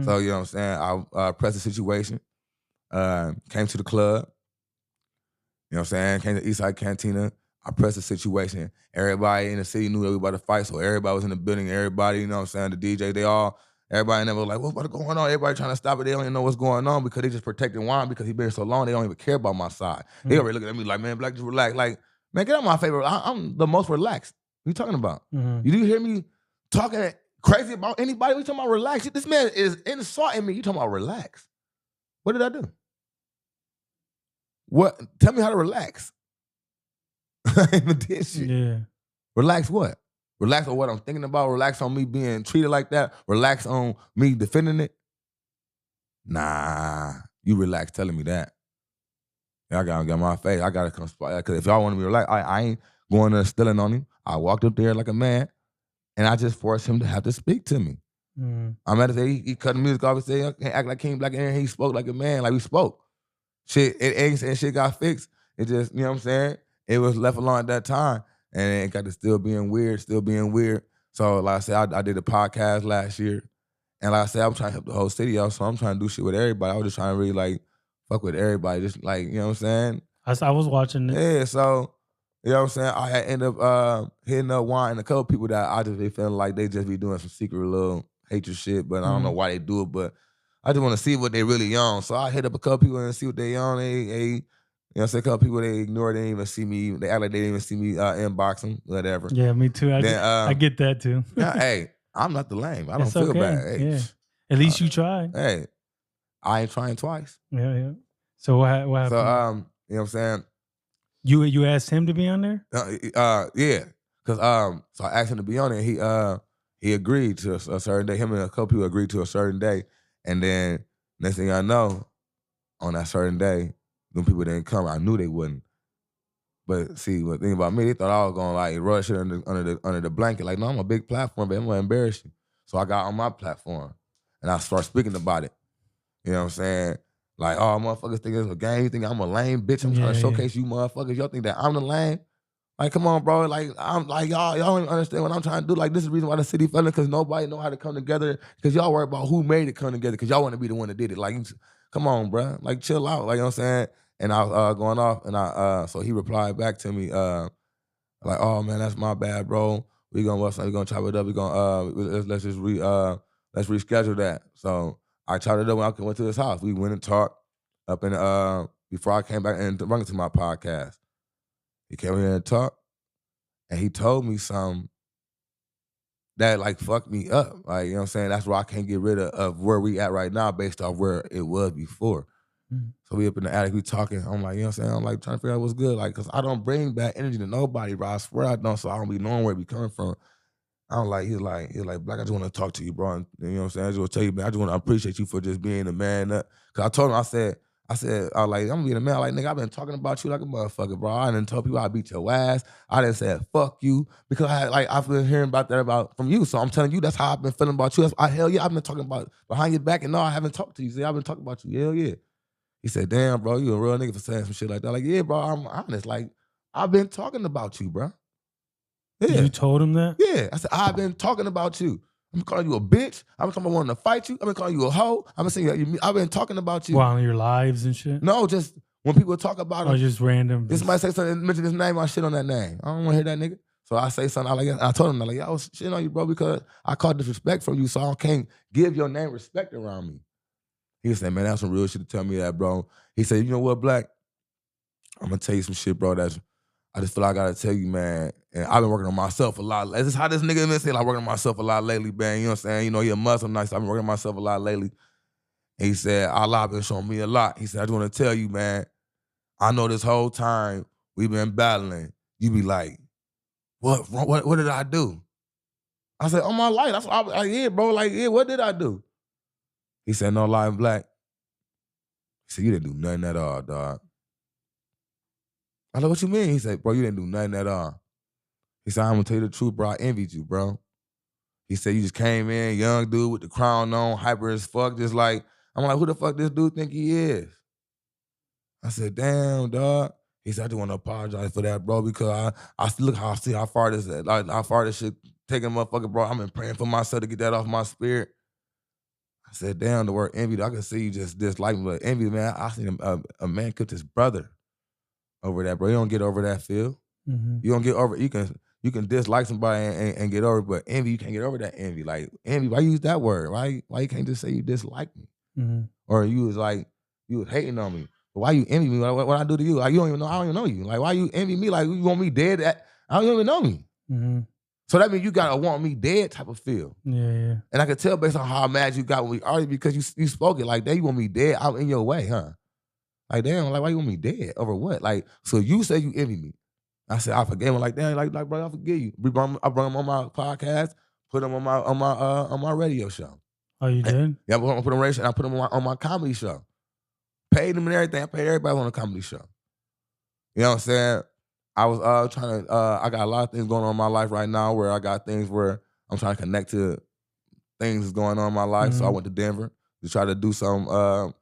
So, you know what I'm saying? I pressed the situation, came to the club, you know what I'm saying? Came to Eastside Cantina. I pressed the situation. Everybody in the city knew that we were about to fight, so everybody was in the building. Everybody, you know what I'm saying? The DJ, everybody in there was like, what's going on? Everybody trying to stop it. They don't even know what's going on because they just protecting Juan because he been here so long. They don't even care about my side. They already looking at me like, man, Black, just relax. Like, man, get out my favor. I'm the most relaxed. What you talking about? You do hear me talking crazy about anybody? We talking about relax. This man is insulting me. You talking about relax. What did I do? What? Tell me how to relax. I ain't even did shit.
Yeah.
Relax what? Relax on what I'm thinking about? Relax on me being treated like that? Relax on me defending it? Nah, you relax telling me that. I gotta get my face. I gotta come spot. Because if y'all want me to relax, I ain't going there stealing on him. I walked up there like a man, and I just forced him to have to speak to me. I'm at to say he cut the music off and say, okay, act like King Black, and he spoke like a man, like we spoke. Shit, and shit got fixed. It just, you know what I'm saying? It was left alone at that time, and it got to still being weird. So, like I said, I did a podcast last year, and like I said, I'm trying to help the whole city out, so I'm trying to do shit with everybody. I was just trying to really, like, fuck with everybody, just like, you know what I'm saying?
I was watching it.
Yeah, so, you know what I'm saying? I end up hitting up Juan and a couple people that I just be feeling like they just be doing some secret little hatred shit, but I don't know why they do it, but I just want to see what they really on. So I hit up a couple people and see what they on. They you know, say a couple people they ignore, they didn't even see me. They act like they didn't even see me inbox them, whatever.
Yeah, me too. I get that too.
Yeah, hey, I'm not the lame. I don't feel bad. Hey,
yeah. At least you tried.
Hey, I ain't trying twice.
Yeah. So what happened?
So you know what I'm saying?
You asked him to be on there?
Yeah, because so I asked him to be on there. He agreed to a certain day. Him and a couple people agreed to a certain day, and then next thing I know, on that certain day, them people didn't come. I knew they wouldn't. But see, the thing about me, they thought I was gonna like rush it under the blanket. Like, no, I'm a big platform, but I'm gonna embarrass you. So I got on my platform and I started speaking about it. You know what I'm saying? Like, oh, motherfuckers think it's a game. You think I'm a lame bitch? I'm trying to showcase you motherfuckers. Y'all think that I'm the lame? Like, come on, bro. Like, I'm like, y'all don't even understand what I'm trying to do. Like, this is the reason why the city fell because nobody know how to come together. Because y'all worry about who made it come together. Because y'all want to be the one that did it. Like, come on, bro. Like, chill out. Like, you know what I'm saying? And I was going off, and so he replied back to me, like, oh man, that's my bad, bro. We gonna chop it up. We gonna let's reschedule that. So I chopped it up when I went to his house. We went and talked. up in before I came back and running to my podcast. He came here and talked, and he told me something that like fucked me up. Like, you know what I'm saying? That's why I can't get rid of where we at right now based off where it was before. So we up in the attic, we talking. I'm like, you know what I'm saying? I'm like trying to figure out what's good. Like, cause I don't bring bad energy to nobody, bro. I swear I don't, so I don't be knowing where it be coming from. I don't like, he's like, Black, I just want to talk to you, bro. And, you know what I'm saying? I just want to tell you, man, I just want to appreciate you for just being a man. Cause I told him, I said, I was like, I'm being a man. Like, nigga, I've been talking about you like a motherfucker, bro. I didn't tell people I beat your ass. I didn't say fuck you because I've been hearing about that from you. So I'm telling you, that's how I've been feeling about you. Hell yeah, I've been talking about behind your back, and no, I haven't talked to you. See, I've been talking about you. Hell yeah. He said, damn, bro, you a real nigga for saying some shit like that. Like, yeah, bro, I'm honest. Like, I've been talking about you, bro. Yeah.
You told him that?
Yeah. I said, I've been talking about you. I've been calling you a bitch. I've been talking about wanting to fight you. I've been calling you a hoe. I've been saying, I've been talking about you.
While in your lives and shit?
No, just when people talk about him.
Or just random.
This somebody say something, mention his name, I shit on that name. I don't want to hear that nigga. So I say something, I told him, I was shitting on you, bro, because I caught disrespect from you, so I can't give your name respect around me. He said, man, that's some real shit to tell me that, bro. He said, you know what, Black? I'm going to tell you some shit, bro, that I just feel like I got to tell you, man. And I've been working on myself a lot. This is how this nigga been saying, like, working on myself a lot lately, man. You know what I'm saying? You know, he a Muslim, nice. I've been working on myself a lot lately. And he said, Allah been showing me a lot. He said, I just want to tell you, man, I know this whole time we've been battling, you be like, what did I do? I said, on my life. That's what I was like, yeah, bro. Like, yeah, what did I do? He said, no lie, Black. He said, you didn't do nothing at all, dog. I said, what you mean? He said, bro, you didn't do nothing at all. He said, I'm gonna tell you the truth, bro. I envied you, bro. He said, you just came in, young dude with the crown on, hyper as fuck, just like, I'm like, who the fuck this dude think he is? I said, damn, dog. He said, I just want to apologize for that, bro, because I look how far this is, like how far this shit taking motherfucker, bro. I've been praying for myself to get that off my spirit. I said, damn, the word envy, I can see you just dislike me, but envy, man, I seen a man cooked his brother over that, bro. You don't get over that, Phil.
Mm-hmm.
You don't get over, you can dislike somebody and get over it, but envy, you can't get over that envy. Like, envy, why use that word? Why you can't just say you dislike me?
Mm-hmm.
Or you was hating on me. But why you envy me? What I do to you? Like, you don't even know, I don't even know you. Like, why you envy me? Like, you want me dead? I don't even know me.
Mm-hmm.
So that means you got a want me dead type of feel.
Yeah.
And I could tell based on how mad you got when we argued because you spoke it like, damn, you want me dead out in your way, huh? Like, damn, like, why you want me dead? Over what? Like, so you say you envy me. I said, I forgave him. Like, damn, like, bro, I forgive you. I brought him on my podcast, put him on my radio show.
Oh, you did?
Yeah, I put him on radio show, and I put him on my comedy show. Paid him and everything. I paid everybody on the comedy show. You know what I'm saying? I was trying to, I got a lot of things going on in my life right now where I got things where I'm trying to connect to things that's going on in my life. Mm-hmm. So I went to Denver to try to do something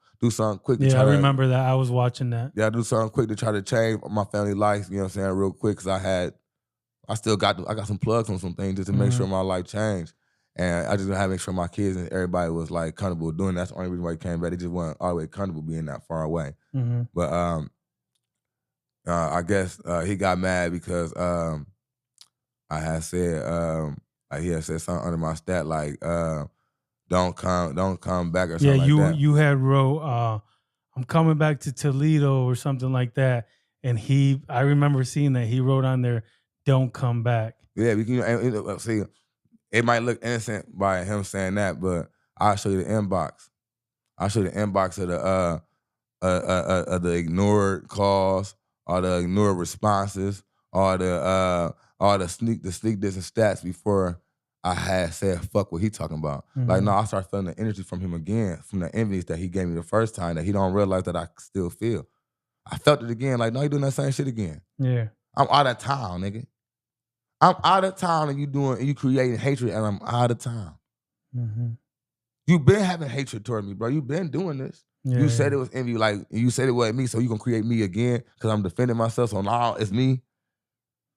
quick.
I remember that. I was watching that.
Yeah, do something quick to try to change my family life, you know what I'm saying, real quick, because I got some plugs on some things just to make sure my life changed. And I just had to make sure my kids and everybody was like comfortable doing that. That's the only reason why he came back. They just weren't all the way comfortable being that far away.
Mm-hmm.
But I guess he got mad because I had said he had said something under my stat like don't come back or something like that.
You had wrote I'm coming back to Toledo or something like that, and I remember seeing that he wrote on there, don't come back.
Yeah, see, it might look innocent by him saying that, but I'll show you the inbox. I'll show you the inbox of the ignored calls, all the ignored responses, all the sneak diss and stats before I had said fuck what he talking about. Mm-hmm. Like, no, I started feeling the energy from him again, from the envy that he gave me the first time that he don't realize that I still feel. I felt it again, like, no, you doing that same shit again.
Yeah.
I'm out of town, nigga. I'm out of town and you creating hatred and I'm out of town.
Mm-hmm.
You've been having hatred toward me, bro. You've been doing this. Yeah, you said it was envy, like, you said it wasn't me, so you gonna create me again because I'm defending myself, so now it's me.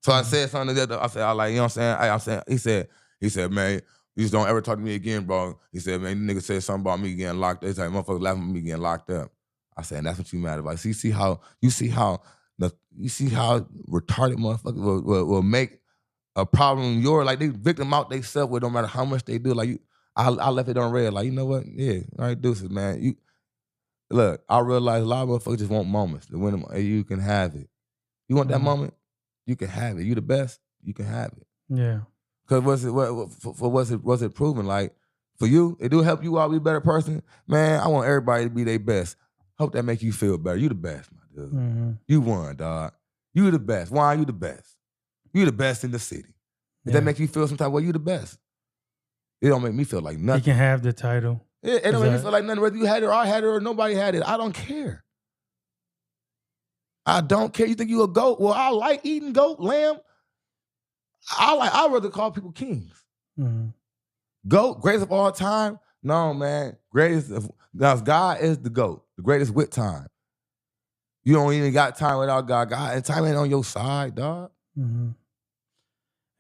So I said something to that. I said, you know what I'm saying? He said, man, you just don't ever talk to me again, bro. He said, man, nigga said something about me getting locked up. He's like, motherfuckers laughing at me getting locked up. I said, and that's what you mad about. So you see how retarded motherfuckers will make a problem like they victim out they self with no matter how much they do. Like I left it on red. Like, you know what? Yeah, all right, deuces, man. look, I realize a lot of motherfuckers just want moments. To win them, you can have it. You want that moment? You can have it. You the best? You can have it.
Yeah.
Because what's it proven? Like, for you, it do help you out be a better person. Man, I want everybody to be their best. Hope that make you feel better. You the best, my dude. You won, dog. You the best. Why are you the best? You the best in the city. If that make you feel some type of way, you the best. It don't make me feel like nothing.
You can have the title.
It don't make me feel like nothing. Whether you had it or I had it or nobody had it, I don't care. I don't care. You think you a goat? Well, I like eating goat, lamb. I'd rather call people kings. Goat, greatest of all time? No, man. God is the GOAT, the greatest with time. You don't even got time without God. God, time ain't on your side, dog.
And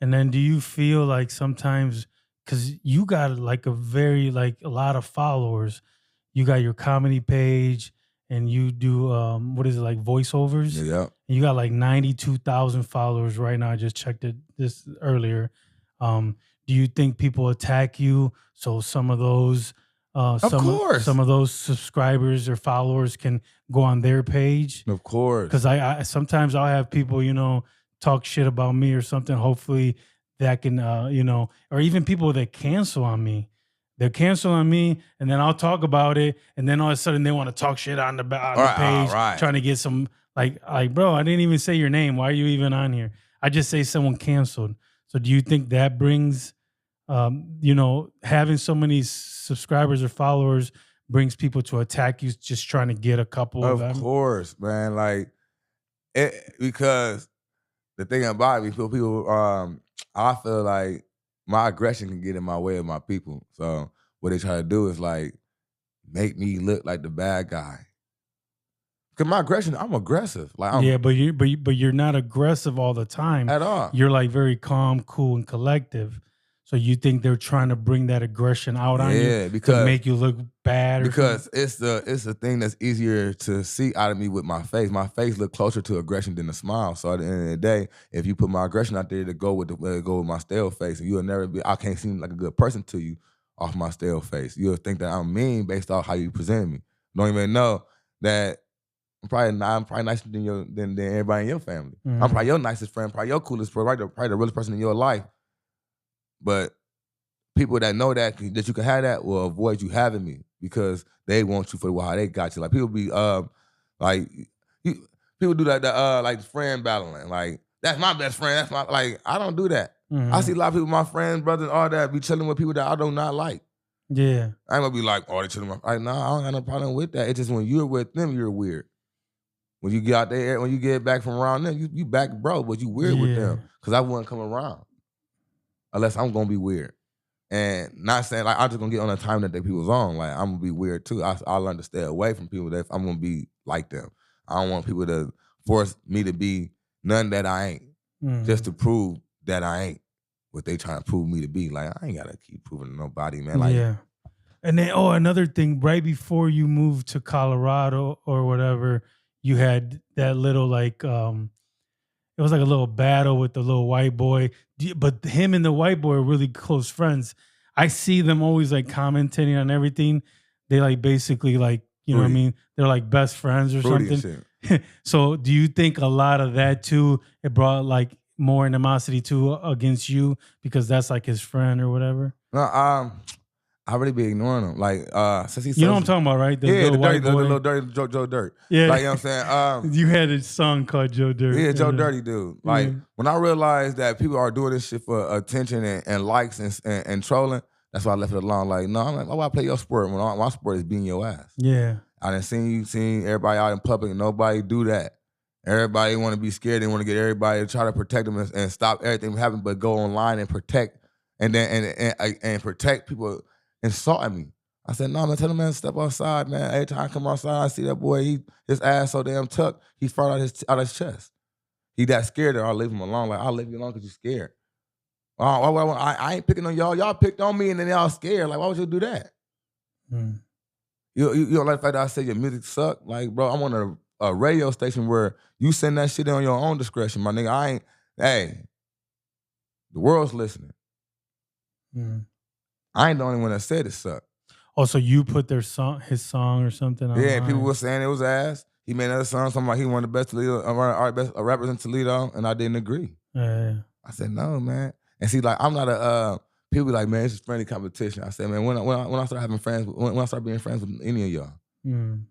then do you feel like sometimes, because you got like a lot of followers, you got your comedy page and you do, what is it, like voiceovers?
Yeah.
And you got like 92,000 followers right now. I just checked this earlier. Do you think people attack you so some of those some of those subscribers or followers can go on their page?
Of course.
Because I sometimes I'll have people, talk shit about me or something. Hopefully that can or even people that cancel on me. They'll cancel on me and then I'll talk about it, and then all of a sudden they want to talk shit on the page, trying to get some like bro, I didn't even say your name. Why are you even on here? I just say someone canceled. So do you think that brings, having so many subscribers or followers brings people to attack you just trying to get a couple of them?
Of course, man. Like, because the thing about me, people, I feel like my aggression can get in my way of my people. So what they try to do is like make me look like the bad guy. Cause my aggression, I'm aggressive. Like,
but you're not aggressive all the time
at all.
You're like very calm, cool, and collective. So you think they're trying to bring that aggression out on you to make you look bad?
Because it's the thing that's easier to see out of me with my face. My face look closer to aggression than a smile. So at the end of the day, if you put my aggression out there to go with my stale face, and you'll never be. I can't seem like a good person to you off my stale face. You'll think that I'm mean based off how you present me. Don't even know that. I'm probably nicer than everybody in your family. I'm probably your nicest friend, probably your coolest friend, probably the realest person in your life. But people that know that you can have that will avoid you having me because they want you for how they got you. Like people be people do that like friend battling. Like, that's my best friend. That's my I don't do that. I see a lot of people, my friends, brothers, all that, be chilling with people that I do not like.
Yeah.
I ain't gonna be like, oh, they chilling with my nah, I don't have no problem with that. It's just when you're with them, you're weird. When you get out there, when you get back from around them, you back, bro, but you weird with them. Because I wouldn't come around unless I'm going to be weird. And not saying, like, I'm just going to get on the time that they people's on. Like, I'm going to be weird, too. I learn to stay away from people that I'm going to be like them. I don't want people to force me to be none that I ain't, just to prove that I ain't what they trying to prove me to be. Like, I ain't got to keep proving to nobody, man. Like,
yeah. And then, another thing, right before you moved to Colorado or whatever, you had that little it was like a little battle with the little white boy. But him and the white boy are really close friends. I see them always like commenting on everything. They like basically like, you know what I mean? They're like best friends or something. So do you think a lot of that too, it brought like more animosity too against you because that's like his friend or whatever?
No, I really be ignoring him. Like, since he's
you know what I'm talking about, right?
The little dirty Joe Dirt.
Yeah.
Like, you know what I'm saying?
You had a song called Joe Dirt.
Yeah, Joe Dirty dude. Like, when I realized that people are doing this shit for attention and likes and trolling, that's why I left it alone. Like, no, I'm like, why would I play your sport when my sport is beating your ass?
Yeah.
I done seen everybody out in public and nobody do that. Everybody want to be scared. They want to get everybody to try to protect them and stop everything from happening, but go online and protect and protect people insulting me. I said, no, man, tell him, man, step outside, man. Every time I come outside, I see that boy, his ass so damn tucked, he fart out his chest. He that scared that I'll leave him alone. Like, I'll leave you alone because you're scared. I ain't picking on y'all. Y'all picked on me and then y'all scared. Like, why would you do that? You don't like the fact that I said your music suck? Like, bro, I'm on a radio station where you send that shit in on your own discretion, my nigga. The world's listening. I ain't the only one that said it sucked.
Also, you put his song or something online.
Yeah, people were saying it was ass. He made another song talking about he one of the best Toledo, best rappers in Toledo, and I didn't agree.
Yeah.
I said, no, man. And see, like, I'm not a, people be like, man, it's just friendly competition. I said, man, when I start having friends, when I start being friends with any of y'all, I'm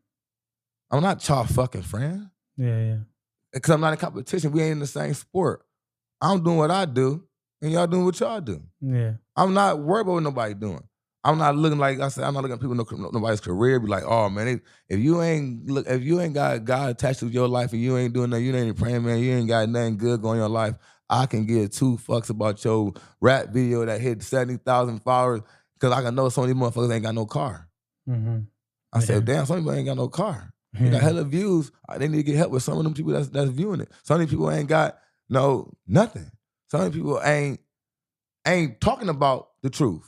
not y'all fucking friend.
Yeah.
Because I'm not in competition. We ain't in the same sport. I'm doing what I do, and y'all doing what y'all do.
Yeah.
I'm not worried about what nobody doing. I'm not looking like I said. I'm not looking at people nobody's career. Be like, oh man, if you ain't got God attached to your life and you ain't doing nothing, you ain't praying, man. You ain't got nothing good going in your life. I can give 2 fucks about your rap video that hit 70,000 followers because I can know some of these motherfuckers ain't got no car. I said, damn, some people ain't got no car. They got hella views. They need to get help with some of them people that's viewing it. Some of these people ain't got nothing. Some of these people ain't talking about the truth.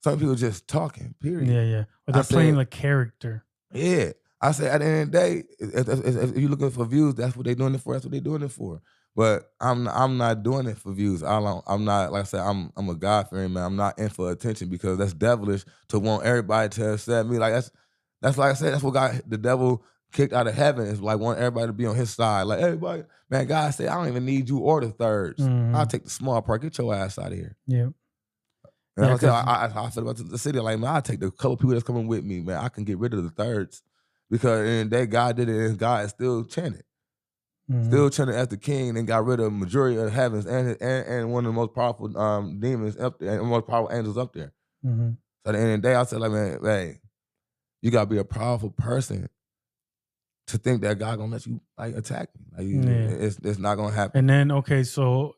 Some people just talking, period.
Yeah. But they're playing the character.
Yeah. I said, at the end of the day, if you're looking for views, that's what they're doing it for. That's what they're doing it for. But I'm not doing it for views. I'm not, like I said, I'm a God-fearing man. I'm not in for attention because that's devilish to want everybody to accept me. Like that's like I said, that's what the devil kicked out of heaven. Is like want everybody to be on his side. Like everybody, man, God said, I don't even need you or the thirds. I'll take the small part. Get your ass out of here.
Yeah.
And I feel about the city, like, man, I'll take the couple people that's coming with me, man. I can get rid of the thirds. Because in the day, God did it, and God is still chanted. Still chanted as the king, and got rid of the majority of the heavens and one of the most powerful demons up there, and most powerful angels up there. So at the end of the day, I said, like, man, hey, you gotta be a powerful person to think that God gonna let you like attack me. Like, it's not gonna happen.
And then okay, so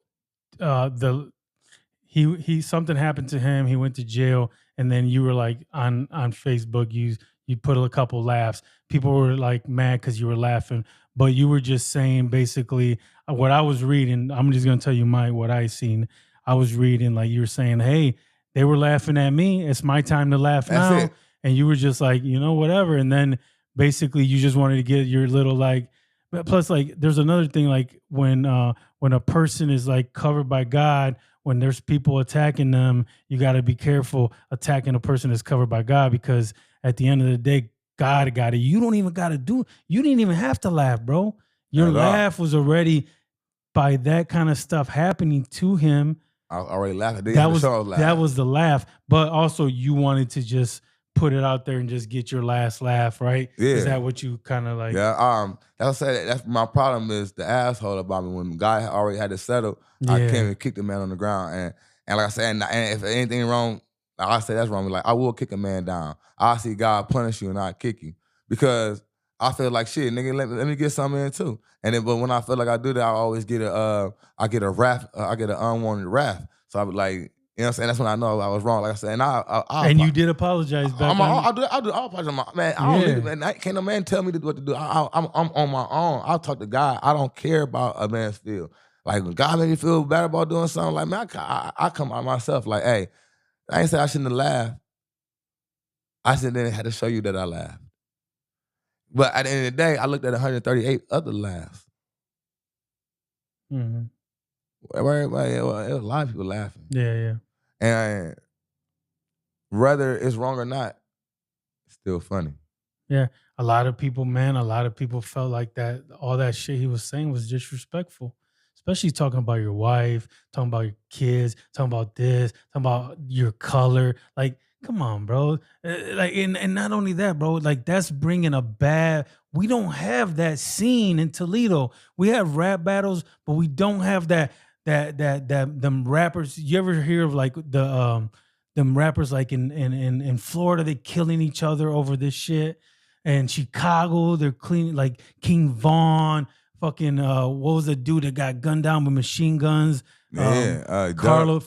he something happened to him. He went to jail, and then you were like on Facebook. You put a couple laughs. People were like mad because you were laughing, but you were just saying basically what I was reading. I'm just gonna tell you what I seen. I was reading like you were saying, hey, they were laughing at me. It's my time to laugh now.
That's it.
And you were just like, whatever. And then basically you just wanted to get your little like. But plus, like, there's another thing like when a person is like covered by God. When there's people attacking them, you got to be careful attacking a person that's covered by God, because at the end of the day, God got it. You don't even got to you didn't even have to laugh, bro. Your laugh was already by that kind of stuff happening to him.
I already laughed.
That was the laugh. But also you wanted to just put it out there and just get your last laugh, right?
Yeah.
Is that what you kind of like?
Yeah. That's my problem is the asshole about me. When the guy already had it settled, I came and kicked the man on the ground. And like I said, and if anything wrong, I say that's wrong. Like, I will kick a man down. I see God punish you and I kick you. Because I feel like, shit, nigga, let me get something in too. And then, but when I feel like I do that, I always get I get an unwanted wrath. So I be like, you know what I'm saying? That's when I know I was wrong. Like I said, and
you did apologize back then.
I'll apologize. Man, I don't need, man. Can't no man tell me what to do. I'm on my own. I'll talk to God. I don't care about a man's feel. Like, when God made me feel bad about doing something, like, man, I come out myself. Like, hey, I ain't say I shouldn't have laughed. I said then I had to show you that I laughed. But at the end of the day, I looked at 138 other laughs. Where it was a lot of people laughing.
Yeah.
And whether it's wrong or not, it's still funny.
Yeah. A lot of people felt like that all that shit he was saying was disrespectful. Especially talking about your wife, talking about your kids, talking about this, talking about your color. Like, come on, bro. Like, and not only that, bro. Like, that's bringing a bad. We don't have that scene in Toledo. We have rap battles, but we don't have that them rappers. You ever hear of like them rappers like in Florida? They killing each other over this shit. And Chicago, they're cleaning like King Von. Fucking what was the dude that got gunned down with machine guns? Julio.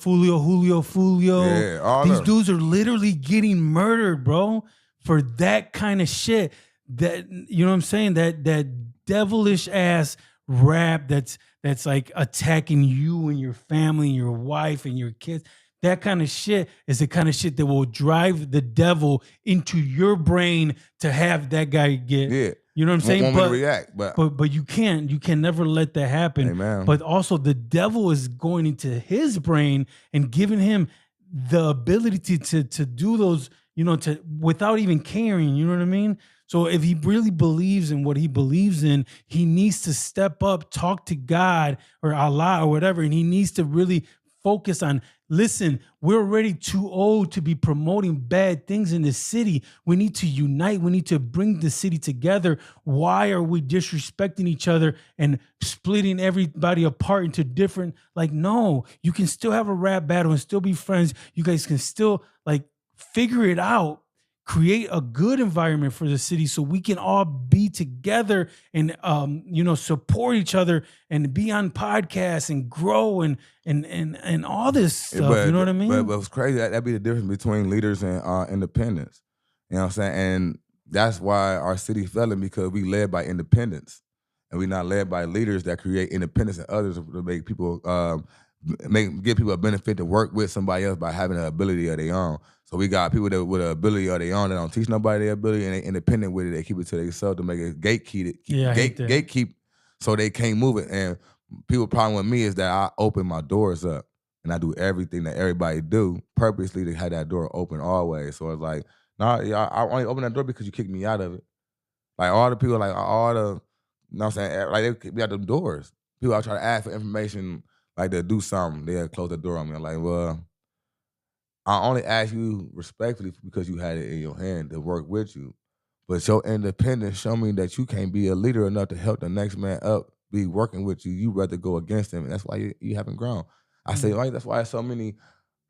Yeah,
these dudes are literally getting murdered, bro, for that kind of shit. That, you know what I'm saying? That devilish ass rap that's like attacking you and your family and your wife and your kids. That kind of shit is the kind of shit that will drive the devil into your brain to have that guy get.
Yeah.
You know what I'm saying?
Want me to react,
but you can never let that happen.
Amen.
But also the devil is going into his brain and giving him the ability to do those, to without even caring, you know what I mean? So if he really believes in what he believes in, he needs to step up, talk to God or Allah or whatever, and he needs to really focus on, listen, we're already too old to be promoting bad things in the city. We need to unite. We need to bring the city together. Why are we disrespecting each other and splitting everybody apart into different, like, no, you can still have a rap battle and still be friends. You guys can still like figure it out, create a good environment for the city so we can all be together and support each other and be on podcasts and grow and all this stuff. You know what I mean?
But it's crazy. That'd be the difference between leaders and independents. You know what I'm saying? And that's why our city failing, because we led by independents and we're not led by leaders that create independence and others to make people give people a benefit to work with somebody else by having an ability of their own. So we got people that with an ability of their own that don't teach nobody their ability, and they independent with it. They keep it to themselves to make it gatekeep so they can't move it. And people's problem with me is that I open my doors up and I do everything that everybody do purposely to have that door open always. So it's like, nah, I only open that door because you kicked me out of it. Like all the people, like all the, you know what I'm saying? Like we got them doors. People I try to ask for information, like they'll do something, they'll close the door on me. I'm like, well, I only ask you respectfully because you had it in your hand to work with you. But your independence show me that you can't be a leader enough to help the next man up, be working with you. You rather go against him, and that's why you haven't grown. I say, like, that's why there's so many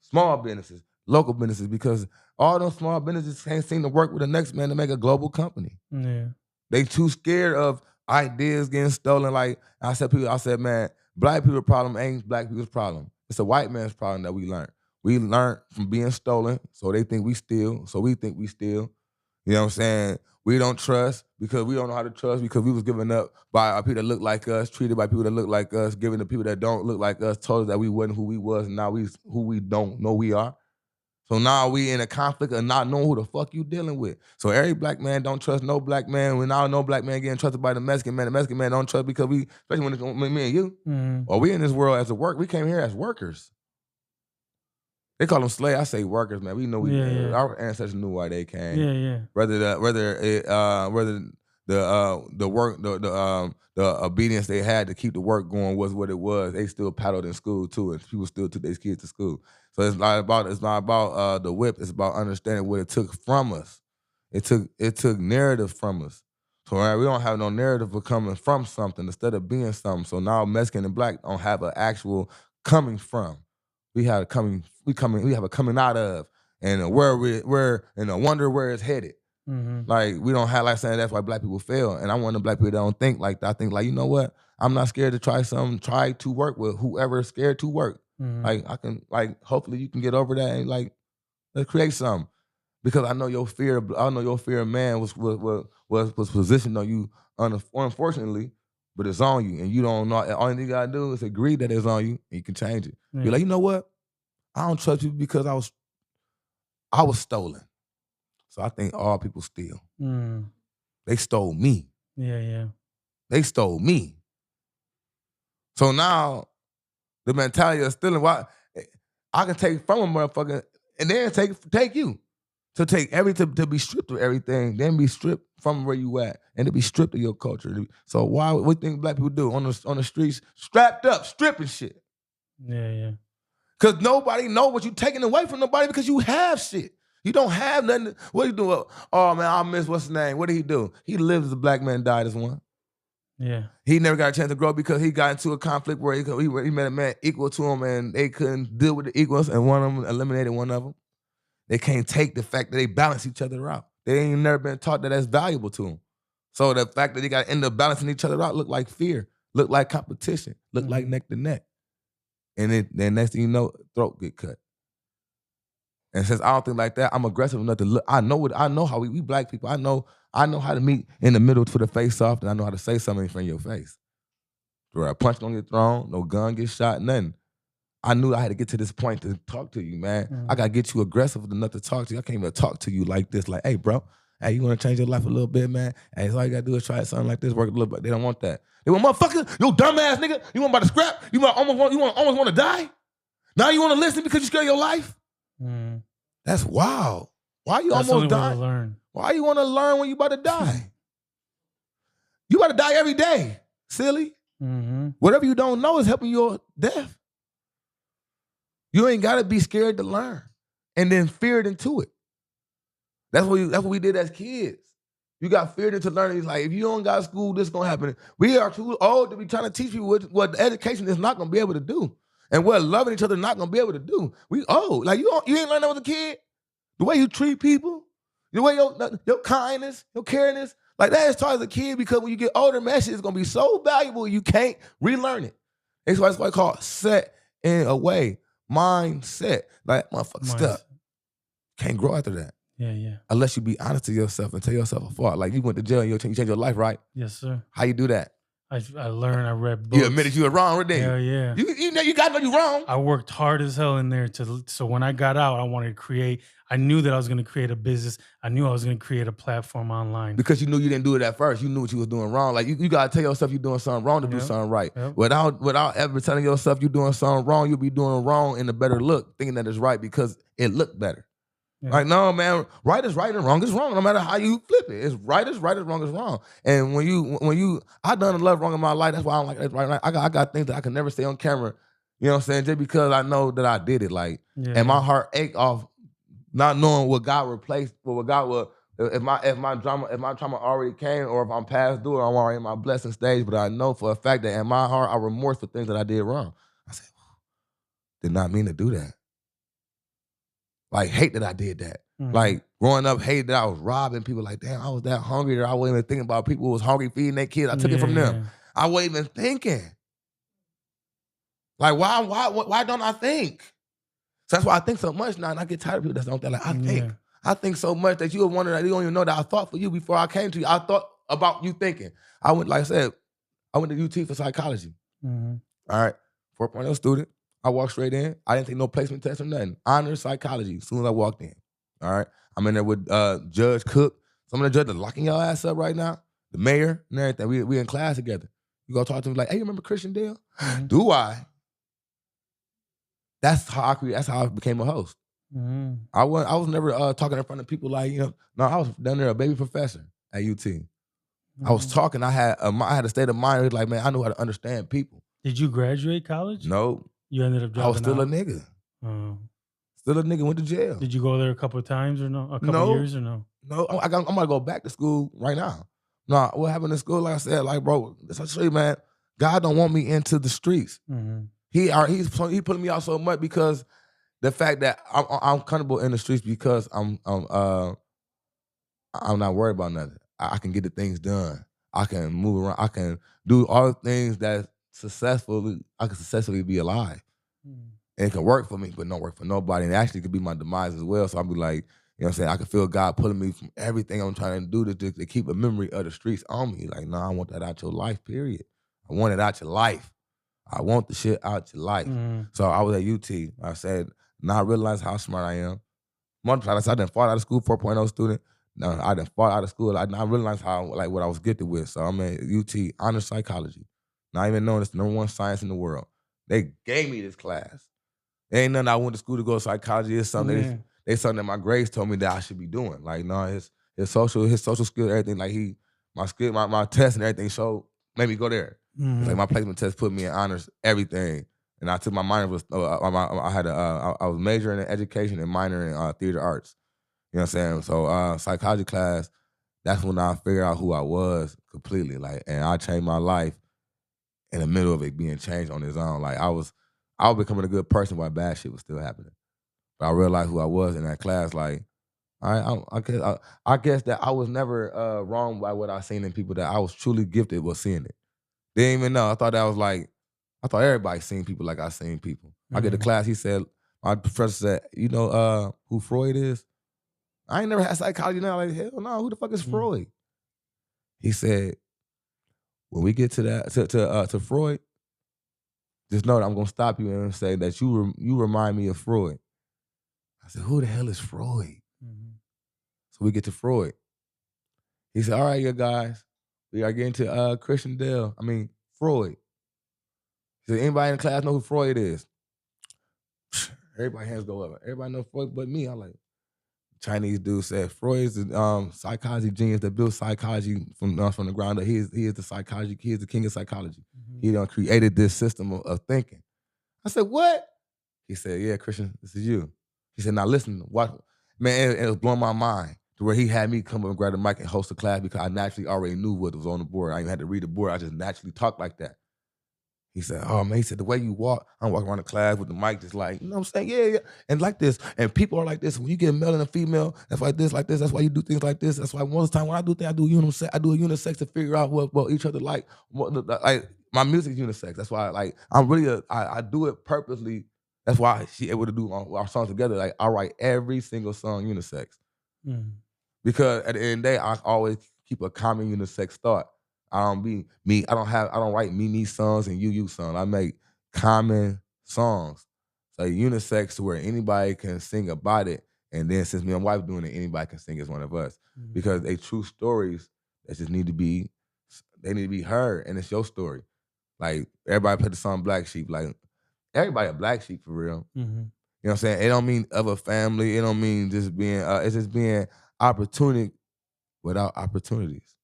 small businesses, local businesses, because all those small businesses can't seem to work with the next man to make a global company.
Yeah.
They too scared of ideas getting stolen. Like I said, man, black people's problem ain't black people's problem. It's a white man's problem that we learned. We learned from being stolen, so they think we steal, so we think we steal. You know what I'm saying? We don't trust because we don't know how to trust because we was given up by people that look like us, treated by people that look like us, given to people that don't look like us, told us that we wasn't who we was, and now we who we don't know we are. So now we in a conflict of not knowing who the fuck you dealing with. So every black man don't trust no black man. When now no black man getting trusted by the Mexican man don't trust because we, especially when it's me and you, or we in this world as a work, we came here as workers. They call them slaves. I say workers, man. We know our ancestors knew why they came.
Yeah.
Whether the obedience they had to keep the work going was what it was. They still paddled in school too, and people still took their kids to school. So it's not about the whip. It's about understanding what it took from us. It took narrative from us. So right, we don't have no narrative of coming from something instead of being something. So now Mexican and black don't have an actual coming from. We have a coming out of, and we're in a wonder where it's headed. Like we don't have, like saying that's why black people fail. And I'm one of the black people that don't think like that. I think like, you know what? I'm not scared to try something. Try to work with whoever's scared to work. Like I can, like hopefully you can get over that and like let's create something. Because I know your fear of man was positioned on you unfortunately, but it's on you, and you don't know. All you gotta do is agree that it's on you, and you can change it. Yeah. Be like, you know what? I don't trust you because I was stolen. So I think all people steal. They stole me.
Yeah.
They stole me. So now the mentality of stealing, why I can take from a motherfucker and then take you. To take to be stripped of everything, then be stripped from where you at, and to be stripped of your culture. So why what do you think black people do on the streets, strapped up, stripping shit?
Yeah.
Because nobody know what you taking away from nobody because you have shit. You don't have nothing. What you do? Oh man, I miss what's his name. What did he do? He lived as a black man, died as one.
Yeah.
He never got a chance to grow because he got into a conflict where he met a man equal to him, and they couldn't deal with the equals, and one of them eliminated one of them. They can't take the fact that they balance each other out. They ain't never been taught that that's valuable to them. So the fact that they got to end up balancing each other out look like fear, look like competition, look like neck to neck. And then next thing you know, throat get cut. And since I don't think like that, I'm aggressive enough to look. I know how we black people, I know how to meet in the middle for the face off, and I know how to say something in front of your face. Where a punch don't get thrown, no gun gets shot, nothing. I knew I had to get to this point to talk to you, man. I got to get you aggressive enough to talk to you. I can't even talk to you like this. Like, hey, bro, hey, you want to change your life a little bit, man? Hey, all you got to do is try something like this, work a little bit. They don't want that. They want, motherfucker, you dumbass nigga. You want about to scrap? You almost want to die? Now you want to listen because you scared of your life? That's wild. Why you
That's the only
almost
way to
dying?
learn.
Why you want to learn when you about to die? You about to die every day, silly.
Mm-hmm.
Whatever you don't know is helping your death. You ain't got to be scared to learn and then feared into it. That's what we did as kids. You got feared into learning. It's like, if you don't got school, this is going to happen. We are too old to be trying to teach people what education is not going to be able to do. And what loving each other is not going to be able to do. We old. Like, you ain't learned that as a kid? The way you treat people, the way your kindness, your caringness, like that is taught as a kid, because when you get older, man, shit is going to be so valuable you can't relearn it. It's what it's called set in a way. Mindset. Like, motherfucker, stuff. Can't grow after that.
Yeah.
Unless you be honest to yourself and tell yourself apart. Like, you went to jail and you changed your life, right?
Yes, sir.
How you do that?
I learned. I read books.
You admitted you were wrong, right there.
Hell yeah.
You got to know you're wrong.
I worked hard as hell in there so when I got out, I wanted to create. I knew that I was going to create a business. I knew I was going to create a platform online.
Because you knew you didn't do it at first. You knew what you was doing wrong. Like, you got to tell yourself you're doing something wrong to do something right.
Yep.
Without ever telling yourself you're doing something wrong, you'll be doing wrong in a better look, thinking that it's right because it looked better. Yeah. Like, no, man, right is right and wrong is wrong. No matter how you flip it, it's right is right, is wrong is wrong. And when you, I done a lot wrong in my life. That's why I'm like, that's right. I got things that I can never say on camera. You know what I'm saying? Just because I know that I did it. Like, and my heart ached off not knowing what God replaced, what God will. If my trauma already came, or if I'm past due, or I'm already in my blessing stage. But I know for a fact that in my heart, I remorse for things that I did wrong. I said, did not mean to do that. Like, hate that I did that. Mm-hmm. Like, growing up, hate that I was robbing people. Like, damn, I was that hungry that I wasn't even thinking about people who was hungry feeding their kids. I took it from them. I wasn't even thinking. Like, why don't I think? So that's why I think so much now, and I get tired of people that don't think. Like, I think so much that you would wonder that you don't even know that I thought for you before I came to you. I thought about you thinking. I went to UT for psychology. Mm-hmm. All right, 4.0 student. I walked straight in. I didn't take no placement test or nothing. Honors psychology as soon as I walked in. All right. I'm in there with Judge Cook. Some of the judges are locking your ass up right now. The mayor and everything. We in class together. You go talk to him like, hey, you remember Christian Dale? Mm-hmm. Do I? That's how I became a host. Mm-hmm. I was never talking in front of people like, no, I was down there a baby professor at UT. Mm-hmm. I was talking. I had a state of mind like, man, I knew how to understand people.
Did you graduate college?
No.
You ended up dropping out?
I was still a nigga. Still a nigga, went to jail.
Did you go there a couple of times or no? A couple of years or no?
No, I'm gonna go back to school right now. No, what happened in school, like I said, like, bro, I show you, man, God don't want me into the streets. Mm-hmm. He putting me out so much because the fact that I'm comfortable in the streets because I'm not worried about nothing. I can get the things done. I can move around. I can do all the things that I can successfully be alive. And it can work for me, but don't work for nobody. And it actually could be my demise as well. So I'll be like, you know what I'm saying? I can feel God pulling me from everything I'm trying to do to keep a memory of the streets on me. Like, no, I want that out your life, period. I want it out your life. I want the shit out your life. So I was at UT. I said, now I realize how smart I am. I done fought out of school, 4.0 student. No, I done fought out of school. I realized how, like, what I was gifted with. So I'm at UT, honors psychology. Not even knowing it's the number one science in the world. They gave me this class. It ain't nothing I went to school to go to psychology. It's something it's something that my grades told me that I should be doing. Like, no, his social skills, everything. Like, my test and everything made me go there. Mm-hmm. It's like my placement test put me in honors, everything. And I took my minor was I was majoring in education and minoring in theater arts. You know what I'm saying? So psychology class, that's when I figured out who I was completely. Like, and I changed my life in the middle of it being changed on its own. Like, I was becoming a good person while bad shit was still happening. But I realized who I was in that class. Like, I guess that I was never wrong by what I seen in people, that I was truly gifted with seeing it. Didn't even know. I thought everybody seen people like I seen people. Mm-hmm. I get to class, my professor said, you know who Freud is? I ain't never had psychology now. Like, hell no, who the fuck is Freud? He said, when we get to that, to Freud, just know that I'm gonna stop you and say that you remind me of Freud. I said, who the hell is Freud? Mm-hmm. So we get to Freud. He said, all right, you guys, we are getting to Freud. He said, anybody in the class know who Freud is? Everybody hands go up. Everybody know Freud but me. I'm like, Chinese dude said Freud's the psychology genius that built psychology from the ground up. He is the psychology. He is the king of psychology. He done created this system of thinking. I said, what? He said, yeah, Christian, this is you. He said, now listen, watch. Man, it was blowing my mind to where he had me come up and grab the mic and host a class because I naturally already knew what was on the board. I even had to read the board. I just naturally talked like that. He said, oh, man, he said, the way you walk, I'm walking around the class with the mic just like, you know what I'm saying? Yeah, yeah. And like this. And people are like this. When you get a male and a female, that's like this, like this. That's why you do things like this. That's why most of the time when I do things, I do a unisex to figure out what each other like. Like, my music is unisex. That's why, like, I'm really, I do it purposely. That's why she able to do our songs together. Like, I write every single song unisex. Because at the end of the day, I always keep a common unisex thought. I don't be me. I don't write me songs and you songs. I make common songs. So unisex to where anybody can sing about it. And then since me and my wife doing it, anybody can sing as one of us. Because they true stories that just need to be heard. And it's your story. Like everybody put the song Black Sheep. Like everybody a black sheep for real. You know what I'm saying? It don't mean of a family. It don't mean just being, it's just being opportunity without opportunities.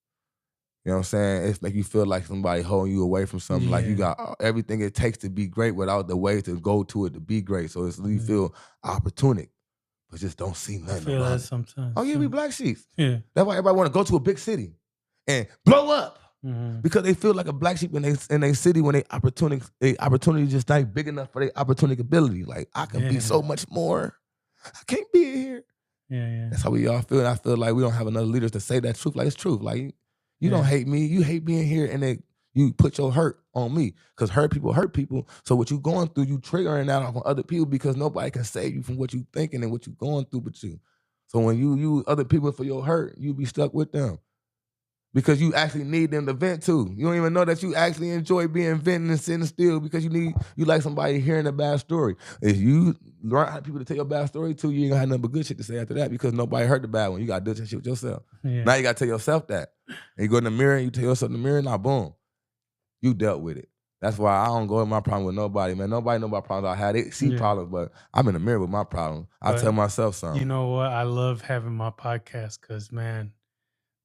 You know what I'm saying? It make you feel like somebody holding you away from something. Like you got everything it takes to be great without the way to go to it to be great. So it's you feel opportunic, but just don't see nothing. I
feel that sometimes.
Oh yeah, we black sheep.
Yeah.
That's why everybody want to go to a big city and blow up. Because they feel like a black sheep in their city when they opportunity just not big enough for their opportunity ability. Like I can be so much more. I can't be here.
Yeah.
That's how we all feel. And I feel like we don't have enough leaders to say that truth. Like it's truth. Like you don't hate me. You hate being here and you put your hurt on me. Because hurt people. So what you going through, you triggering that off on other people because nobody can save you from what you thinking and what you going through but you. So when you use other people for your hurt, you be stuck with them. Because you actually need them to vent too. You don't even know that you actually enjoy being venting and sitting still because you like somebody hearing a bad story. If you learn how people to tell your bad story too, you ain't gonna have nothing but good shit to say after that because nobody heard the bad one. You gotta do that shit with yourself. Now you gotta tell yourself that. And you go in the mirror and you tell yourself in the mirror, now boom, you dealt with it. That's why I don't go in my problem with nobody, man. Nobody know my problems I had. They see problems, but I'm in the mirror with my problems. I tell myself something.
You know what? I love having my podcast because, man,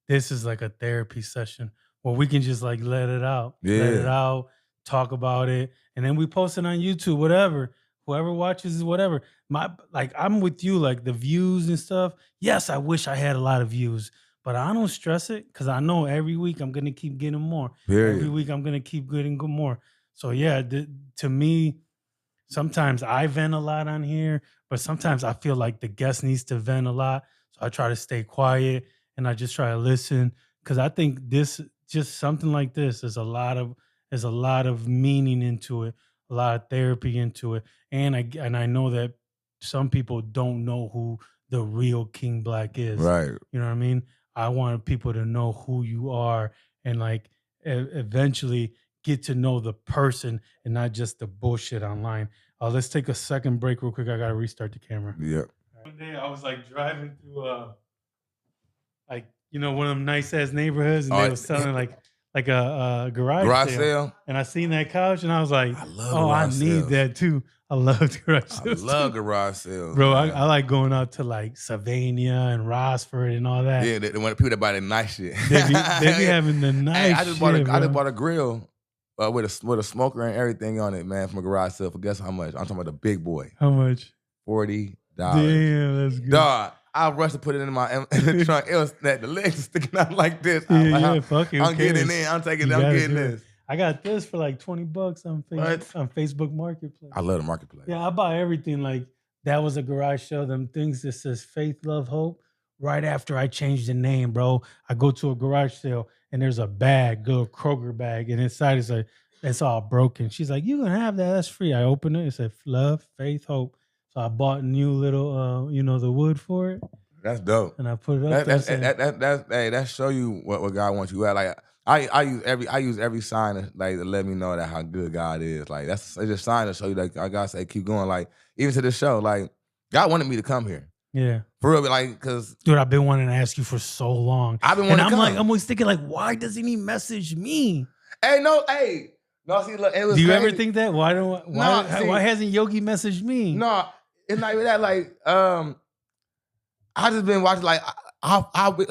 this is like a therapy session where we can just like let it out. Let it out, talk about it, and then we post it on YouTube, whatever. Whoever watches is whatever. I'm with you, like the views and stuff. Yes, I wish I had a lot of views, but I don't stress it because I know every week I'm gonna keep getting more. Every week I'm gonna keep getting more. So yeah, to me, sometimes I vent a lot on here, but sometimes I feel like the guest needs to vent a lot. So I try to stay quiet and I just try to listen because I think just something like this is a lot of meaning into it, a lot of therapy into it, and I know that some people don't know who the real King Black is.
Right.
You know what I mean? I want people to know who you are and like eventually get to know the person and not just the bullshit online. Let's take a second break real quick. I gotta restart the camera.
Yeah.
One day I was like driving through one of them nice ass neighborhoods and they was selling like a garage sale. And I seen that couch and I was like, I need that too. I love garage sales.
I love garage sales.
Bro, I like going out to like Sylvania and Rossford and all that.
Yeah, they want people that buy the nice shit.
They be having the nice
I just bought a grill with a smoker and everything on it, man, from a garage sale for guess how much? I'm talking about the big boy.
How much?
$40.
Damn, that's good.
Dog, I rushed to put it in the trunk. It was that the legs were sticking out like this.
Fuck it.
I'm getting in. I'm getting this.
I got this for like $20 on Facebook Marketplace.
I love the Marketplace.
Yeah, I buy everything. Like that was a garage sale. Them things that says Faith, Love, Hope. Right after I changed the name, bro, I go to a garage sale and there's a bag, little Kroger bag, and inside is it's all broken. She's like, "You can have that. That's free." I open it. It said Love, Faith, Hope. So I bought a new little, the wood for it.
That's dope.
And I put it up there.
That show you what God wants you at. Like I use every sign to let me know that how good God is. Like it's just a sign to show you that God say keep going. Like even to this show, like God wanted me to come here.
Yeah,
for real. Like because
dude, I've been wanting to ask you for so long.
I've been wanting to come.
I'm always thinking like, why doesn't he message me?
No. See, look, it was.
Do you
crazy.
ever think that? Why hasn't Yogi messaged me?
No, it's not even that. Like I just been watching like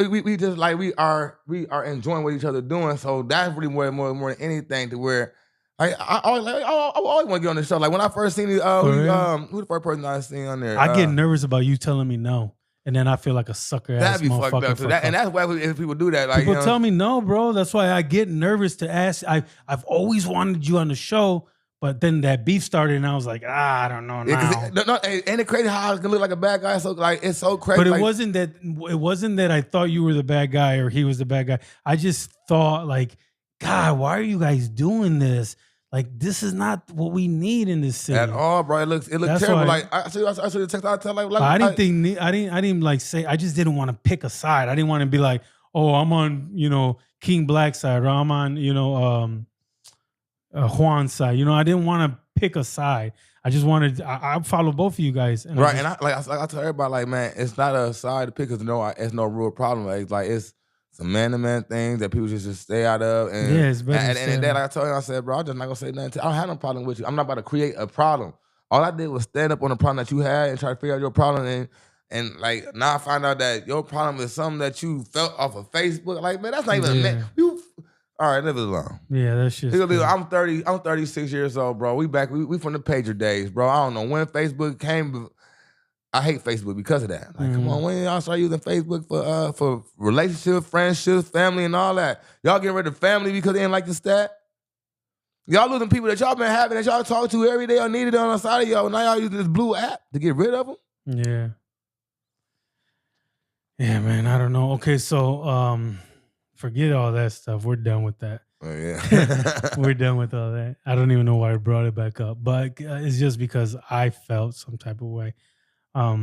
we just like we are enjoying what each other doing. So that's really more than anything to where like I always want to get on the show. Like when I first seen it, who the first person I seen on there?
I get nervous about you telling me no. And then I feel like a sucker ass
That'd be fucked up. And that's why if people do that. Like,
people tell me no, bro. That's why I get nervous to ask. I've always wanted you on the show, but then that beef started, and I was like, I don't know now.
Ain't it crazy how I can look like a bad guy? So like it's so crazy.
But it
like,
wasn't that I thought you were the bad guy or he was the bad guy. I just thought like, God, why are you guys doing this? Like, this is not what we need in this city
at all, bro. It looks terrible. Like I saw the text I tell like
I didn't like say. I just didn't want to pick a side. I didn't want to be like, oh, I'm on King Black side, or I'm on Juan's side. I didn't want to pick a side. I just wanted. I follow both of you guys, and
right. I tell everybody like, man, it's not a side to pick because it's no real problem. It's some man-to-man things that people just stay out of. And
yeah, it's better.
And then like I told you, I said, bro, I'm just not gonna say nothing. I don't have no problem with you. I'm not about to create a problem. All I did was stand up on the problem that you had and try to figure out your problem. And like now I find out that your problem is something that you felt off of Facebook. Like, man, that's not even all right, leave it alone.
Yeah, that's just.
I'm 36 years old, bro. We back. We from the pager days, bro. I don't know when Facebook came. I hate Facebook because of that. Like, come on, when y'all start using Facebook for relationships, friendships, family, and all that? Y'all getting rid of family because they didn't like the stat? Y'all losing people that y'all been having, that y'all talk to every day or needed on the side of y'all. Now y'all using this blue app to get rid of them?
Yeah. Yeah, man, I don't know. Okay, so forget all that stuff. We're done with that.
Oh, yeah.
We're done with all that. I don't even know why I brought it back up, but it's just because I felt some type of way. All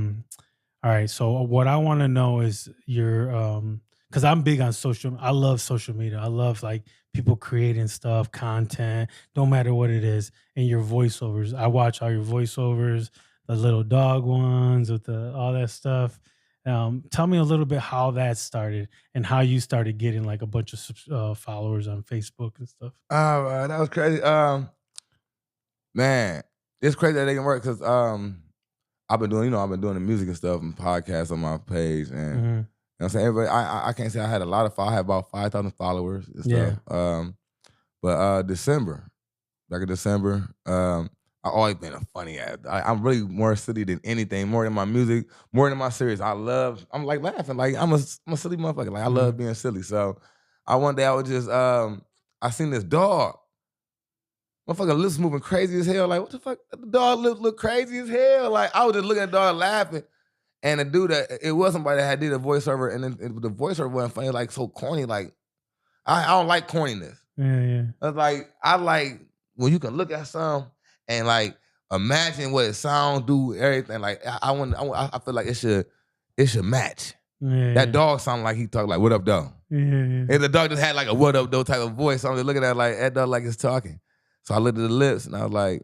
right. So what I want to know is your because I'm big on I love social media. I love like people creating stuff, content, no matter what it is, and your voiceovers. I watch all your voiceovers, the little dog ones with all that stuff. Tell me a little bit how that started and how you started getting like a bunch of followers on Facebook and stuff.
That was crazy. Man, it's crazy that they can work because I've been doing the music and stuff and podcasts on my page, and you know what I'm saying, everybody, I can't say I had a lot of I had about 5,000 followers and stuff.
Yeah.
But back in December, I've always been a funny ass. I'm really more silly than anything, more than my music, more than my series. I'm like laughing, like I'm a silly motherfucker. Like I love being silly. So one day I was just I seen this dog. Motherfucker lips moving crazy as hell. Like, what the fuck? The dog lips look crazy as hell. Like, I was just looking at the dog laughing. And the dude, it was somebody that had did a voiceover, and then the voiceover wasn't funny, like so corny. Like, I don't like corniness.
Yeah.
I like when you can look at something and like imagine what it sound, do everything. Like, I feel like it should match.
Yeah,
that dog sounded like he talked like, "What up, though?"
Yeah.
And the dog just had like a "What up, though" type of voice. So I'm just looking at it like that dog like it's talking. So I looked at the lips and I was like,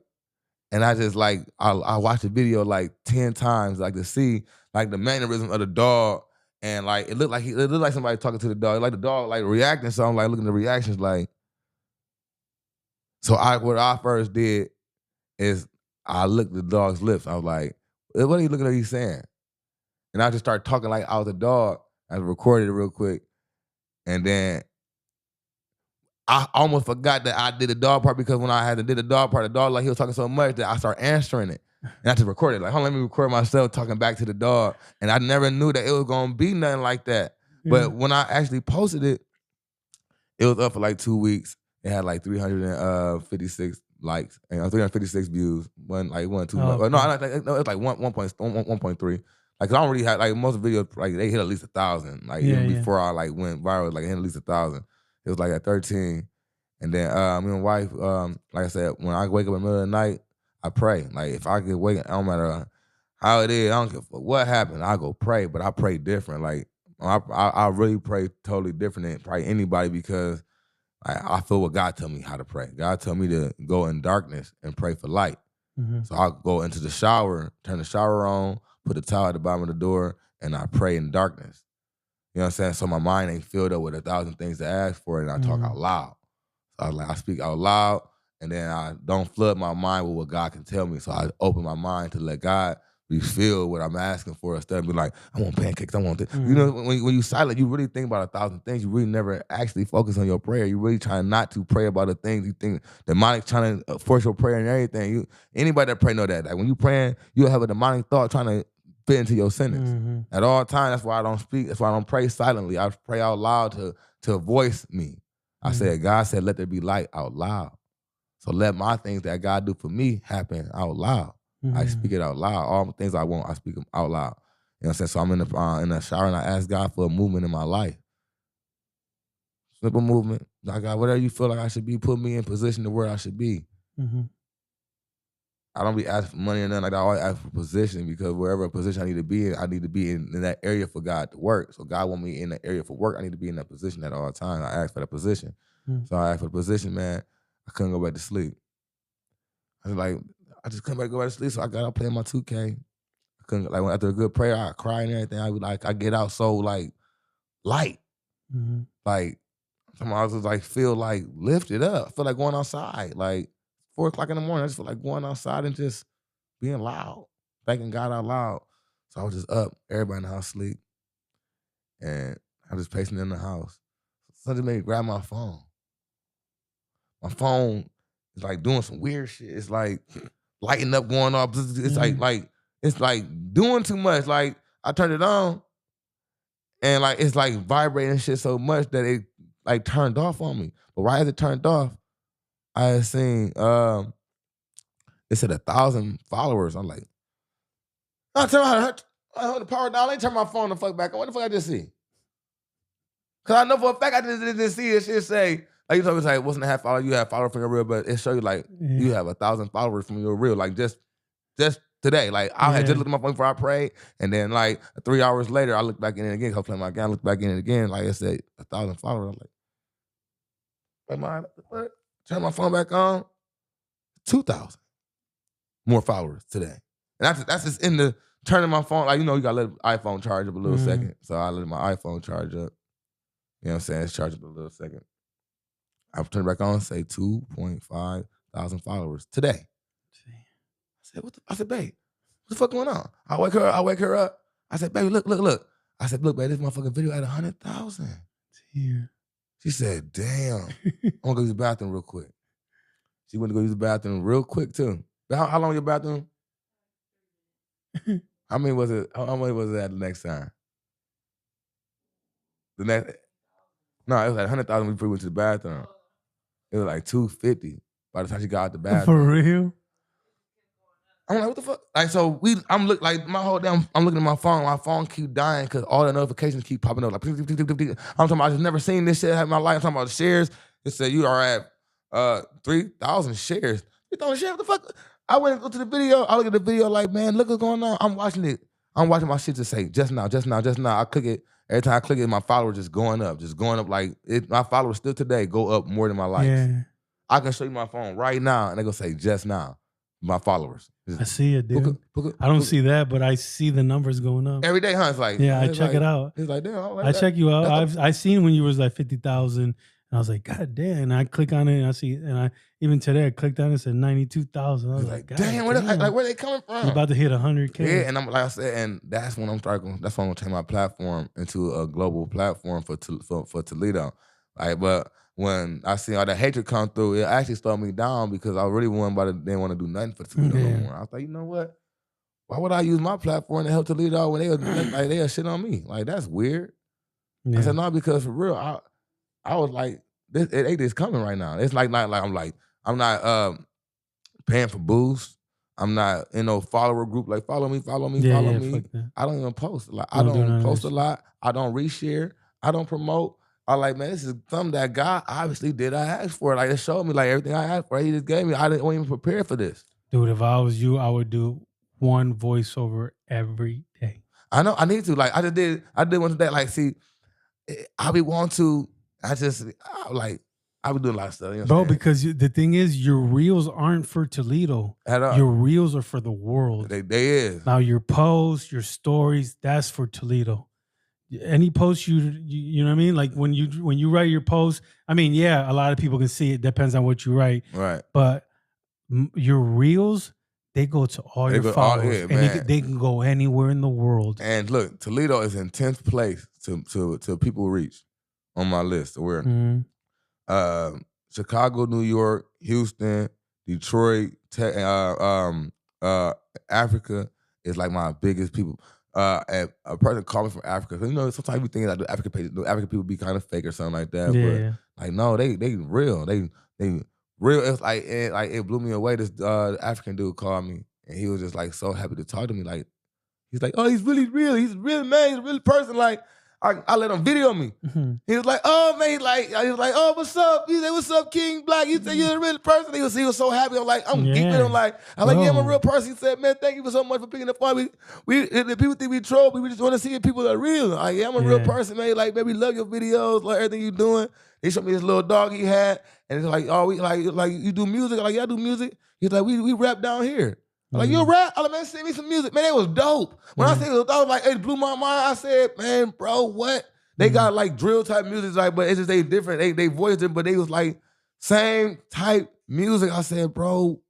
and I just like, I watched the video like 10 times, like to see like the mannerism of the dog. And like, it looked like somebody talking to the dog. Like the dog like reacting. So I'm like looking at the reactions like, so what I first did is I looked at the dog's lips. I was like, what are you looking at he's saying? And I just started talking like I was a dog. I recorded it real quick. And then I almost forgot that I did the dog part because when I had to do the dog part, the dog like he was talking so much that I started answering it. And I just recorded it. Like, hold on, let me record myself talking back to the dog. And I never knew that it was gonna be nothing like that. Yeah. But when I actually posted it, it was up for like 2 weeks. It had like 356 likes and 356 views. No, it's like 1.3. Like, I don't really have like most videos like they hit at least 1,000. Like even before I like went viral, like it hit at least 1,000. It was like at 13. And then me and my wife, like I said, when I wake up in the middle of the night, I pray. Like if I get wake, it don't matter how it is, I don't care what happened, I go pray, but I pray different. Like I really pray totally different than probably anybody because I feel what God told me how to pray. God told me to go in darkness and pray for light. So I go into the shower, turn the shower on, put the towel at the bottom of the door, and I pray in darkness. You know what I'm saying? So my mind ain't filled up with 1,000 things to ask for, and I talk out loud. So I speak out loud, and then I don't flood my mind with what God can tell me. So I open my mind to let God be filled what I'm asking for instead of be like, I want pancakes, I want this. You know, when you silent, you really think about 1,000 things. You really never actually focus on your prayer. You really trying not to pray about the things you think demonic trying to force your prayer and everything. Anybody that pray know that. Like when you praying, you'll have a demonic thought trying to fit into your sentence. At all times, that's why I don't speak. That's why I don't pray silently. I pray out loud to voice me. I said, God said, let there be light out loud. So let my things that God do for me happen out loud. I speak it out loud. All the things I want, I speak them out loud. You know what I'm saying? So I'm in the shower and I ask God for a movement in my life. Simple movement. Like, God, whatever you feel like I should be, put me in position to where I should be. I don't be asking for money or nothing like that. I always ask for position because wherever position I need to be in, I need to be in that area for God to work. So God want me in that area for work. I need to be in that position at all times. I ask for that position. So I asked for the position, man. I couldn't go back to sleep. I just couldn't go back to sleep. So I got out playing my 2K. I couldn't, like, after a good prayer, I cry and everything. I be like, I get out so like light. Like, sometimes I just like feel like lifted up. I feel like going outside. Like 4 o'clock in the morning, I just feel like going outside and just being loud, thanking God out loud. So I was just up, everybody in the house sleep. And I was just pacing in the house. Something made me grab my phone. My phone is like doing some weird shit. It's like lighting up, going off. It's like it's like doing too much. Like I turned it on, and like it's like vibrating shit so much that it like turned off on me. But right as it turned off, I had seen it said 1,000 followers. I'm like, I hold the power down. Let me turn my phone the fuck back on. What the fuck I just see? Cause I know for a fact I didn't see it. Shit say. Like you told me, like, wasn't a half follower, you have followers from your reel, but it show you like you have 1,000 followers from your reel, like just today. Like I had just looked at my phone before I prayed, and then like 3 hours later, I looked back in it again. I was playing my game, I looked back in it again. Like I said, 1,000 followers. I'm like, what? Turn my phone back on. 2,000 more followers today, and that's just in the turning my phone. Like you know, you gotta let the iPhone charge up a little second, so I let my iPhone charge up. You know what I'm saying? It's charged up a little second. I turned back on and say 2.5 thousand followers today. I said, babe, what the fuck going on? I wake her up. I said, baby, look. I said, look, babe, this motherfucking video at 100,000. She said, damn. I'm gonna go use the bathroom real quick. She went to go use the bathroom real quick too. But how long was your bathroom? How many was it? How many was it at the next time? No, it was like 100,000 before we went to the bathroom. It was like 250 by the time she got out the bathroom.
For real?
I'm like, what the fuck? Like, so I'm looking at my phone. My phone keep dying because all the notifications keep popping up. Like, I'm talking about, I just never seen this shit in my life. I'm talking about shares. It said you are at 3,000 shares. 3,000 shares? What the fuck? I went and go to the video. I look at the video like, man, look what's going on. I'm watching it. I'm watching my shit just say, just now. I click it. Every time I click it, my followers just going up. Like my followers still today go up more than my likes.
Yeah.
I can show you my phone right now, and they're gonna say just now. My followers.
I see it, dude. I don't see that, but I see the numbers going up
every day. Huh? It's like
I check it out.
It's like damn.
I check you out. I seen when you was like 50,000, and I was like, God damn! And I click on it, and I see, and I even today I clicked on it, and said 92,000. I was like, God
damn, where they coming from?
You're about to hit 100K.
Yeah, and I'm like I said, and that's when I'm starting. That's when I'm gonna change my platform into a global platform for Toledo. Like, but when I see all that hatred come through, it actually slowed me down because I really didn't want to do nothing for Toledo no more. I was like, you know what? Why would I use my platform to help Toledo when they shit on me? Like, that's weird. Yeah. I said, no, because for real, I was like, it ain't this coming right now. It's like I'm not paying for boosts. I'm not in no follower group like follow me.
Fuck that.
I don't even post a lot. I don't post a lot. I don't reshare. I don't promote. I like, man, this is something that God obviously did. I asked for it. Like, it showed me like everything I asked for. He just gave me. I didn't even prepare for this.
Dude, if I was you, I would do one voiceover every day.
I know. I need to. Like, I did one today. Like, see, I be want to. I be doing a lot of stuff. You know
bro, because the thing is, your reels aren't for Toledo.
At all.
Your reels are for the world.
They is.
Now, your posts, your stories, that's for Toledo. Any post you know what I mean? Like when you write your post, I mean, yeah, a lot of people can see it. Depends on what you write.
Right.
But your reels, they go to all
They
your
go all-
followers,
yeah,
and
man.
they can go anywhere in the world.
And look, Toledo is in 10th place to people reach on my list. Where
Mhm.
Chicago, New York, Houston, Detroit, Africa is like my biggest people. And a person called me from Africa. 'Cause, you know, sometimes you think that the African people be kind of fake or something like that.
Yeah,
But
yeah.
like, no, they real. They real. It's like it blew me away. This African dude called me, and he was just like so happy to talk to me. Like, he's like, oh, he's really real. He's a real man. He's a real person. Like, I let him video me.
Mhm.
He was like, oh man, he was like, oh, what's up? He said, what's up, King Black? You said you're a real person. He was so happy. I'm like, I'm geeking him. Like, I'm like, yeah, I'm a real person. He said, man, thank you so much for picking up on me. The people think we troll, but we just want to see people that are real. Like, yeah, I'm a real person, man. Like, baby, love your videos, like everything you doing. He showed me this little dog he had, and it's like, oh, we like you do music. I'm like, yeah, I do music. He's like, we rap down here. I'm like, you a rap? I'm like, man, send me some music. Man, it was dope. When I said it was dope, like, it blew my mind. I said, man, bro, what? They got like drill type music, like, but it's just they different. They voiced it, but they was like same type music. I said, bro,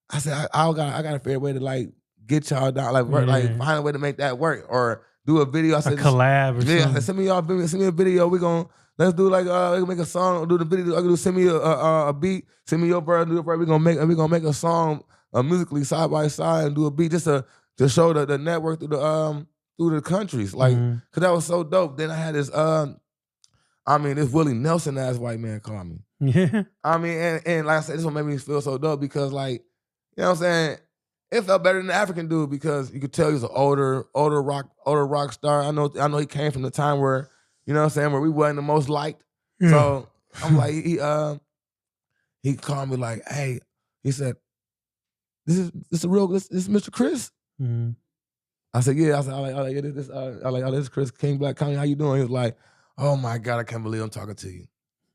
I said I gotta figure a way to like get y'all down, like work, like find a way to make that work or do a video. I said
a collab or something.
I said, send me a video. Let's do like we can make a song, do the video. I can do send me a beat, send me your verse, do a verse. We gonna make a song musically side by side and do a beat just to show the network through the countries, like, cause that was so dope. Then I had this, this Willie Nelson ass white man call me.
Yeah.
And like I said, this one made me feel so dope because, like, you know what I'm saying? It felt better than the African dude because you could tell he was an older rock star. I know he came from the time where, you know what I'm saying, where we wasn't the most liked. Yeah. So I'm like, he called me like, hey, he said, this is Mr. Chris. Mm-hmm. I said, yeah. I said, this is Chris King Black. How you doing? He was like, oh my God, I can't believe I'm talking to you.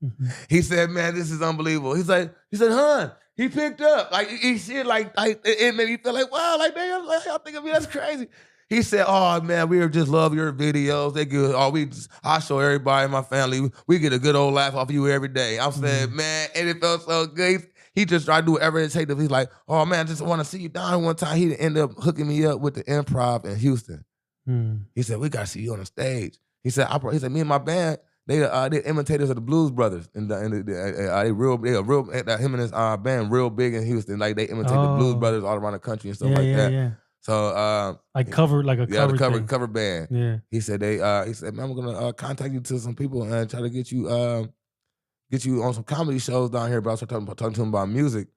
Mm-hmm. He said, man, this is unbelievable. He said, huh? He picked up. Like, he said, like it made me feel like, wow, like, damn, like, y'all think of me, that's crazy. He said, oh man, we just love your videos. They good. I show everybody in my family. We get a good old laugh off of you every day. I said, man, and it felt so good. He just tried to do whatever it takes. He's like, oh man, I just want to see you down one time. He ended up hooking me up with the Improv in Houston. He said, we got to see you on the stage. He said, me and my band, they're imitators of the Blues Brothers. And they real, him and his band real big in Houston. Like, they imitate the Blues Brothers all around the country and stuff that. Yeah. So
cover
cover band.
Yeah.
He said man, I'm gonna contact you to some people and try to get you on some comedy shows down here. But I was talking to him about music,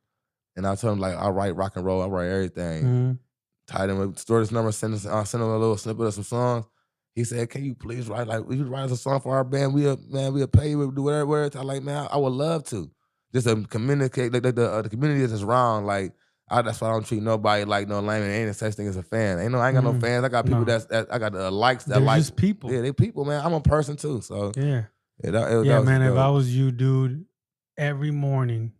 and I told him like I write rock and roll, I write everything. Tied him with store this number, send him a little snippet of some songs. He said, "Can you please write you write us a song for our band? We'll pay you, we'll do whatever." I'm like, man, I would love to just to communicate like the community is just wrong. Like, that's why I don't treat nobody like no lame. Ain't a such thing as a fan. I ain't got no fans. I got people I got likes that like
just people.
Yeah, they people, man. I'm a person too. So
yeah.
That
man. If I was you, dude, every morning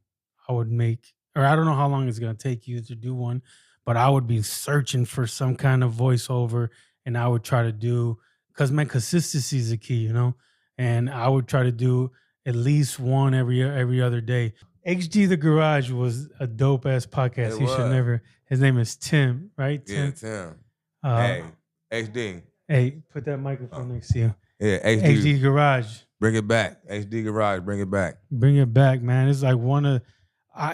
I would make, or I don't know how long it's gonna take you to do one, but I would be searching for some kind of voiceover, and I would try to do, because man, consistency is the key, you know. And I would try to do at least one every other day. XG The Garage was a dope ass podcast. You should never. His name is Tim, right? Tim?
Yeah, Tim. Hey, XD.
Hey, put that microphone next to you.
Yeah, XD
Garage.
Bring it back. XD Garage, bring it back.
Bring it back, man. It's like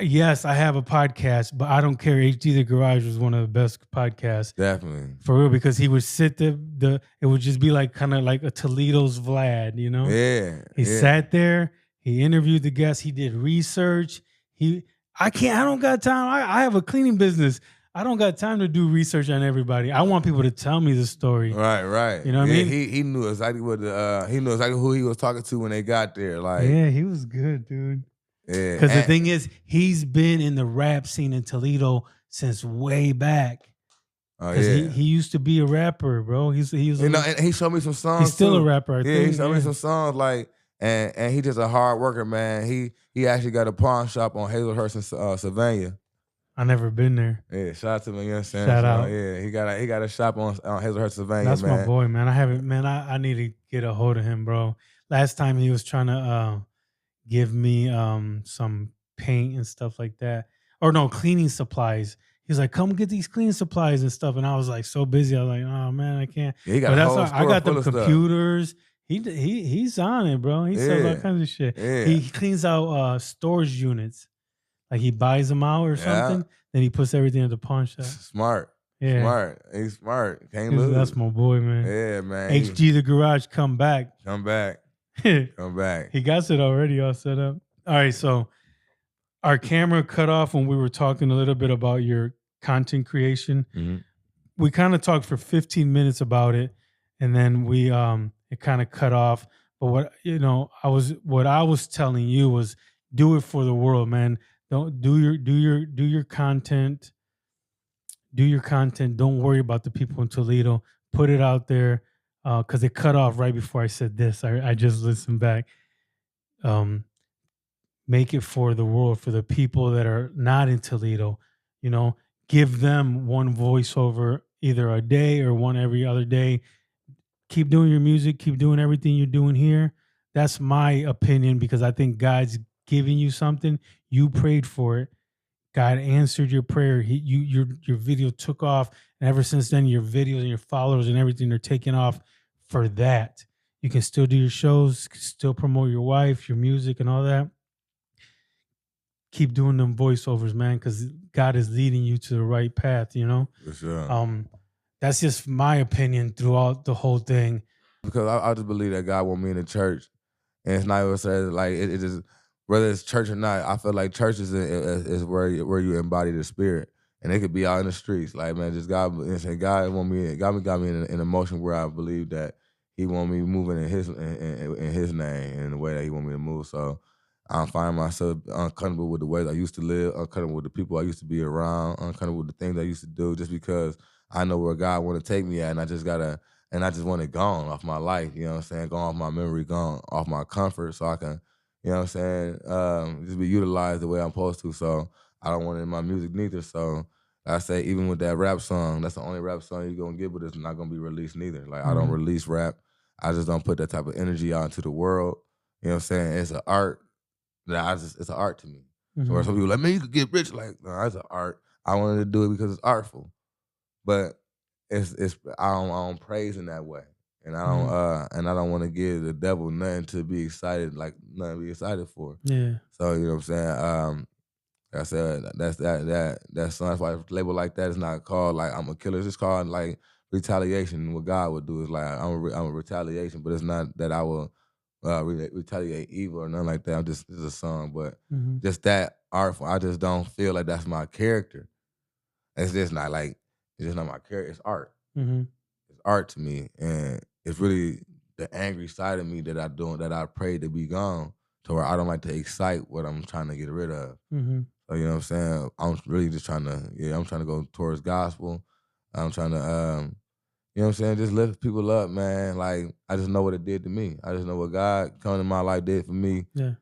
yes, I have a podcast, but I don't care. XD The Garage was one of the best podcasts.
Definitely.
For real, because he would sit it would just be like kind of like a Toledo's Vlad, you know?
Yeah.
He sat there. He interviewed the guests. He did research. I don't got time. I have a cleaning business. I don't got time to do research on everybody. I want people to tell me the story.
Right.
You know what I mean?
He knew exactly he knew exactly who he was talking to when they got there. Like,
yeah, he was good, dude.
Yeah.
Because the thing is, he's been in the rap scene in Toledo since way back.
Oh yeah.
He used to be a rapper, bro. He was.
And he showed me some songs.
He's still
too.
a rapper. I think.
He showed me some songs like. And he just a hard worker, man. He actually got a pawn shop on Hazelhurst in Sylvania.
I never been there.
Yeah, shout out to him. You know what I'm saying?
Shout out.
Yeah, he got a shop on Hazelhurst, Sylvania.
That's
man.
my boy, man. I haven't, man. I need to get a hold of him, bro. Last time he was trying to give me some paint and stuff like that, or no, cleaning supplies. He's like, come get these cleaning supplies and stuff. And I was like so busy. I was like, oh man, I can't.
Yeah, he got
But
a
that's
whole
why I
store
got
full
them
of stuff.
computers. He's on it, bro. He sells all
Yeah,
kinds of shit.
yeah.
He cleans out storage units. Like he buys them out or something, then he puts everything in the pawn shop.
Smart.
Yeah.
Smart. He's smart. Can't lose.
That's my boy, man.
Yeah, man.
HG the Garage, come back.
Come back. Come back.
He got it already all set up. All right, so our camera cut off when we were talking a little bit about your content creation.
Mhm.
We kind of talked for 15 minutes about it, and then we it kind of cut off. But what I was telling you was do it for the world, man. Don't do your content. Do your content. Don't worry about the people in Toledo. Put it out there, because it cut off right before I said this. I just listened back. Make it for the world, for the people that are not in Toledo. You know, give them one voiceover either a day or one every other day. Keep doing your music. Keep doing everything you're doing here. That's my opinion, because I think God's giving you something. You prayed for it. God answered your prayer. Your video took off, and ever since then, your videos and your followers and everything are taking off for that. You can still do your shows, still promote your wife, your music, and all that. Keep doing them voiceovers, man, because God is leading you to the right path. You know.
For sure.
That's just my opinion throughout the whole thing.
Because I just believe that God want me in the church, and it's not even said like it just. Whether it's church or not, I feel like church is where you embody the spirit, and it could be out in the streets. Like, man, just God want me, got me in a motion where I believe that He want me moving in His name and in the way that He want me to move. So I'm finding myself uncomfortable with the ways I used to live, uncomfortable with the people I used to be around, uncomfortable with the things I used to do, just because I know where God want to take me at, and I just want it gone off my life. You know what I'm saying? Gone off my memory, gone off my comfort, so I can. You know what I'm saying? Just be utilized the way I'm supposed to. So I don't want it in my music neither. So I say, even with that rap song, that's the only rap song you're going to get, but it's not going to be released neither. Like, I don't release rap. I just don't put that type of energy out into the world. You know what I'm saying? It's an art it's an art to me. So where some people like, man, you could get rich. Like, no, it's an art. I wanted to do it because it's artful. But I don't praise in that way. And I don't want to give the devil nothing to be excited for.
Yeah.
So you know what I'm saying. Like I said, that song. That's why a label like that is not called like I'm a killer. It's just called like retaliation. What God would do is like I'm a retaliation, but it's not that I will retaliate evil or nothing like that. It's a song, but just that artful. I just don't feel like that's my character. It's just not my character. It's art. It's art to me, and it's really the angry side of me that I pray to be gone, to where I don't like to excite what I'm trying to get rid of. So you know what I'm saying? I'm really just trying to go towards gospel. I'm trying to, you know what I'm saying? Just lift people up, man. Like, I just know what it did to me. I just know what God coming in my life did for me.
Yeah.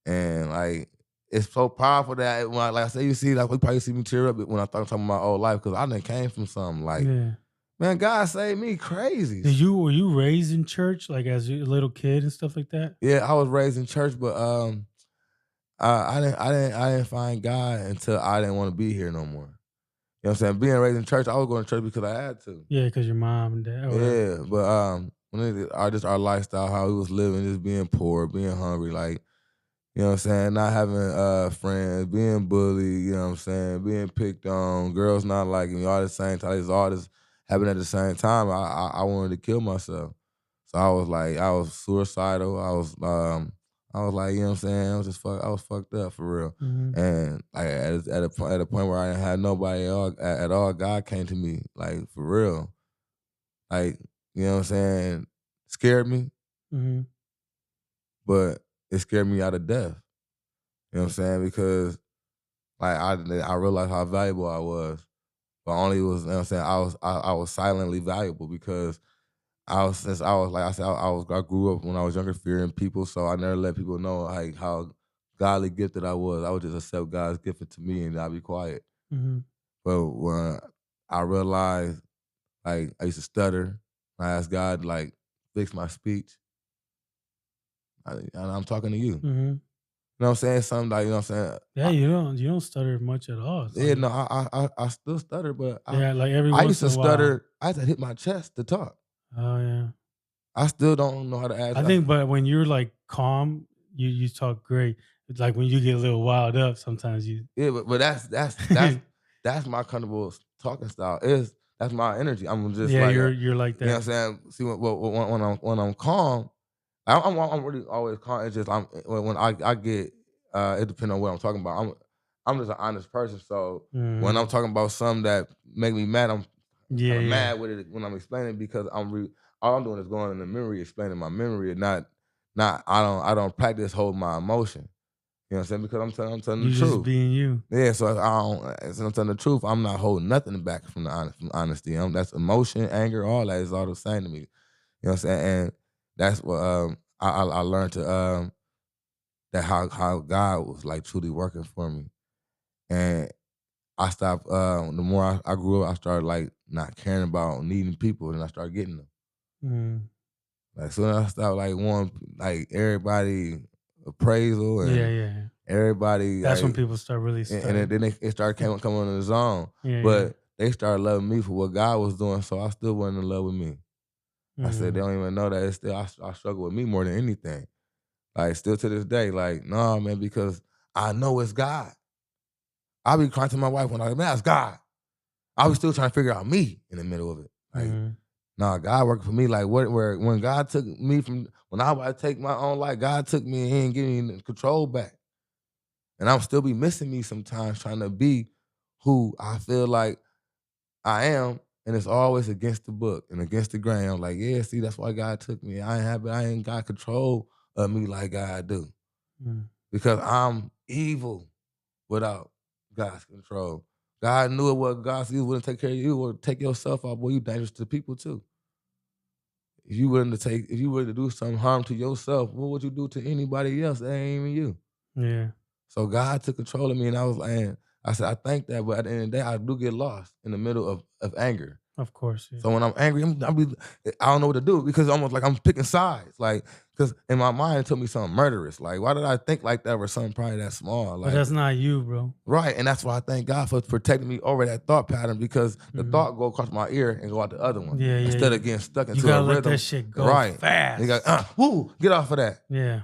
And like, it's so powerful that when I say, you see, like, you probably see me tear up when I start talking about my old life, because I done came from something like, man, God saved me crazy.
Were you raised in church, like as a little kid and stuff like that?
Yeah, I was raised in church, but I didn't find God until I didn't want to be here no more. You know what I'm saying? Being raised in church, I was going to church because I had to.
Yeah, because your mom and dad.
Yeah, but when our lifestyle, how we was living, just being poor, being hungry, like, you know what I'm saying, not having friends, being bullied, you know what I'm saying, being picked on, girls not liking me, all at the same time, it's all this happening at the same time. I wanted to kill myself. So I was suicidal. I was like, you know what I'm saying, I was fucked up for real. And like at a point where I didn't have nobody at all, God came to me, like, for real. Like, you know what I'm saying, scared me. But it scared me out of death. You know what I'm saying? Because like I realized how valuable I was. But only was, you know what I'm saying, I was silently valuable because I grew up when I was younger fearing people, so I never let people know like how godly gifted I was. I would just accept God's gift to me and I'd be quiet. But when I realized, like, I used to stutter, I asked God, like, fix my speech. And I'm talking to you. You know what I'm saying? Something like, you know what I'm saying?
Yeah, you don't stutter much at all. It's
Yeah,
like,
no, I still stutter, but
yeah, like every
I
once
used
in
to
a while.
stutter. I used to hit my chest to talk.
Oh yeah.
I still don't know how to ask.
I think, but when you're like calm, you talk great. It's like when you get a little wild up, sometimes you.
Yeah, but that's my comfortable talking style. That's my energy. I'm just
Yeah,
like
you're like
you know what I'm
that.
saying. See, when I'm calm, I'm really always calm. It's just when I get it depends on what I'm talking about. I'm just an honest person. So when I'm
Mhm.
talking about something that make me mad, I'm
Yeah,
kind of
yeah.
mad with it when I'm explaining because all I'm doing is going in the memory, explaining my memory, and not I don't practice hold my emotion. You know what I'm saying? Because I'm telling
You
the
just
truth.
being you.
Yeah, so since I'm telling the truth, I'm not holding nothing back from from honesty. That's emotion, anger, all that is all the same to me. You know what I'm saying? And that's what I learned to that how God was like truly working for me. And I stopped the more I grew up, I started like not caring about needing people and I started getting them.
Mhm.
Like soon as I stopped like wanting like everybody appraisal
Yeah,
and
yeah.
everybody
That's when
like
people start really
and
starting.
then it started coming in the zone.
Yeah, yeah.
But they started loving me for what God was doing, so I still wasn't in love with me. I said they
Mhm.
don't even know that it's still I struggle with me more than anything. Like still to this day, like no man, because I know it's God. I be crying to my wife when I man, it's God. I was still trying to figure out me in the middle of it. Like,
Mhm.
nah, God working for me. Like where when God took me from when I was to take my own life, God took me and he ain't giving me the control back. And I'll still be missing me sometimes trying to be who I feel like I am, and it's always against the book and against the grain. I'm like, yeah, see, that's why God took me. I ain't got control of me like God do.
Mhm.
Because I'm evil without God's control. God knew it was God, so he wouldn't take care of you. You would take yourself out, boy, you dangerous to people too. If you were to do some harm to yourself, what would you do to anybody else? That ain't even you.
Yeah.
So God took control of me, and I was like, and I said, I thank that, but at the end of the day, I do get lost in the middle of anger.
Of course. Yeah.
So when I'm angry, I don't know what to do because it's almost like I'm picking sides. Like, because in my mind, it took me something murderous. Like, why did I think like that or something probably that small?
But
Like,
that's not you, bro.
right. And that's why I thank God for protecting me over that thought pattern because the
Mhm.
thought go across my ear and go out the other one
Yeah, yeah,
instead
yeah.
of getting stuck
You
into a
gotta let
rhythm.
that shit go
Right. And you
fast.
got, woo, get off of that.
Yeah.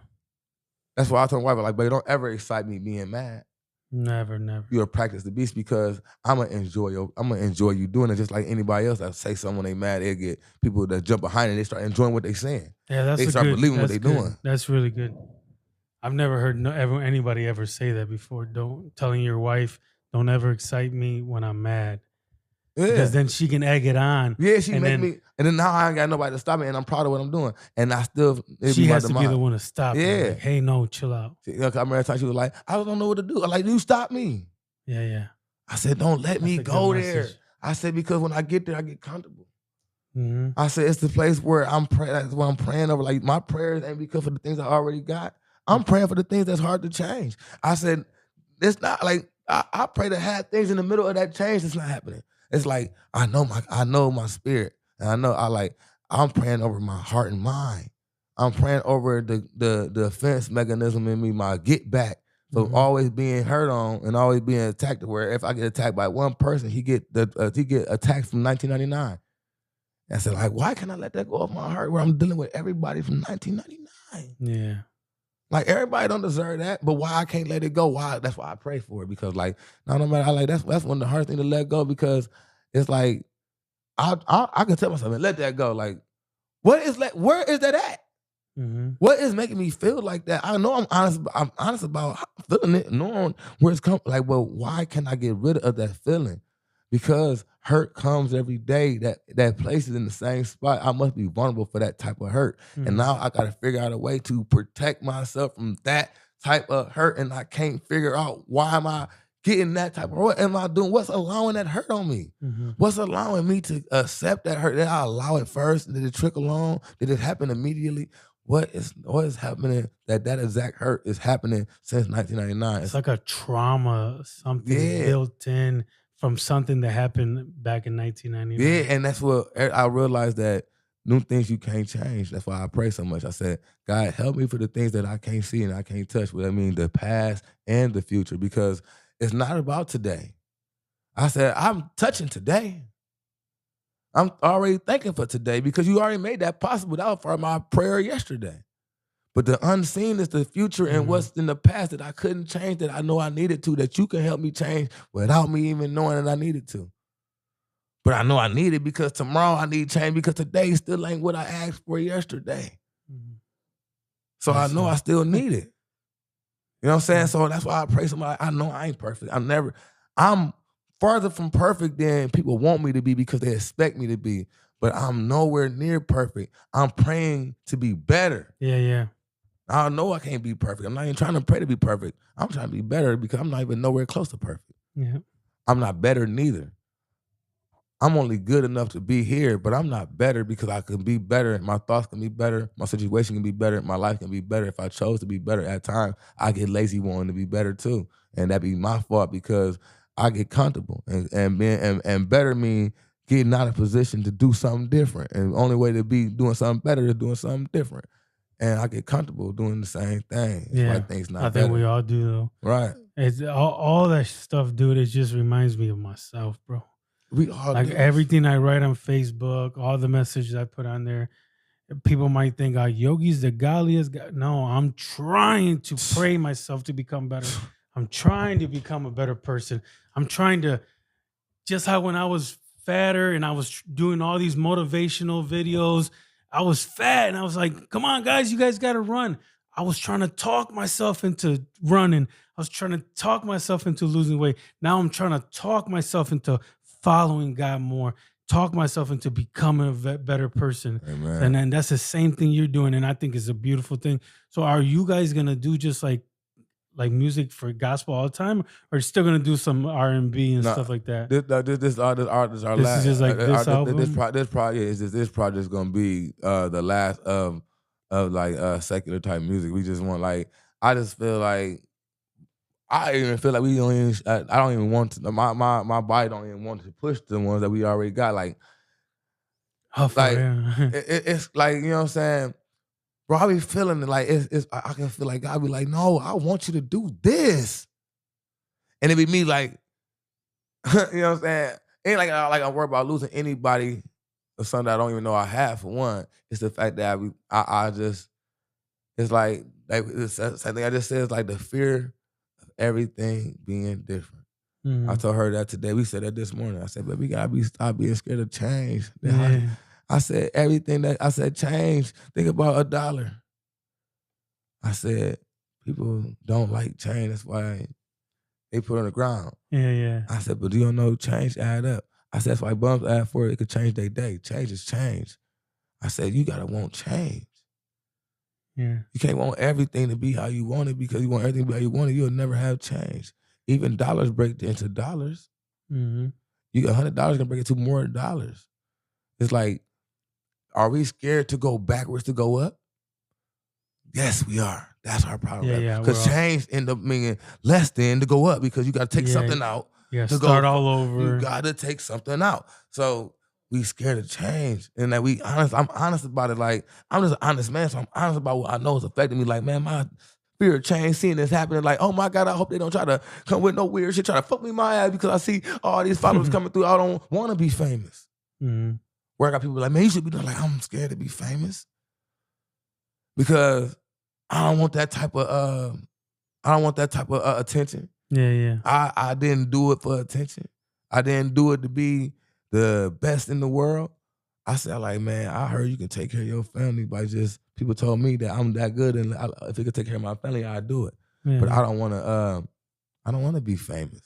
That's why I told my wife, like, baby, don't ever excite me being mad.
Never, never.
You'll practice the beast because I'm gonna enjoy you doing it just like anybody else that say something when they mad, they get people that jump behind it, they start enjoying what they saying.
Yeah,
They start believing what
that's
they
good.
doing.
That's really good. I've never heard anybody ever say that before. Don't telling your wife, don't ever excite me when I'm mad. Because
Yeah.
then she can egg it on.
Yeah, she
and
make
then
me, and then now I ain't got nobody to stop me, and I'm proud of what I'm doing. And I still, it
she
be my
has to be the
demise.
one to stop you.
Yeah.
Like, hey, no, chill out.
See, I remember that time she was like, I don't know what to do. I'm like, you stop me.
Yeah, yeah.
I said, don't let
That's
me
a good
go there.
message.
I said, because when I get there, I get comfortable.
Mm-hmm.
I said, it's the place where I'm praying. That's what I'm praying over. Like, my prayers ain't because of the things I already got. I'm praying for the things that's hard to change. I said, it's not like I pray to have things in the middle of that change that's not happening. It's like I know my spirit. And I'm praying over my heart and mind. I'm praying over the defense mechanism in me, my get back. So always being hurt on and always being attacked where if I get attacked by one person, he get attacked from 1999. And I said, like, why can't I let that go off my heart where I'm dealing with everybody from 1999?
Yeah.
Like, everybody don't deserve that, but why I can't let it go? Why? That's why I pray for it because, like, no matter, that's one of the hardest things to let go because it's like, I can tell myself, man, let that go. Like, where is that at?
Mm-hmm.
What is making me feel like that? I know I'm honest about feeling it, knowing where it's coming. Like, well, why can't I get rid of that feeling? Because hurt comes every day. That place is in the same spot. I must be vulnerable for that type of hurt.
Mm-hmm.
And now I got to figure out a way to protect myself from that type of hurt. And I can't figure out why am I getting that type of, what am I doing? What's allowing that hurt on me?
Mm-hmm.
What's allowing me to accept that hurt? Did I allow it first? Did it trickle on? Did it happen immediately? What is happening that exact hurt is happening since 1999?
It's like a trauma, something built in from something that happened back in 1999.
Yeah, and that's what I realized that new things you can't change. That's why I pray so much. I said, God, help me for the things that I can't see and I can't touch. What I mean, the past and the future, because it's not about today. I said, I'm touching today. I'm already thinking for today because you already made that possible. That was part of my prayer yesterday. But the unseen is the future and what's in the past that I couldn't change, that I know I needed to, that you can help me change without me even knowing that I needed to. But I know I need it because tomorrow I need change because today still ain't what I asked for yesterday. So I know I still need it. You know what I'm saying? So that's why I pray somebody. I know I ain't perfect. I'm farther from perfect than people want me to be because they expect me to be. But I'm nowhere near perfect. I'm praying to be better.
Yeah.
I know I can't be perfect. I'm not even trying to pray to be perfect. I'm trying to be better because I'm not even nowhere close to perfect.
Yeah.
I'm not better neither. I'm only good enough to be here, but I'm not better because I can be better. My thoughts can be better. My situation can be better. My life can be better. If I chose to be better at times, I get lazy wanting to be better too. And that'd be my fault because I get comfortable. And better mean getting out of position to do something different. And the only way to be doing something better is doing something different. And I get comfortable doing the same thing. That's why things not better.
I think we all do though.
Right.
It's all that stuff, dude. It just reminds me of myself, bro.
We all
like
do.
Everything I write on Facebook, all the messages I put on there, people might think, Yogi's the godliest guy. No, I'm trying to pray myself to become better. I'm trying to become a better person. I'm trying to, just how when I was fatter and I was doing all these motivational videos, I was fat and I was like, come on, guys, you guys got to run. I was trying to talk myself into running. I was trying to talk myself into losing weight. Now I'm trying to talk myself into following God more, talk myself into becoming a better person.
Amen.
And then that's the same thing you're doing. And I think it's a beautiful thing. So are you guys going to do just like music for gospel all the time, or still gonna do some R&B and stuff like that?
This
Is just like this album.
This project is gonna be the last of like secular type music. We just want I just feel like I even feel like we don't even I don't even want to my body don't even want to push the ones that we already got it's like, you know what I'm saying. Bro, I be feeling it like I can feel like God be like, no, I want you to do this. And it be me like, you know what I'm saying? Ain't like I'm worried about losing anybody or something that I don't even know I have, for one. It's the fact that I just, it's like it's the same thing I just said, it's like the fear of everything being different. I told her that today. We said that this morning. I said, but we gotta stop being scared of change. I said, change. Think about $1. I said, people don't like change. That's why they put it on the ground.
Yeah.
I said, but you don't know change add up. I said, that's why bums add for it. It could change their day. Change is change. I said, you got to want change.
Yeah.
You can't want everything to be how you want it, because you want everything to be how you want it. You'll never have change. Even dollars break into dollars.
Mm-hmm.
You got $100 can break into more dollars. It's like, are we scared to go backwards to go up? Yes, we are. That's our problem.
Yeah.
Because change end up meaning less than to go up, because you got to take something out.
Yeah, start all over.
You got to take something out. So we scared of change. And that I'm honest about it. Like, I'm just an honest man, so I'm honest about what I know is affecting me. Like, man, my fear of change, seeing this happening, like, oh my God, I hope they don't try to come with no weird shit, try to fuck me in my ass because I see all these followers coming through. I don't want to be famous.
Mm-hmm.
Where I got people like, man, you should be doing, like, I'm scared to be famous because I don't want that type of attention.
Yeah.
I didn't do it for attention. I didn't do it to be the best in the world. I said, like, man, I heard you can take care of your family by just, people told me that I'm that good, and if you could take care of my family, I'd do it.
Yeah.
But I don't want to be famous.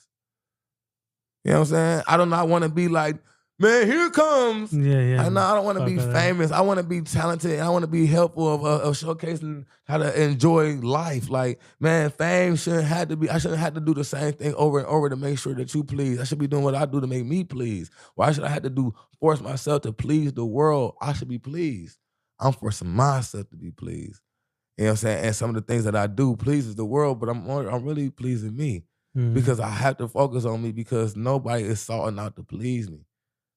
You know what I'm saying? I do not want to be like, man, here it comes.
Yeah.
I don't want to be famous. I want to be talented. I want to be helpful of showcasing how to enjoy life. Like, man, fame shouldn't have to be, I shouldn't have to do the same thing over and over to make sure that you please. I should be doing what I do to make me please. Why should I have to force myself to please the world? I should be pleased. I'm forcing myself to be pleased. You know what I'm saying? And some of the things that I do pleases the world, but I'm really pleasing me.
Mm-hmm.
Because I have to focus on me, because nobody is sorting out to please me.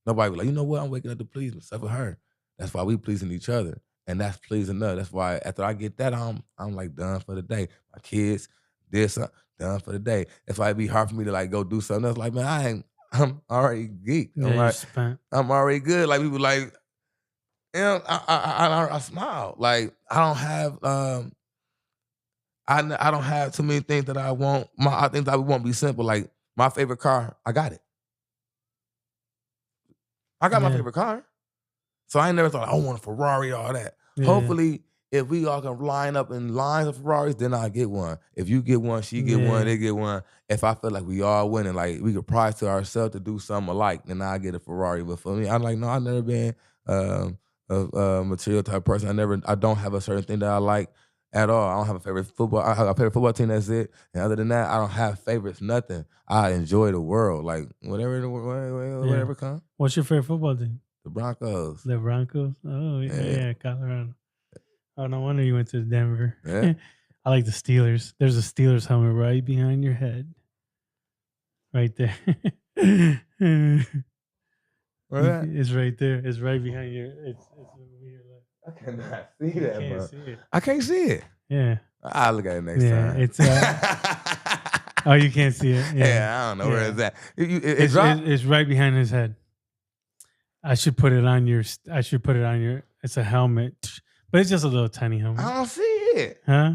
Nobody be like, you know what? I'm waking up to please me, except for her. That's why we pleasing each other. And that's pleasing us. That's why after I get that, I'm like done for the day. My kids, this, done for the day. That's why it'd be hard for me to like go do something else. Like, man, I'm already geek.
Yeah, you spent.
I'm already good. Like people like, you know, I smile. Like I don't have I don't have too many things that I want. I think that won't be simple. Like my favorite car, I got it. I got my
Yeah.
favorite car. So I ain't never thought I want a Ferrari or all that.
Yeah.
Hopefully, if we all can line up in lines of Ferraris, then I'll get one. If you get one, she get one, they get one. If I feel like we all winning, like we could prize to ourselves to do something alike, then I'll get a Ferrari. But for me, I'm like, no, I've never been a material type person. I don't have a certain thing that I like at all. I don't have a favorite football. I have a favorite football team, that's it. And other than that, I don't have favorites, nothing. I enjoy the world. Like whatever comes.
What's your favorite football team?
The Broncos.
The Broncos? Oh,
Yeah.
yeah, Colorado. Oh, no wonder you went to Denver.
Yeah.
I like the Steelers. There's a Steelers helmet right behind your head. Right there.
Where that?
It's right there. It's right behind your... It's over here.
I cannot see that,
You
bro.
can't see it.
I can't see it.
Yeah.
I'll look at it next
Yeah,
time.
it's... oh, you can't see it?
Yeah, I don't know where it's at.
It's right behind his head. I should put it on your... It's a helmet. But it's just a little tiny helmet.
I don't see it.
Huh?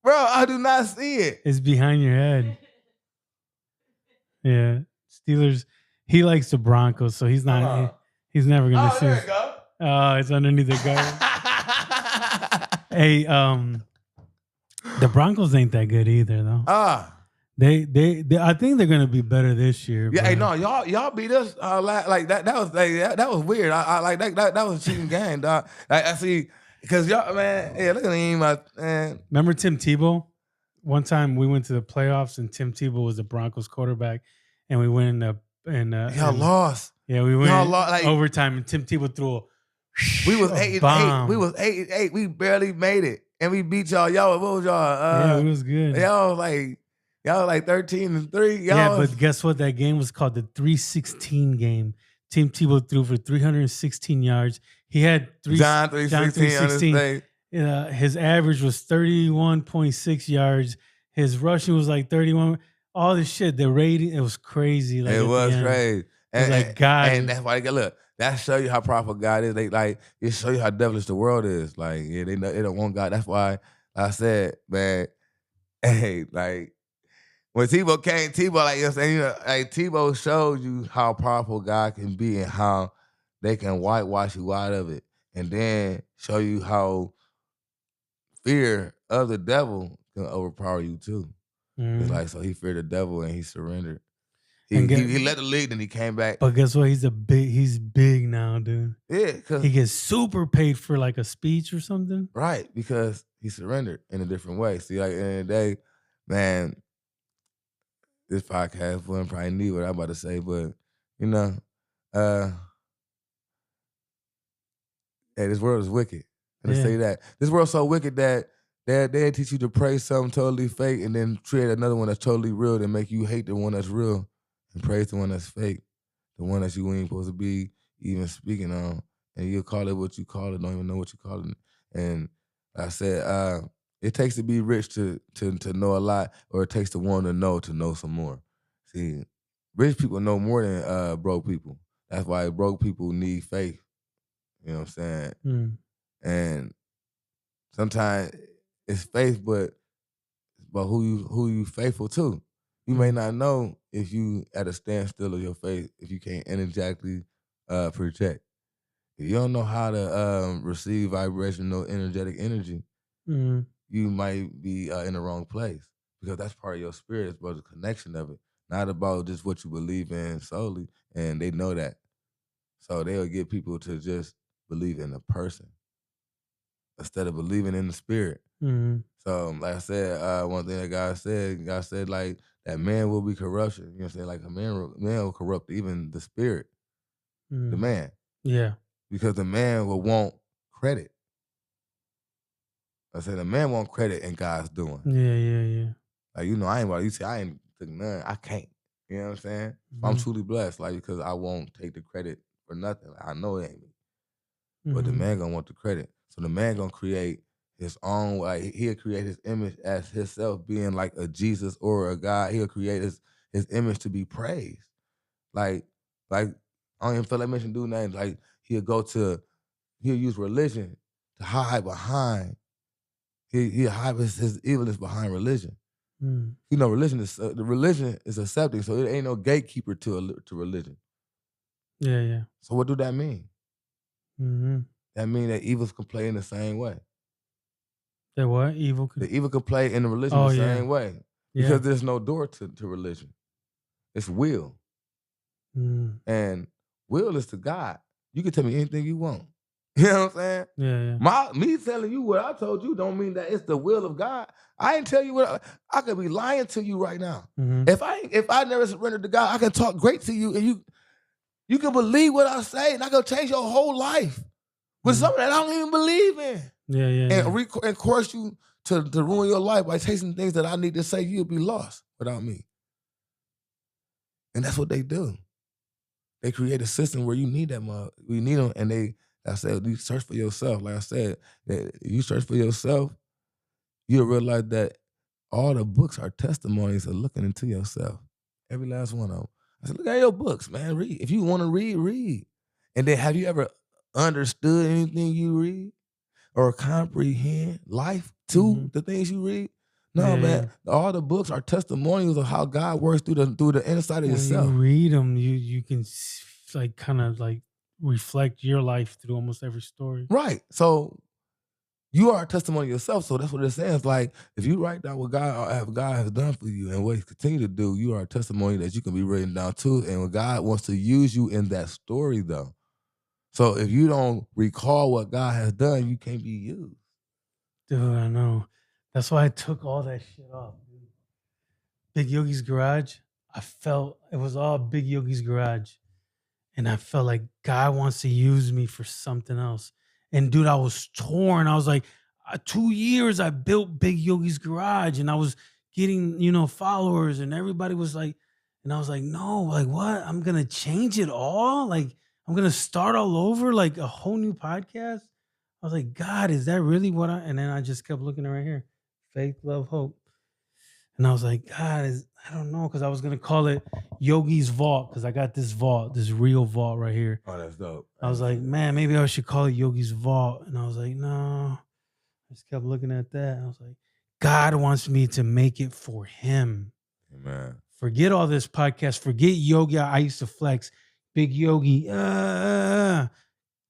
Bro, I do not see it.
It's behind your head. Yeah. Steelers. He likes the Broncos, so he's not... He's never going to see
there
it.
you go.
Oh, it's underneath the guard. Hey, the Broncos ain't that good either, though. They I think they're gonna be better this year.
Yeah,
but...
hey, no, y'all beat us like that. That was weird. I like that was a cheating game, dog. Like I see, because y'all, man, yeah, look at him, man.
Remember Tim Tebow? One time we went to the playoffs and Tim Tebow was the Broncos quarterback, and we went
y'all lost.
Yeah, we went
like,
overtime, and Tim Tebow threw a...
We was 8-8. We was 8-8. We barely made it, and we beat y'all. Y'all, what was y'all?
Yeah, it was good.
Y'all like 13-3.
Yeah, but guess what? That game was called the 316 game. Tim Tebow threw for 316 yards. He had
John 316.
His average was 31.6 yards. His rushing was like 31. All this shit, the rating, it was crazy. Like,
it was crazy.
And God,
and that's why look. That show you how powerful God is. They like it show you how devilish the world is. Like they don't want God. That's why I said, man, hey, like when Tebow came, like you're saying, like Tebow showed you how powerful God can be and how they can whitewash you out of it, and then show you how fear of the devil can overpower you too. It's like so he feared the devil and he surrendered. He led the league, and he came back.
But guess what? He's big now, dude.
Yeah, because
he gets super paid for like a speech or something.
Right, because he surrendered in a different way. See, like in the day, man, this podcast wouldn't probably need what I'm about to say, but hey, this world is wicked. And to say that this world's so wicked that they teach you to praise something totally fake, and then create another one that's totally real, and make you hate the one that's real. And praise the one that's fake, the one that you ain't supposed to be even speaking on. And you'll call it what you call it, don't even know what you call it. And I said, it takes to be rich to know a lot, or it takes to want to know some more. See, rich people know more than broke people. That's why broke people need faith. You know what I'm saying? And sometimes it's faith, but who you faithful to. You may not know if you at a standstill of your faith, if you can't energetically project. If you don't know how to receive vibrational energetic energy, you might be in the wrong place, because that's part of your spirit. It's about the connection of it, not about just what you believe in solely, and they know that. So they'll get people to just believe in a person instead of believing in the spirit. So like I said, one thing that God said like, that man will be corruption. You know what I'm saying? Like a man will corrupt even the spirit, the man.
Yeah.
Because the man will want credit. I said the man want credit in God's doing.
Yeah.
Like, I ain't took none. I can't. You know what I'm saying? I'm truly blessed, like, because I won't take the credit for nothing. Like, I know it ain't me. but the
Mhm.
man gonna want the credit. So the man gonna create his own, like he'll create his image as himself being like a Jesus or a God. He'll create his image to be praised. Like I don't even feel like mentioning dude names. Like he'll use religion to hide behind. He'll hide his evilness behind religion.
Mm.
You know, religion is accepting, so there ain't no gatekeeper to religion.
Yeah, yeah.
So what do that mean?
Mm-hmm.
That mean that evils can play in the same way.
That what? Evil could.
The evil can play in the religion
Oh,
the
yeah.
same way.
Yeah.
Because there's no door to religion. It's will.
Mm.
And will is to God. You can tell me anything you want. You know what I'm saying?
Yeah, yeah.
Me telling you what I told you don't mean that it's the will of God. I ain't tell you what I could be lying to you right now.
Mhm.
If I never surrendered to God, I can talk great to you and you can believe what I say, and I can change your whole life with something that I don't even believe in.
Yeah, yeah,
And
yeah.
and course you to ruin your life by chasing things that I need to say, you'll be lost without me. And that's what they do. They create a system where you need that mug. We need them, and I said, you search for yourself. Like I said, that you search for yourself, you'll realize that all the books are testimonies of looking into yourself. Every last one of them. I said, look at your books, man. Read. If you want to read, read. And then have you ever understood anything you read or comprehend life to the things you read? No,
Yeah,
man. All the books are testimonials of how God works through the inside of
When
yourself.
you read them, you can like kind of like reflect your life through almost every story.
Right. So you are a testimony yourself. So that's what it's saying. It's like if you write down what God has done for you and what He continue to do, you are a testimony that you can be written down too. And when God wants to use you in that story, though. So if you don't recall what God has done, you can't be used.
Dude, I know. That's why I took all that shit off, dude. Big Yogi's Garage. I felt it was all Big Yogi's Garage. And I felt like God wants to use me for something else. And dude, I was torn. I was like, 2 years I built Big Yogi's Garage and I was getting, followers and everybody was like, and I was like, no, like what? I'm going to change it all? Like, I'm going to start all over, like a whole new podcast? I was like, God, is that really what and then I just kept looking right here. Faith, love, hope. And I was like, God, I don't know, because I was gonna call it Yogi's Vault, because I got this vault, this real vault right here.
Oh, that's dope.
I was like, man, maybe I should call it Yogi's Vault. And I was like, no. I just kept looking at that. I was like, God wants me to make it for Him.
Amen.
Forget all this podcast. Forget Yogi. I used to flex. Big Yogi.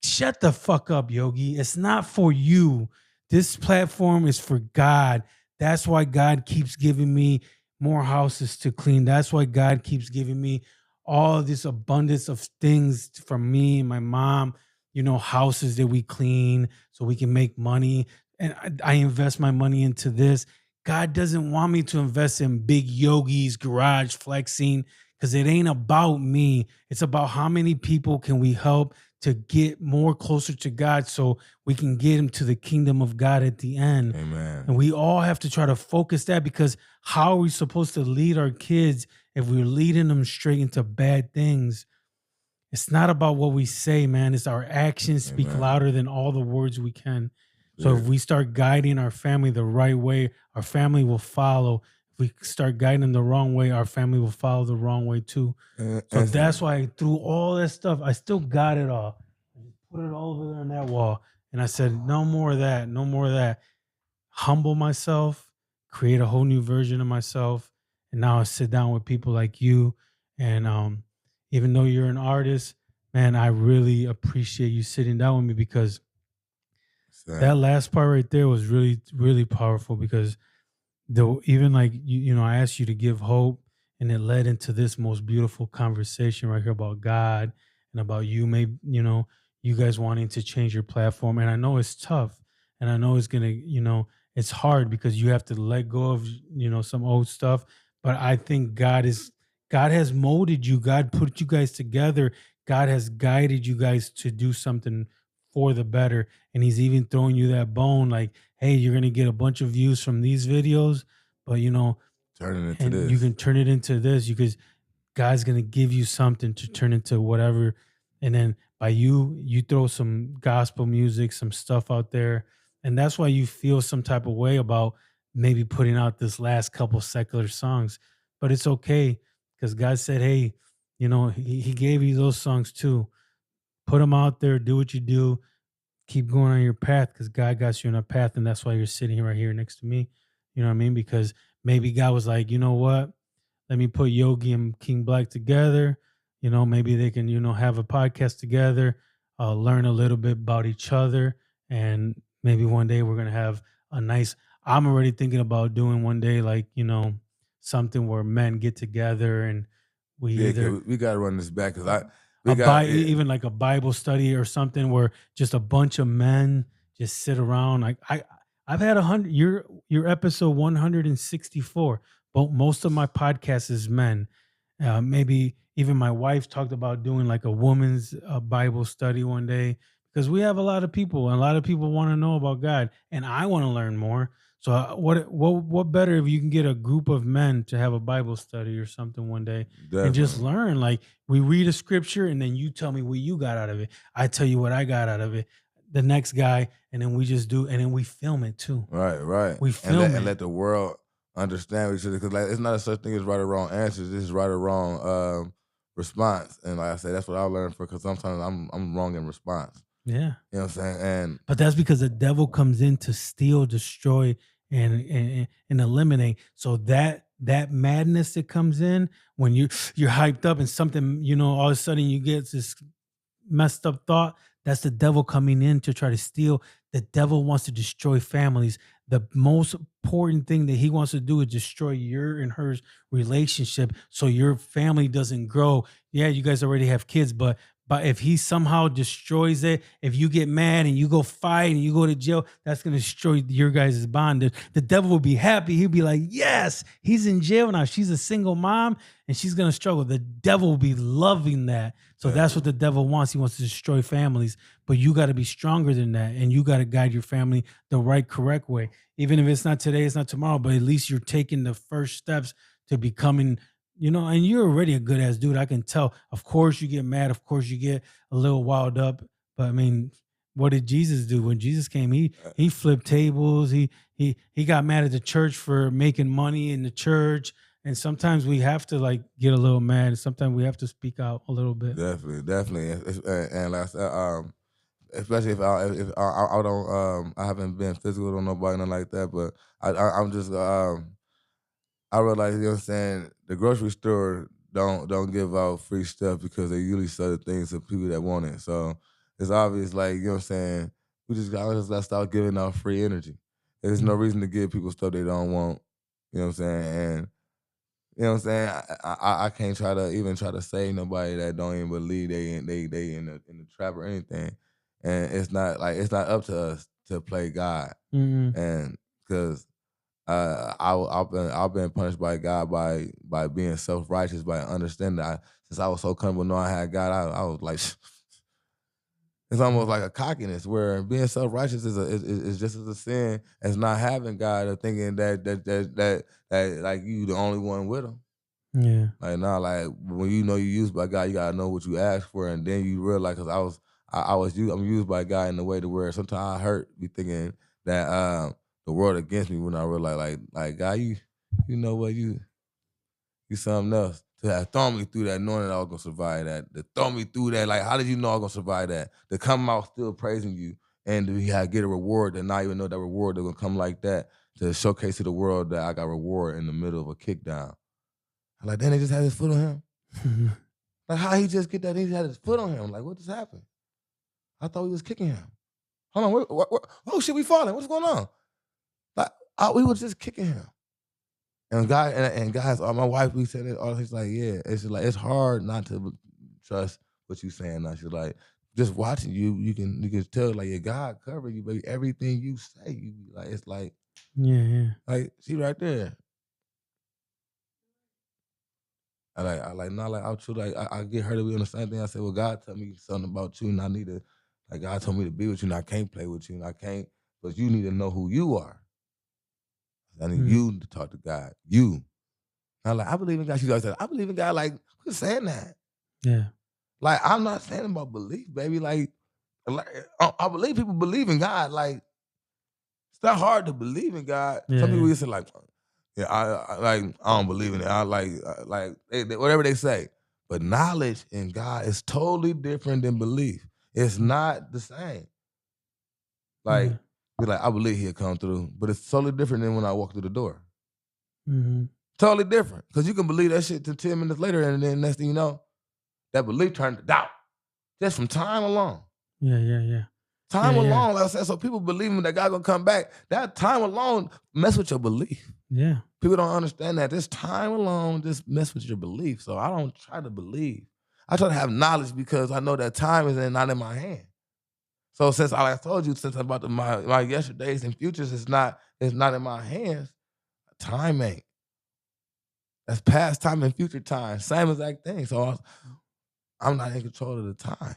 Shut the fuck up, Yogi. It's not for you. This platform is for God. That's why God keeps giving me more houses to clean. That's why God keeps giving me all this abundance of things from me and my mom, houses that we clean so we can make money. And I invest my money into this. God doesn't want me to invest in Big Yogi's Garage flexing, because it ain't about me. It's about how many people can we help to get more closer to God so we can get him to the kingdom of God at the end.
Amen.
And we all have to try to focus that, because how are we supposed to lead our kids if we're leading them straight into bad things? It's not about what we say, man. It's our actions speak louder than all the words we can. So if we start guiding our family the right way, our family will follow. If we start guiding them the wrong way, our family will follow the wrong way too. So that's why through all that stuff, I still got it all. I just put it all over there on that wall. And I said, no more of that. No more of that. Humble myself, create a whole new version of myself. And now I sit down with people like you. And even though you're an artist, man, I really appreciate you sitting down with me, because that last part right there was really, really powerful, because even like, I asked you to give hope, and it led into this most beautiful conversation right here about God and about you, maybe, you guys wanting to change your platform. And I know it's tough, and I know it's going to, it's hard, because you have to let go of, some old stuff. But I think God has molded you. God put you guys together. God has guided you guys to do something for the better. And He's even throwing you that bone, like, hey, you're going to get a bunch of views from these videos, but
turn it into this.
You can turn it into this, because God's going to give you something to turn into whatever. And then by you throw some gospel music, some stuff out there, and that's why you feel some type of way about maybe putting out this last couple secular songs. But it's okay because God said, hey, he gave you those songs too. Put them out there, do what you do, keep going on your path because God got you on a path, and that's why you're sitting right here next to me. You know what I mean? Because maybe God was like, you know what? Let me put Yogi and King Black together. Maybe they can, have a podcast together, learn a little bit about each other, and maybe one day we're gonna have a nice. I'm already thinking about doing one day, like something where men get together and we
Yeah,
either
we gotta run this back because we
even like a Bible study or something where just a bunch of men just sit around. Like I've had 100. Your episode 164. But most of my podcast is men. Maybe even my wife talked about doing like a woman's Bible study one day because we have a lot of people and a lot of people want to know about God and I want to learn more. So what better if you can get a group of men to have a Bible study or something one day and just
definitely
learn? Like we read a scripture and then you tell me what you got out of it. I tell you what I got out of it. The next guy, and then we just do, and then we film it too.
right,
We film
and
it.
let the world understand each other because like it's not a such thing as right or wrong answers. This is right or wrong response, and like I said, that's what I learned because sometimes I'm wrong in response.
Yeah.
You know what I'm saying? And
But that's because the devil comes in to steal, destroy, and eliminate. So that madness that comes in when you're hyped up and something, all of a sudden you get this messed up thought. That's the devil coming in to try to steal. The devil wants to destroy families. The most important thing that he wants to do is destroy your and her relationship so your family doesn't grow. Yeah, you guys already have kids, but if he somehow destroys it, if you get mad and you go fight and you go to jail, that's going to destroy your guys' bond. The devil will be happy. He'll be like, yes, he's in jail now. She's a single mom and she's going to struggle. The devil will be loving that. So that's what the devil wants. He wants to destroy families, but you got to be stronger than that. And you got to guide your family the right, correct way. Even if it's not today, it's not tomorrow, but at least you're taking the first steps to becoming, and you're already a good ass dude. I can tell. Of course you get mad. Of course you get a little wild up. But I mean, what did Jesus do? When Jesus came, he flipped tables. He got mad at the church for making money in the church. And sometimes we have to like get a little mad. Sometimes we have to speak out a little bit.
definitely, and like I said, especially if I don't I haven't been physical with nobody nothing like that, but I'm just I realize, you know what I'm saying, the grocery store don't give out free stuff because they usually sell the things to people that want it. So it's obvious, like, you know what I'm saying, I just gotta stop giving out free energy. There's no reason to give people stuff they don't want. You know what I'm saying? And you know what I'm saying? I can't try to save nobody that don't even believe they in the trap or anything. And it's not up to us to play God.
Mhm.
And because I've been punished by God by being self righteous, by understanding that since I was so comfortable knowing I had God, I was like, it's almost like a cockiness where being self righteous is just as a sin as not having God or thinking that like you the only one with him.
Yeah.
Like nah, like when you know you used by God, you gotta know what you asked for, and then you realize because I'm used by God in a way to where sometimes I hurt, be thinking that the world against me when I realize like God, you know what, you something else. To have thrown me through that, knowing that I was gonna survive that. To throw me through that, like how did you know I was gonna survive that? To come out still praising you and to get a reward that not even know that reward that gonna come like that to showcase to the world that I got reward in the middle of a kick down. I'm like, then they just had his foot on him. Like how he just get that? He had his foot on him. Like what just happened? I thought we was kicking him. Hold on, oh shit, we falling. What's going on? Like we was just kicking him. And guys, my wife, we said it all. She's like, yeah, it's just like it's hard not to trust what you saying. Now she's like, just watching you can tell like your God cover you, baby. Everything you say, you be like, it's like,
Yeah.
like she right there. I true, like I get her to be on the same thing. I said, well, God told me something about you, and I need to, like God told me to be with you, and I can't play with you, and I can't, but you need to know who you are. I need you to talk to God. You. I'm like, I believe in God. She always said, I believe in God. Like, quit saying that.
Yeah.
Like, I'm not saying about belief, baby. Like I believe people believe in God. Like, it's not hard to believe in God.
Yeah,
Some people
yeah.
just say like, yeah, I don't believe in it. I like whatever they say. But knowledge in God is totally different than belief. It's not the same. Like,
Yeah.
be like, I believe he'll come through, but it's totally different than when I walk through the door.
Mm-hmm.
Totally different. Because you can believe that shit till 10 minutes later, and then next thing you know, that belief turned to doubt. Just from time alone.
Yeah.
Time
Yeah, yeah.
alone, like I said, so people believing that God gonna come back. That time alone mess with your belief.
Yeah.
People don't understand that. This time alone just mess with your belief. So I don't try to believe. I try to have knowledge because I know that time is not in my hand. So since I told you, since about my yesterdays and futures is not in my hands, time ain't. That's past time and future time. Same exact thing. So I'm not in control of the time.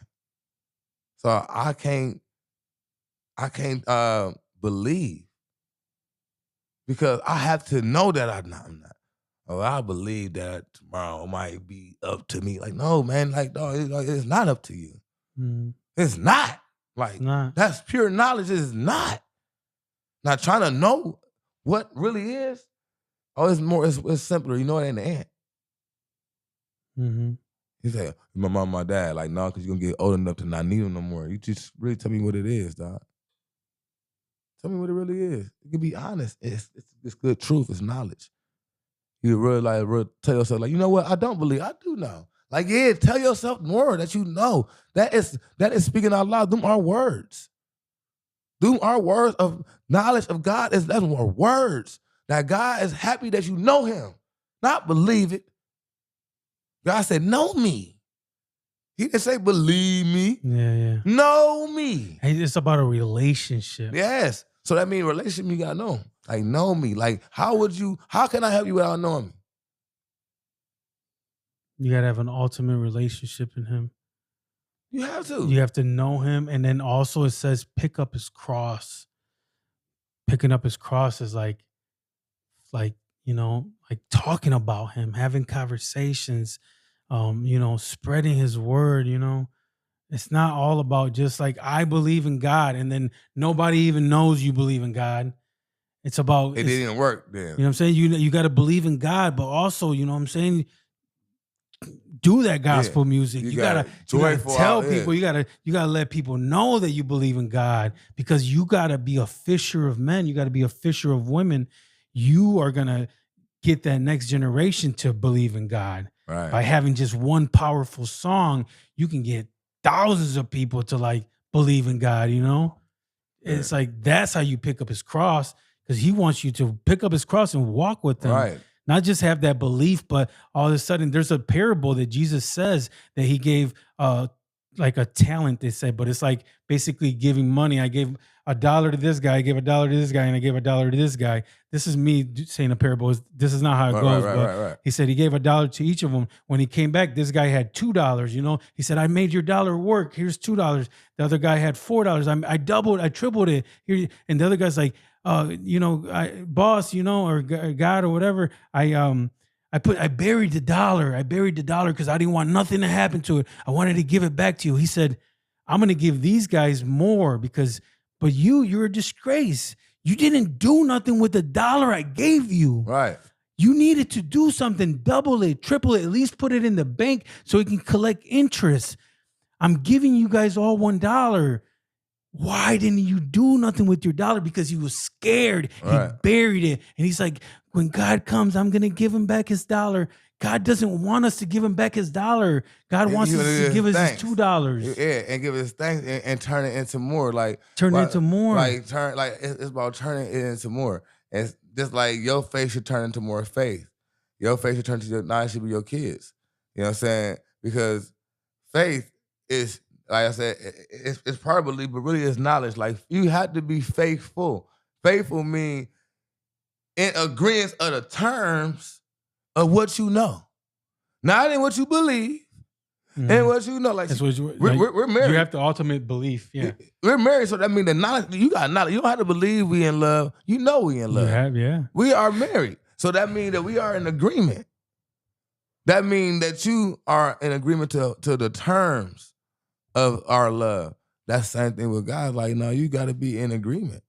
So I can't believe because I have to know that I'm not. Oh, I believe that tomorrow might be up to me. Like, no, man, like, dog, it's not up to you.
Mm-hmm.
It's not. Like, that's pure knowledge. It's not. Not trying to know what really is. Oh, it's simpler. You know it ain't the ant.
Mm-hmm.
He said, my mom, my dad, like, no, because you're going to get old enough to not need them no more. You just really tell me what it is, dog. Tell me what it really is. You can be honest. It's good truth. It's knowledge. You really tell yourself, like, you know what? I don't believe. I do know. Like, yeah, tell yourself more that you know. That is speaking out loud. Them are words. Them are words of knowledge of God. That's more words. That God is happy that you know him. Not believe it. God said, know me. He didn't say believe me.
Yeah.
Know me.
Hey, it's about a relationship.
Yes. So that means relationship, you gotta know. Like, know me. Like, how can I help you without knowing me?
You gotta have an ultimate relationship in him.
You have to.
You have to know him. And then also it says pick up his cross. Picking up his cross is like, you know, like talking about him, having conversations, you know, spreading his word, you know. It's not all about just like, I believe in God, and then nobody even knows you believe in God. It's about...
It didn't work then.
You know what I'm saying? You got to believe in God, but also, you know what I'm saying, do that gospel music. You gotta tell people, you gotta let people know that you believe in God, because you gotta be a fisher of men. You gotta be a fisher of women. You are gonna get that next generation to believe in God.
Right.
By having just one powerful song, you can get thousands of people to like believe in God, you know? Yeah. It's like, that's how you pick up his cross, because he wants you to pick up his cross and walk with him.
Right.
Not just have that belief, but all of a sudden there's a parable that Jesus says that he gave like a talent, they said, but it's like basically giving money. I gave $1 to this guy, I gave $1 to this guy, and I gave $1 to this guy. This is me saying a parable. This is not how it goes. But he said he gave $1 to each of them. When he came back, this guy had $2, you know? He said, I made your dollar work. Here's $2. The other guy had $4. I doubled, I tripled it. Here, and the other guy's like, you know, boss, you know, or God or whatever, I buried the dollar. I buried the dollar because I didn't want nothing to happen to it. I wanted to give it back to you. He said, I'm going to give these guys more but you're a disgrace. You didn't do nothing with the dollar I gave you.
Right.
You needed to do something, double it, triple it, at least put it in the bank so it can collect interest. I'm giving you guys all $1. Why didn't you do nothing with your dollar? Because he was scared. Right. He buried it. And he's like, when God comes, I'm going to give him back his dollar. God doesn't want us to give him back his dollar. God wants us to give us his $2.
Yeah, and give us thanks and turn it into more. Like
turn it into more.
Like it's about turning it into more. It's just like your faith should turn into more faith. Your faith should turn to knowledge should be your kids. You know what I'm saying? Because faith is, like I said, it's part of belief, but really it's knowledge. Like, you have to be faithful. Faithful means in agreement of the terms of what you know. Not in what you believe, and what you know. Like, we're married.
You have the ultimate belief, yeah.
We're married, so that means the knowledge, you got knowledge. You don't have to believe we in love. You know we in love.
You have, yeah.
We are married, so that means that we are in agreement. that means that you are in agreement to the terms of our love. That's the same thing with God. Like, no, you got to be in agreement.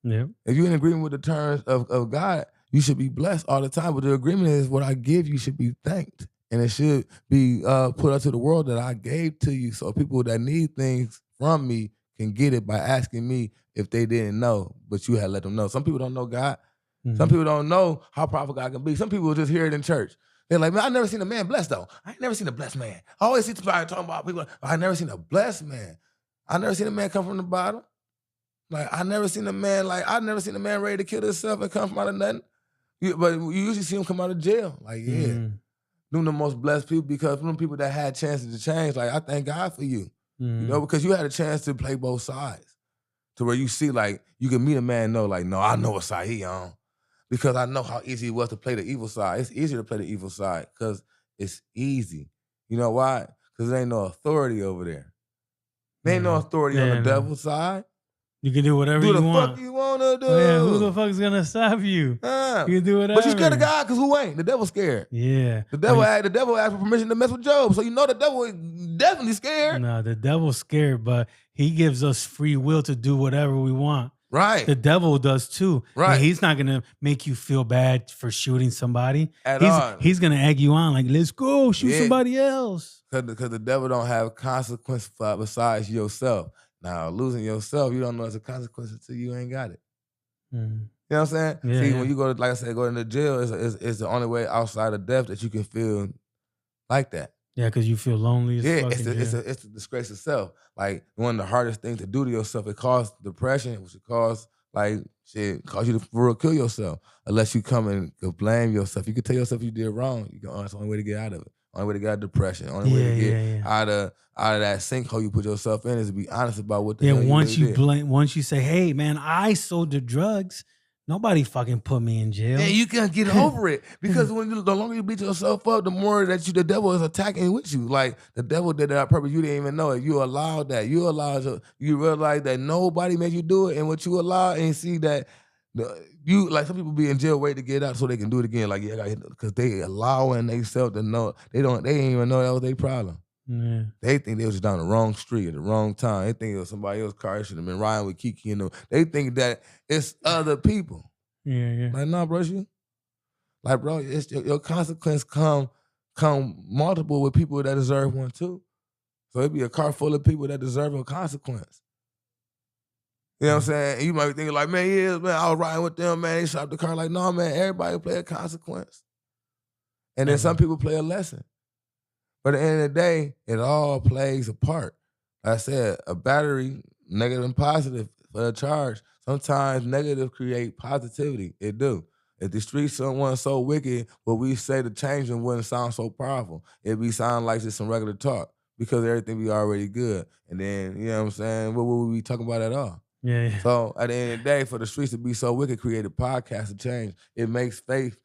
Yeah.
If you're in agreement with the terms of God, you should be blessed all the time. But the agreement is what I give you should be thanked. And it should be put out to the world that I gave to you. So people that need things from me can get it by asking me if they didn't know, but you had let them know. Some people don't know God.
Mm-hmm.
Some people don't know how powerful God can be. Some people just hear it in church. They're like, man, I never seen a man blessed though. I ain't never seen a blessed man. I always see somebody talking about people. I never seen a blessed man. I never seen a man come from the bottom. Like, I never seen a man ready to kill himself and come from out of nothing. But you usually see him come out of jail. Like, yeah. Them the most blessed people because them people that had chances to change, like, I thank God for you. You know, because you had a chance to play both sides. To where you see, like, you can meet a man and know, like, no, I know what side he on. Because I know how easy it was to play the evil side. It's easier to play the evil side because it's easy. You know why? Because there ain't no authority over there. There ain't no authority on the devil's side.
You can do whatever you want.
Do the fuck you want to do.
Oh, yeah, who the fuck's going to stop you? You can do whatever.
But you scared of God because who ain't? The devil's scared.
Yeah.
The devil asked for permission to mess with Job. So you know the devil is definitely scared.
No, the devil's scared, but he gives us free will to do whatever we want.
Right.
The devil does too.
Right.
And he's not going to make you feel bad for shooting somebody.
At all.
He's going to egg you on like, let's go, shoot somebody else.
Because the devil don't have consequence besides yourself. Now, losing yourself, you don't know it's a consequence until you ain't got it. You know what I'm saying?
Yeah,
See, when you go to, like I said, go into jail, it's the only way outside of death that you can feel like that.
Yeah, because you feel lonely as fuck.
It's the disgrace itself. Like, one of the hardest things to do to yourself, it causes depression, which it cause you to for real kill yourself. Unless you come and blame yourself. You can tell yourself you did wrong. That's the only way to get out of it. Only way to get out of depression. Only way to get out of that sinkhole you put yourself in is to be honest about what the hell you did.
Once you say, hey, man, I sold the drugs, nobody fucking put me in jail.
Yeah, you can't get over it. Because the longer you beat yourself up, the more that the devil is attacking with you. Like, the devil did that on purpose. You didn't even know it. You allowed that. You realize that nobody made you do it, and what you allowed, and see that like some people be in jail waiting to get out so they can do it again. Like, yeah, because they allowing themselves to know. They didn't even know that was their problem.
Yeah.
They think they was down the wrong street at the wrong time. They think it was somebody else's car. It should have been riding with Kiki and them. They think that it's other people.
Yeah.
Like, nah, bro, it's your consequence come multiple with people that deserve one too. So it'd be a car full of people that deserve a consequence. You know what I'm saying? And you might be thinking like, man, I was riding with them, man. They shot the car. Like, no, man, everybody play a consequence. And then some people play a lesson. But at the end of the day, it all plays a part. Like I said, a battery, negative and positive for a charge. Sometimes negative create positivity. It do. If the streets someone so wicked, what we say to change them wouldn't sound so powerful. It'd be sound like just some regular talk because everything be already good. And then, you know what I'm saying, what would we be talking about at all?
Yeah.
So at the end of the day, for the streets to be so wicked, create a podcast to change. It makes faith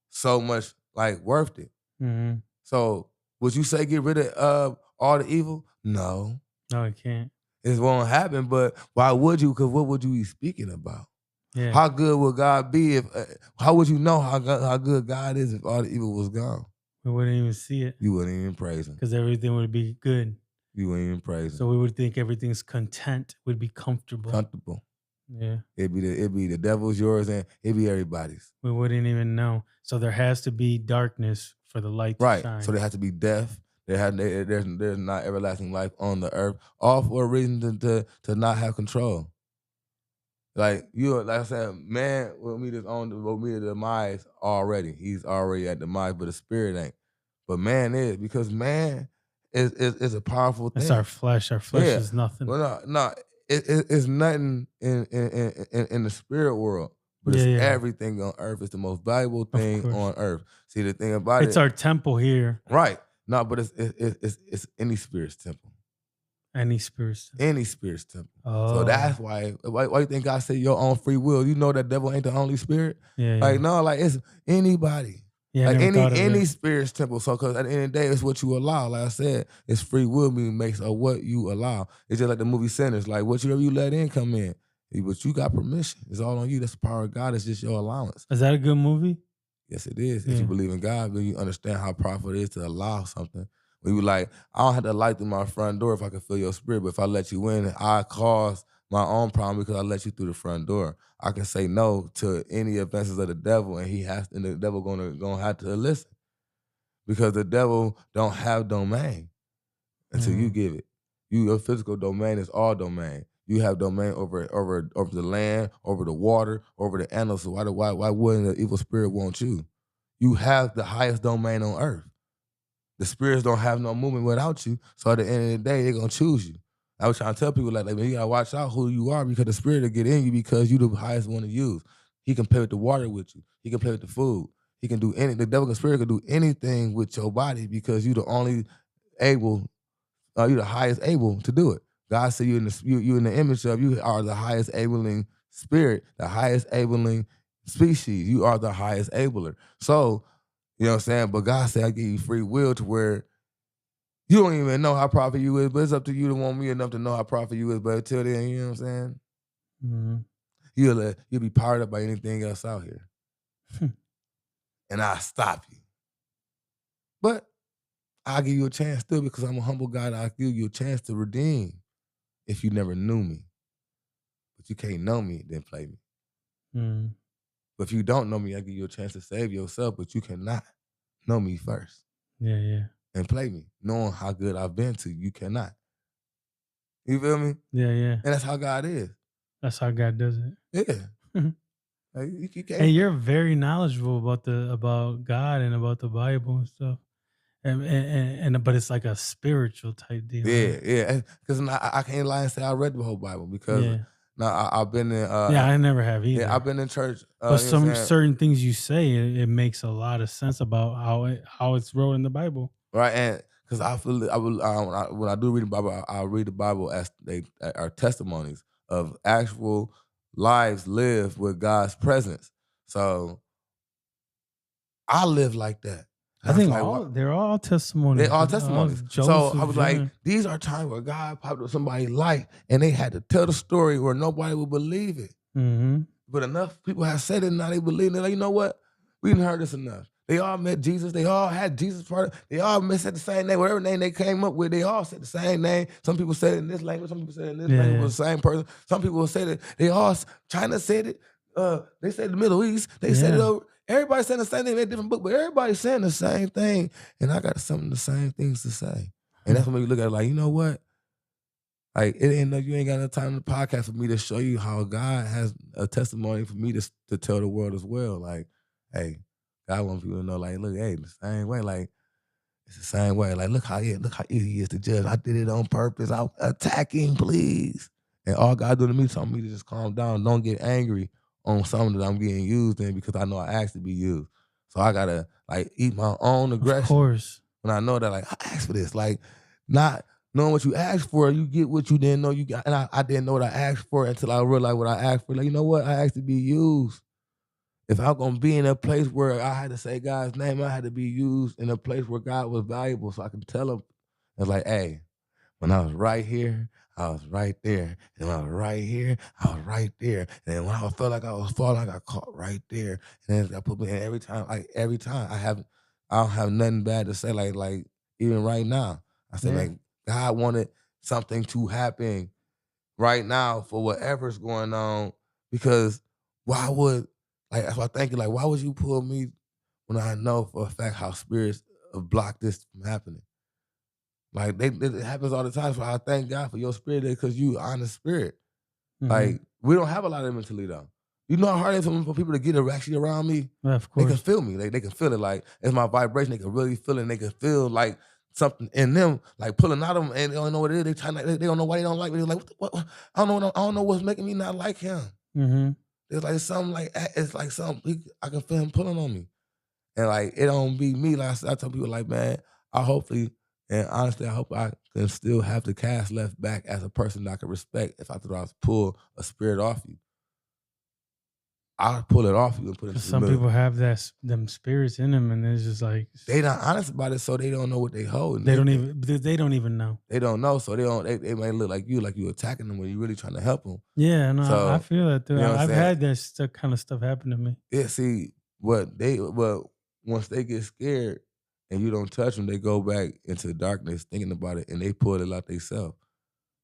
so much like worth it.
Mm-hmm.
So would you say get rid of all the evil? No.
No, it can't.
It won't happen, but why would you? Because what would you be speaking about?
Yeah.
How good would God be if? How would you know how good God is if all the evil was gone?
We wouldn't even see it.
You wouldn't even praise Him.
Because everything would be good.
You wouldn't even praise Him.
So we would think everything's content, would be comfortable.
Comfortable.
Yeah.
It'd be the devil's, yours, and it'd be everybody's.
We wouldn't even know. So there has to be darkness for the light to shine.
Right. So there has to be death. There's not everlasting life on the earth, all for a reason to not have control. Like I said, man will meet the demise already. He's already at demise, but the spirit ain't. But man is, because man is a powerful thing.
It's our flesh. Our flesh is nothing.
Well, no, it's nothing in the spirit world. But it's everything on earth. It's the most valuable thing on earth. See, the thing about
it's our temple here.
Right. No, but it's any spirit's temple.
Any spirit's temple.
Any spirit's temple.
Oh.
So that's why you think God said your own free will? You know that devil ain't the only spirit?
Yeah.
Like, no, like it's anybody.
Yeah,
like any spirit's temple. So because at the end of the day, it's what you allow. Like I said, it's free will makes of what you allow. It's just like the movie Sinners. Like whatever you let in come in. But you got permission. It's all on you. That's the power of God. It's just your allowance.
Is that a good movie?
Yes, it is. If you
Yeah.
believe in God, then you understand how powerful it is to allow something. When you like, I don't have to light through my front door if I can feel your spirit, but if I let you in, I cause my own problem because I let you through the front door. I can say no to any offenses of the devil, and the devil gonna have to listen because the devil don't have domain until you give it. Your physical domain is all domain. You have domain over the land, over the water, over the animals. So why wouldn't the evil spirit want you? You have the highest domain on earth. The spirits don't have no movement without you. So at the end of the day, they're gonna choose you. I was trying to tell people like man, you gotta watch out who you are because the spirit will get in you because you the highest one to use. He can play with the water with you. He can play with the food. He can do the devil and spirit can do anything with your body because you the only able, you're the highest able to do it. God said you in the image of, you are the highest enabling spirit, the highest enabling species. You are the highest enabler. So, you know what I'm saying? But God said I give you free will to where you don't even know how prophet you is, but it's up to you to want me enough to know how prophet you is. But until then, you know what I'm saying?
Mm-hmm.
You'll be powered up by anything else out here. And I'll stop you. But I'll give you a chance still because I'm a humble God. I'll give you a chance to redeem if you never knew me. But you can't know me, then play me.
Mm-hmm.
But if you don't know me, I give you a chance to save yourself, but you cannot know me first.
Yeah.
And play me, knowing how good I've been to you. You cannot. You feel me?
Yeah.
And that's how God is.
That's how God does it.
Yeah. Like, you can't.
Hey, you're very knowledgeable about God and about the Bible and stuff. And but it's like a spiritual type deal.
Yeah. Because I can't lie and say I read the whole Bible because now I've been in.
I never have either.
Yeah, I've been in church.
But some certain things you say, it makes a lot of sense about how it's wrote in the Bible.
Right, and because I feel when I do read the Bible, I read the Bible as they are testimonies of actual lives lived with God's presence. So I live like that.
I think they're all testimonies.
They're all testimonies. So I was like, these are times where God popped up somebody's life and they had to tell the story where nobody would believe it.
Mm-hmm.
But enough people have said it, now they believe it. They're like, you know what? We didn't heard this enough. They all met Jesus. They all had Jesus part. They all said the same name. Whatever name they came up with, they all said the same name. Some people said it in this language. Some people said it in this language. Was the same person. Some people said it. They all, China said it. They said the Middle East. They said it over. Everybody saying the same thing in a different book, but everybody's saying the same thing. And I got some of the same things to say. And that's when you look at it like, you know what? Like, it ain't you ain't got enough time in the podcast for me to show you how God has a testimony for me to tell the world as well. Like, hey, God wants people to know, like, look, hey, the same way, like, it's the same way. Like, look how easy he is to judge. I did it on purpose. I'll attack him, please. And all God do to me is tell me to just calm down. Don't get angry on something that I'm getting used in because I know I asked to be used. So I gotta like eat my own aggression.
Of course.
When I know that, like, I asked for this. Like, not knowing what you asked for, you get what you didn't know you got. And I didn't know what I asked for until I realized what I asked for. Like, you know what? I asked to be used. If I'm gonna be in a place where I had to say God's name, I had to be used in a place where God was valuable so I can tell him. It's like, hey, when I was right here, I was right there. And when I was right here, I was right there. And then when I felt like I was falling, I got caught right there. And then I put me in every time I don't have nothing bad to say. Like even right now, I said like God wanted something to happen right now for whatever's going on because why would that's why I think like why would you pull me when I know for a fact how spirits have blocked this from happening? Like it happens all the time. So I thank God for your spirit because you honest spirit. Mm-hmm. Like we don't have a lot of them in Toledo. You know how hard it is for people to get actually around me?
Yeah, of course.
They can feel me. They can feel it. Like it's my vibration. They can really feel it. And they can feel like something in them, like pulling out of them, and they don't know what it is. They don't know why they don't like me. They're like, what? I don't know what's making me not like him.
Mm-hmm.
It's like something like it's like something I can feel him pulling on me, and like it don't be me. Like I tell people, like man, I hopefully and honestly, I hope I can still have the cast left back as a person that I can respect. If I thought I was pull a spirit off you, I'll pull it off you and put it.
Some people have them spirits in them, and it's just like
they not honest about it, so they don't know what they hold.
They don't even know.
They don't know, so they might look like you attacking them when you're really trying to help them.
Yeah, no, so, I feel that too.
You know
I've had that kind of stuff happen to me.
Yeah, see, But once they get scared and you don't touch them, they go back into the darkness thinking about it and they pull it out themselves.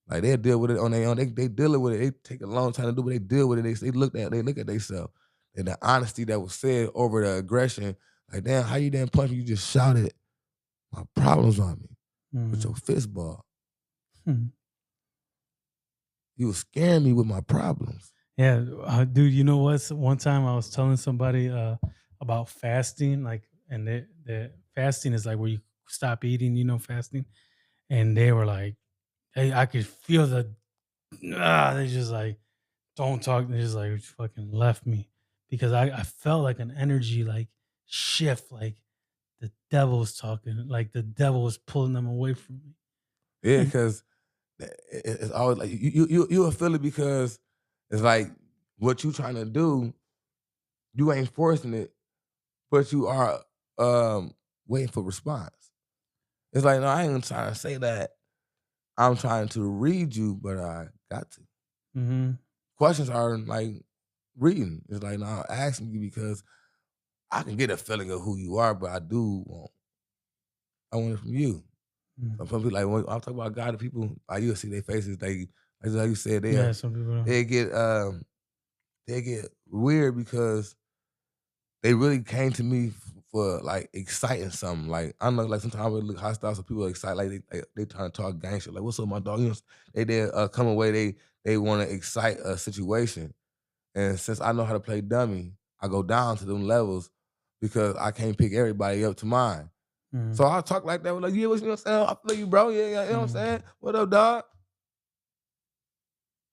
Like they deal with it on their own. They dealing with it. They take a long time to do, but they deal with it. They look at themselves. And the honesty that was said over the aggression, like damn, how you didn't punch me? You just shouted my problems on me with your fist ball. You was scaring me with my problems.
Yeah, dude. You know what? One time I was telling somebody about fasting, like, and the fasting is like where you stop eating. You know, fasting, and they were like, "Hey, I could feel the." They just like don't talk. They just like fucking left me because I felt like an energy like shift, like the devil was talking, like the devil was pulling them away from me.
Yeah, because it's always like you will feel it because it's like what you trying to do, you ain't forcing it, but you are waiting for response. It's like, no, I ain't trying to say that. I'm trying to read you, but I got to.
Mm-hmm.
Questions are like reading. It's like, no, I'm asking you because I can get a feeling of who you are, but I want it from you. Some people like when I'm talking about God, the people like you'll see their faces. They like you said,
Some people
they get weird because they really came to me for like exciting something. Like I know, like sometimes I would look hostile, so people are excited, like they trying to talk gangster. Like, what's up, my dog? You know, they come away, they want to excite a situation. And since I know how to play dummy, I go down to them levels because I can't pick everybody up to mine. So I talk like that. Like, yeah, what you know what I'm saying? I feel you, bro. Yeah, you know what I'm saying? What up, dog?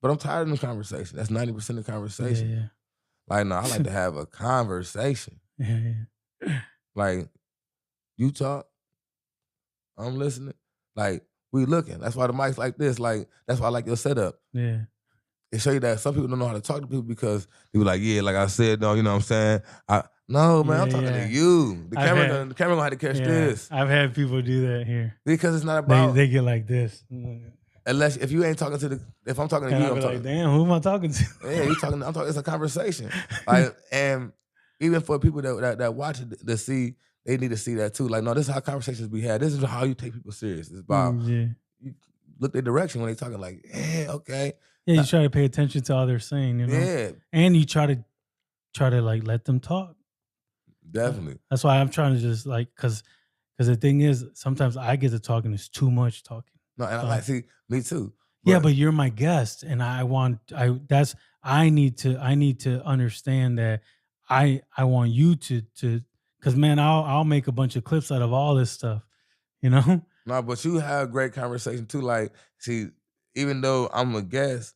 But I'm tired of the conversation. That's 90% of the conversation.
Yeah.
Like, no, I like to have a conversation.
Yeah.
Like, you talk, I'm listening. Like, we looking. That's why the mic's like this. Like, that's why I like your setup.
Yeah.
It show you that some people don't know how to talk to people because they be like, yeah, like I said, no, you know what I'm saying? No, man, I'm talking to you. The camera gonna have to catch this.
I've had people do that here.
Because it's not about
they get like this.
Unless if you ain't talking to if I'm talking to
And
you,
I'll
I'm
be
talking.
like, damn, who am I talking to?
Yeah, you talking. I'm talking. It's a conversation. Like, and even for people that watch it to see, they need to see that too. Like, no, this is how conversations be had. This is how you take people serious. It's about you look their direction when they talking. Like, yeah, okay.
Yeah, you try to pay attention to all they're saying. You know.
Yeah,
and you try to like let them talk.
Definitely.
That's why I'm trying to just like because the thing is sometimes I get to talking. It's too much talking.
No, and I like see me too.
Yeah, but you're my guest, and I need to understand that I want you to because man, I'll make a bunch of clips out of all this stuff, you know.
No, but you have great conversation too. Like, see, even though I'm a guest,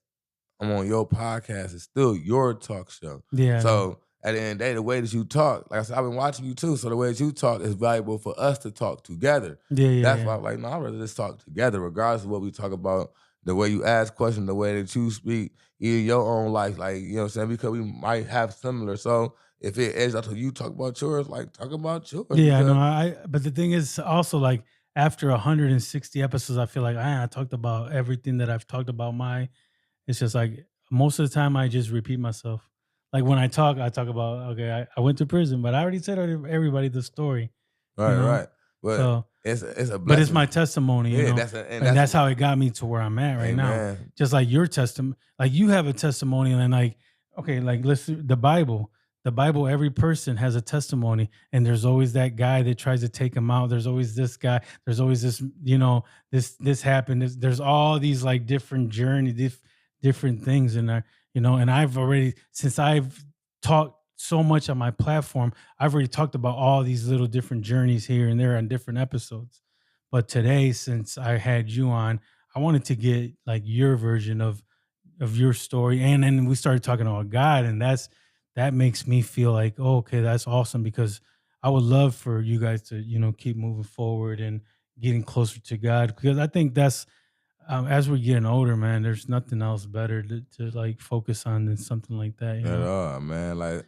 I'm on your podcast. It's still your talk show.
Yeah.
So at the end of the day, the way that you talk, like I said, I've been watching you too. So the way that you talk is valuable for us to talk together.
Yeah.
That's why I'm like, no, I'd rather just talk together, regardless of what we talk about. The way you ask questions, the way that you speak, even your own life, like, you know what I'm saying? Because we might have similar. So if it edges out to you talk about yours, like talk about yours.
Yeah, no, but the thing is also like after 160 episodes, I feel like I talked about everything that I've talked about it's just like most of the time I just repeat myself. Like when I talk about, okay, I went to prison, but I already said to everybody the story.
Right,
you know?
right. But
so,
it's a blessing.
But it's my testimony, you know?
That's
how it got me to where I'm at right now. Just like your testimony, like you have a testimony, and like, okay, like the Bible, every person has a testimony, and there's always that guy that tries to take him out. There's always this guy. There's always this, you know, this happened. There's all these like different journeys, different things in there, you know. And since I've talked so much on my platform, I've already talked about all these little different journeys here and there on different episodes. But today, since I had you on, I wanted to get like your version of your story. And then we started talking about God, and that makes me feel like, oh, okay, that's awesome, because I would love for you guys to, you know, keep moving forward and getting closer to God, because I think that's as we're getting older, man, there's nothing else better to like focus on than something like that. You know?
At all, man. Like,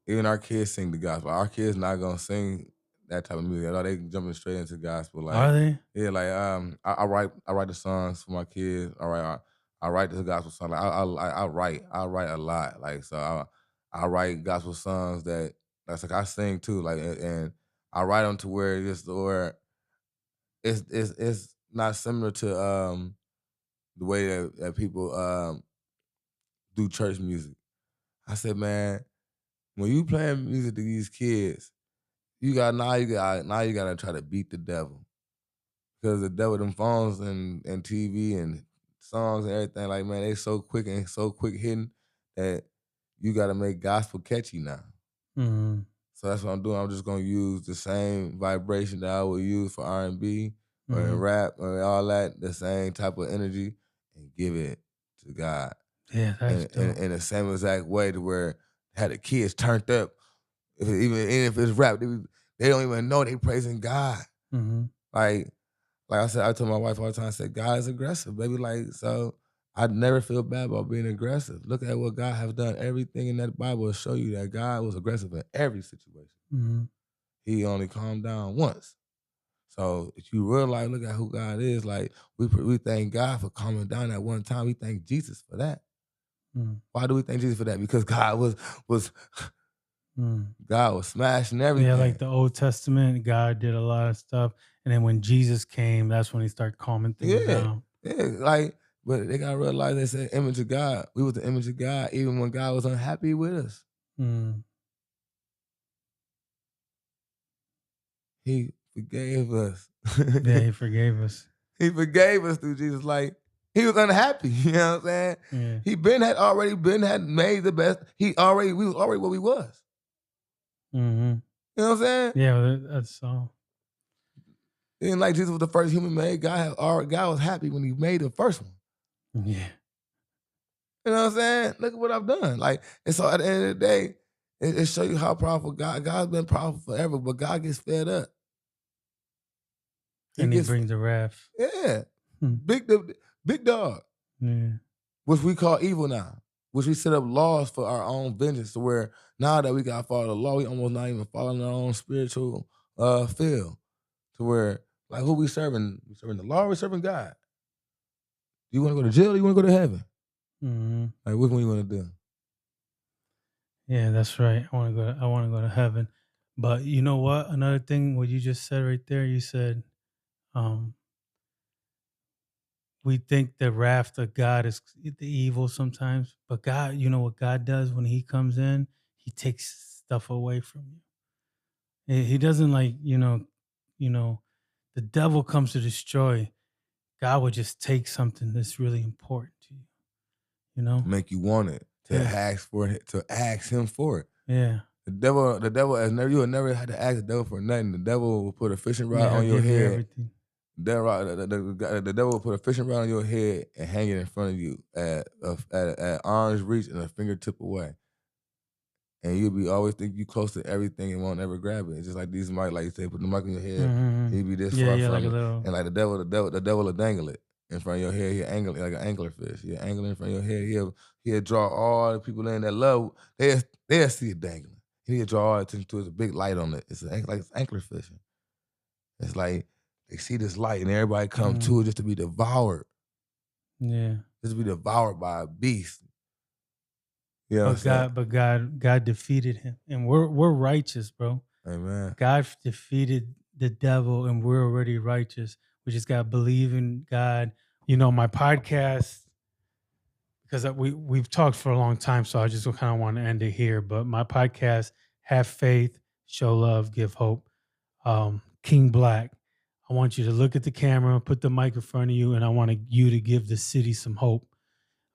even our kids sing the gospel. Our kids not gonna sing that type of music at all. They jumping straight into gospel. Like,
are they?
Yeah, like I write the songs for my kids. I write the gospel song. Like I write a lot. Like, so I write gospel songs that That's like I sing too, like, and I write them to where it's not similar to the way that people do church music. I said, man, when you playing music to these kids, you gotta try to beat the devil. Because the devil, them phones and TV and songs and everything, like, man, they so quick and so quick hitting that you gotta make gospel catchy now.
Mm-hmm.
So that's what I'm doing. I'm just gonna use the same vibration that I would use for R&B or in rap or all that, the same type of energy, and give it to God.
Yeah, that's dope.
In the same exact way to where had the kids turned up. Even if it's rap, they don't even know they praising God.
Mm-hmm.
Like I said, I told my wife all the time, I said, God is aggressive, baby. Like, so I'd never feel bad about being aggressive. Look at what God has done. Everything in that Bible will show you that God was aggressive in every situation.
Mm-hmm.
He only calmed down once. So if you realize, look at who God is, like, we thank God for calming down at one time. We thank Jesus for that. Why do we thank Jesus for that? Because God was God was smashing everything.
Yeah, like the Old Testament, God did a lot of stuff. And then when Jesus came, that's when he started calming things down.
Yeah, like, but they gotta realize they said image of God. We was the image of God even when God was unhappy with us. He forgave us.
Yeah, he forgave us.
He forgave us through Jesus. Like, he was unhappy. You know what I'm saying?
Yeah.
He had made the best. We was already what we was.
Mm-hmm.
You know what I'm saying?
Yeah, that's all.
It ain't like Jesus was the first human made. God was happy when he made the first one.
Yeah.
You know what I'm saying? Look at what I've done. Like, and so at the end of the day, it shows you how powerful God's been powerful forever, but God gets fed up.
He brings the wrath.
Yeah. Big dog.
Yeah.
Which we call evil now. Which we set up laws for our own vengeance, to where now that we got to follow the law, we almost not even following our own spiritual field. To where, like, who we serving? We serving the law or we serving God? Do you want to go to jail or you want to go to heaven?
Mm-hmm.
Like, which one you want to do?
Yeah, that's right. I want to go to heaven. But you know what? Another thing, what you just said right there, you said, we think the wrath of God is the evil sometimes, but God, you know what God does when he comes in? He takes stuff away from you. He doesn't, like, the devil comes to destroy. God would just take something that's really important to you, you know?
Make you want it, to ask for it, to ask him for it.
Yeah.
The devil has never, you have never had to ask the devil for nothing. The devil will put a fishing rod on your head.
Everything.
The devil will put a fishing rod on your head and hang it in front of you at arm's reach and a fingertip away. And you'll be always think you close to everything and won't ever grab it. It's just like these mic, like you say, put the mic on your head, you'll be this far from
like
it.
And
like the devil will dangle it in front of your head. He'll angle it like an anglerfish. He'll angle it in front of your head. He'll draw all the people in that love. They'll see it dangling. He'll draw all attention to it. There's a big light on it. It's like it's angler fishing. It's like they see this light and everybody come to it just to be devoured.
Yeah.
Just to be devoured by a beast. You know
but God defeated him. And we're righteous, bro.
Amen.
God defeated the devil and we're already righteous. We just gotta believe in God. You know, my podcast, because we've talked for a long time, so I just kind of want to end it here. But my podcast, Have Faith, Show Love, Give Hope. King Black, I want you to look at the camera, put the mic in front of you, and I want you to give the city some hope.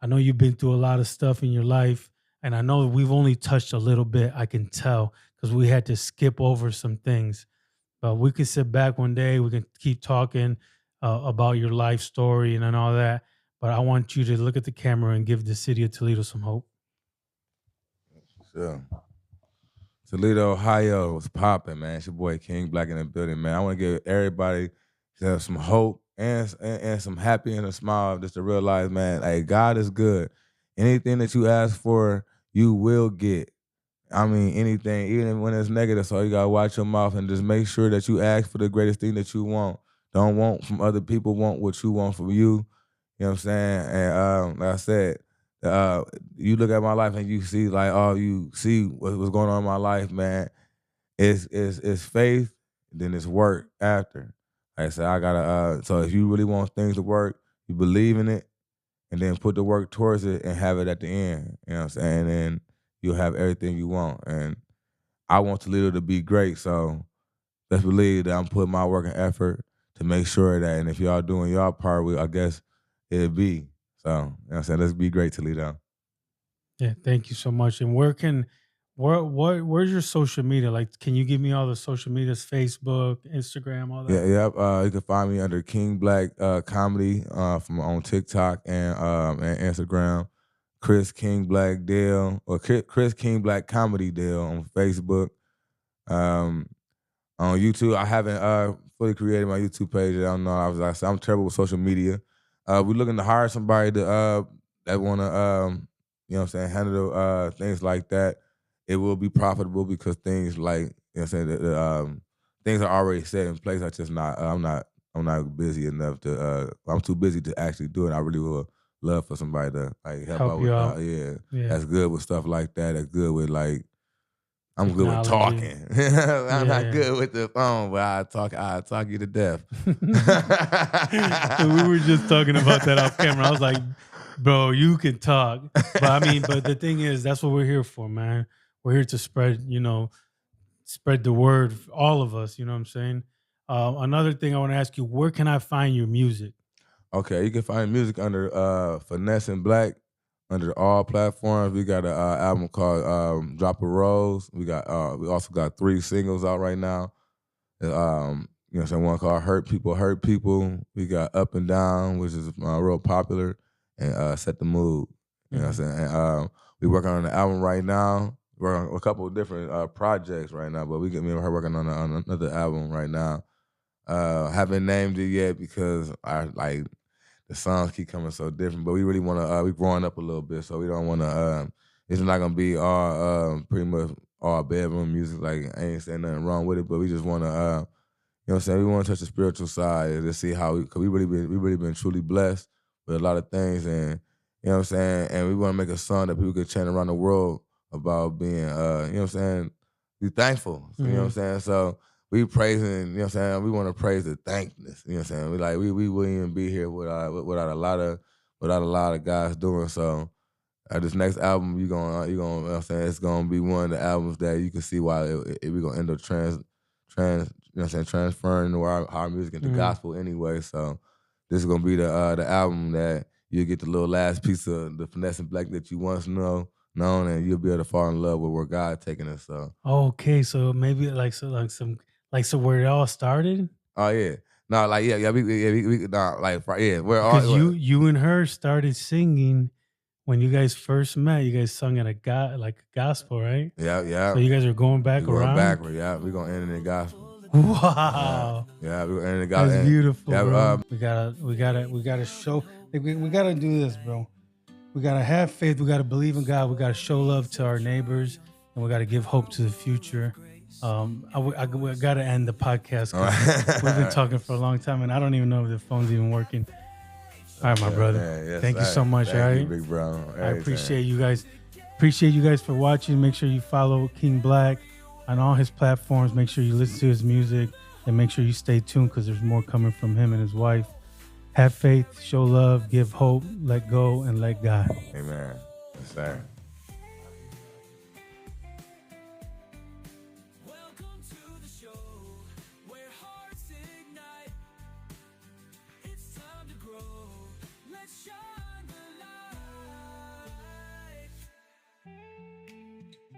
I know you've been through a lot of stuff in your life, and I know we've only touched a little bit, I can tell, because we had to skip over some things. But we could sit back one day, we can keep talking about your life story and all that. But I want you to look at the camera and give the city of Toledo some hope.
Sure. Toledo, Ohio was popping, man. It's your boy King Black in the building, man. I want to give everybody some hope and some happy and a smile just to realize, man, hey, God is good. Anything that you ask for, you will get. I mean, anything, even when it's negative, so you got to watch your mouth and just make sure that you ask for the greatest thing that you want. Don't want from other people, want what you want from you. You know what I'm saying? And like I said, you look at my life and you see, like, you see what's going on in my life, man. it's faith, then it's work after. Like I said, I gotta. So if you really want things to work, you believe in it, and then put the work towards it, and have it at the end. You know what I'm saying? And then you'll have everything you want. And I want Toledo to be great, so let's believe that I'm putting my work and effort to make sure that. And if y'all doing y'all part, I guess it'll be. So you know what I'm saying? Let's be great, Toledo.
Yeah, thank you so much. And where's your social media? Like, can you give me all the social medias? Facebook, Instagram, all that?
Yeah. You can find me under King Black Comedy from on TikTok and Instagram. Chris King Black Dale or Chris King Black Comedy Dale on Facebook. On YouTube, I haven't fully created my YouTube page. I don't know. I'm terrible with social media. We're looking to hire somebody to that want to you know what I'm saying, handle things like that. It will be profitable because things like, you know what I'm saying, things are already set in place. I just not I'm not busy enough to I'm too busy to actually do it. I really would love for somebody to like help out
you
with
out.
yeah. That's good with stuff like that. That's good with like I'm good with
Technology.
talking. I'm not good with the phone, but I talk you to death.
We were just talking about that off camera. I was like, bro, you can talk. But I mean, but the thing is, that's what we're here for, man. We're here to spread the word, all of us, you know what I'm saying? Another thing I want to ask you, where can I find your music?
Okay, you can find music under Finesse and Black, under all platforms. We got an album called Drop a Rose. We also got 3 singles out right now. You know what I'm saying? One called Hurt People. We got Up and Down, which is real popular, and Set the Mood. You know what I'm saying? And we working on an album right now. We're on a couple of different projects right now, but me and her working on another album right now. Haven't named it yet because the songs keep coming so different, but we really want to. We growing up a little bit, so we don't want to. It's not gonna be all pretty much all bedroom music. Like I ain't saying nothing wrong with it, but we just want to. You know what I'm saying? We want to touch the spiritual side to see how cause we really been truly blessed with a lot of things, and you know what I'm saying. And we want to make a song that people could chant around the world about being. You know what I'm saying? Be thankful. You know what I'm saying? So. We praising, you know what I'm saying? We want to praise the thankfulness, you know what I'm saying? We wouldn't even be here without a lot of guys doing so. This next album, you know what I'm saying, it's gonna be one of the albums that you can see why we're gonna end up you know what I'm saying, transferring our music into gospel anyway. So this is gonna be the album that you'll get the little last piece of the Finesse and Black that you once known, and you'll be able to fall in love with where God's taking us. So
okay, so maybe so where it all started?
Oh yeah, no, like we nah, like yeah, we're all
because you and her started singing when you guys first met. You guys sung at a gospel, right?
Yeah.
So you guys are going back
we're
around.
Going backward, yeah. We're gonna end in the gospel.
Wow.
Yeah, we're gonna end in the gospel.
That's beautiful, bro. We gotta show. We gotta do this, bro. We gotta have faith. We gotta believe in God. We gotta show love to our neighbors, and we gotta give hope to the future. I got to end the podcast. We've been talking for a long time, and I don't even know if the phone's even working. All right, my brother. Man, yes, thank you so much.
Thank you, big bro.
I appreciate you guys. Appreciate you guys for watching. Make sure you follow King Black on all his platforms. Make sure you listen to his music, and make sure you stay tuned because there's more coming from him and his wife. Have faith, show love, give hope, let go, and let God.
Amen. Yes, sir.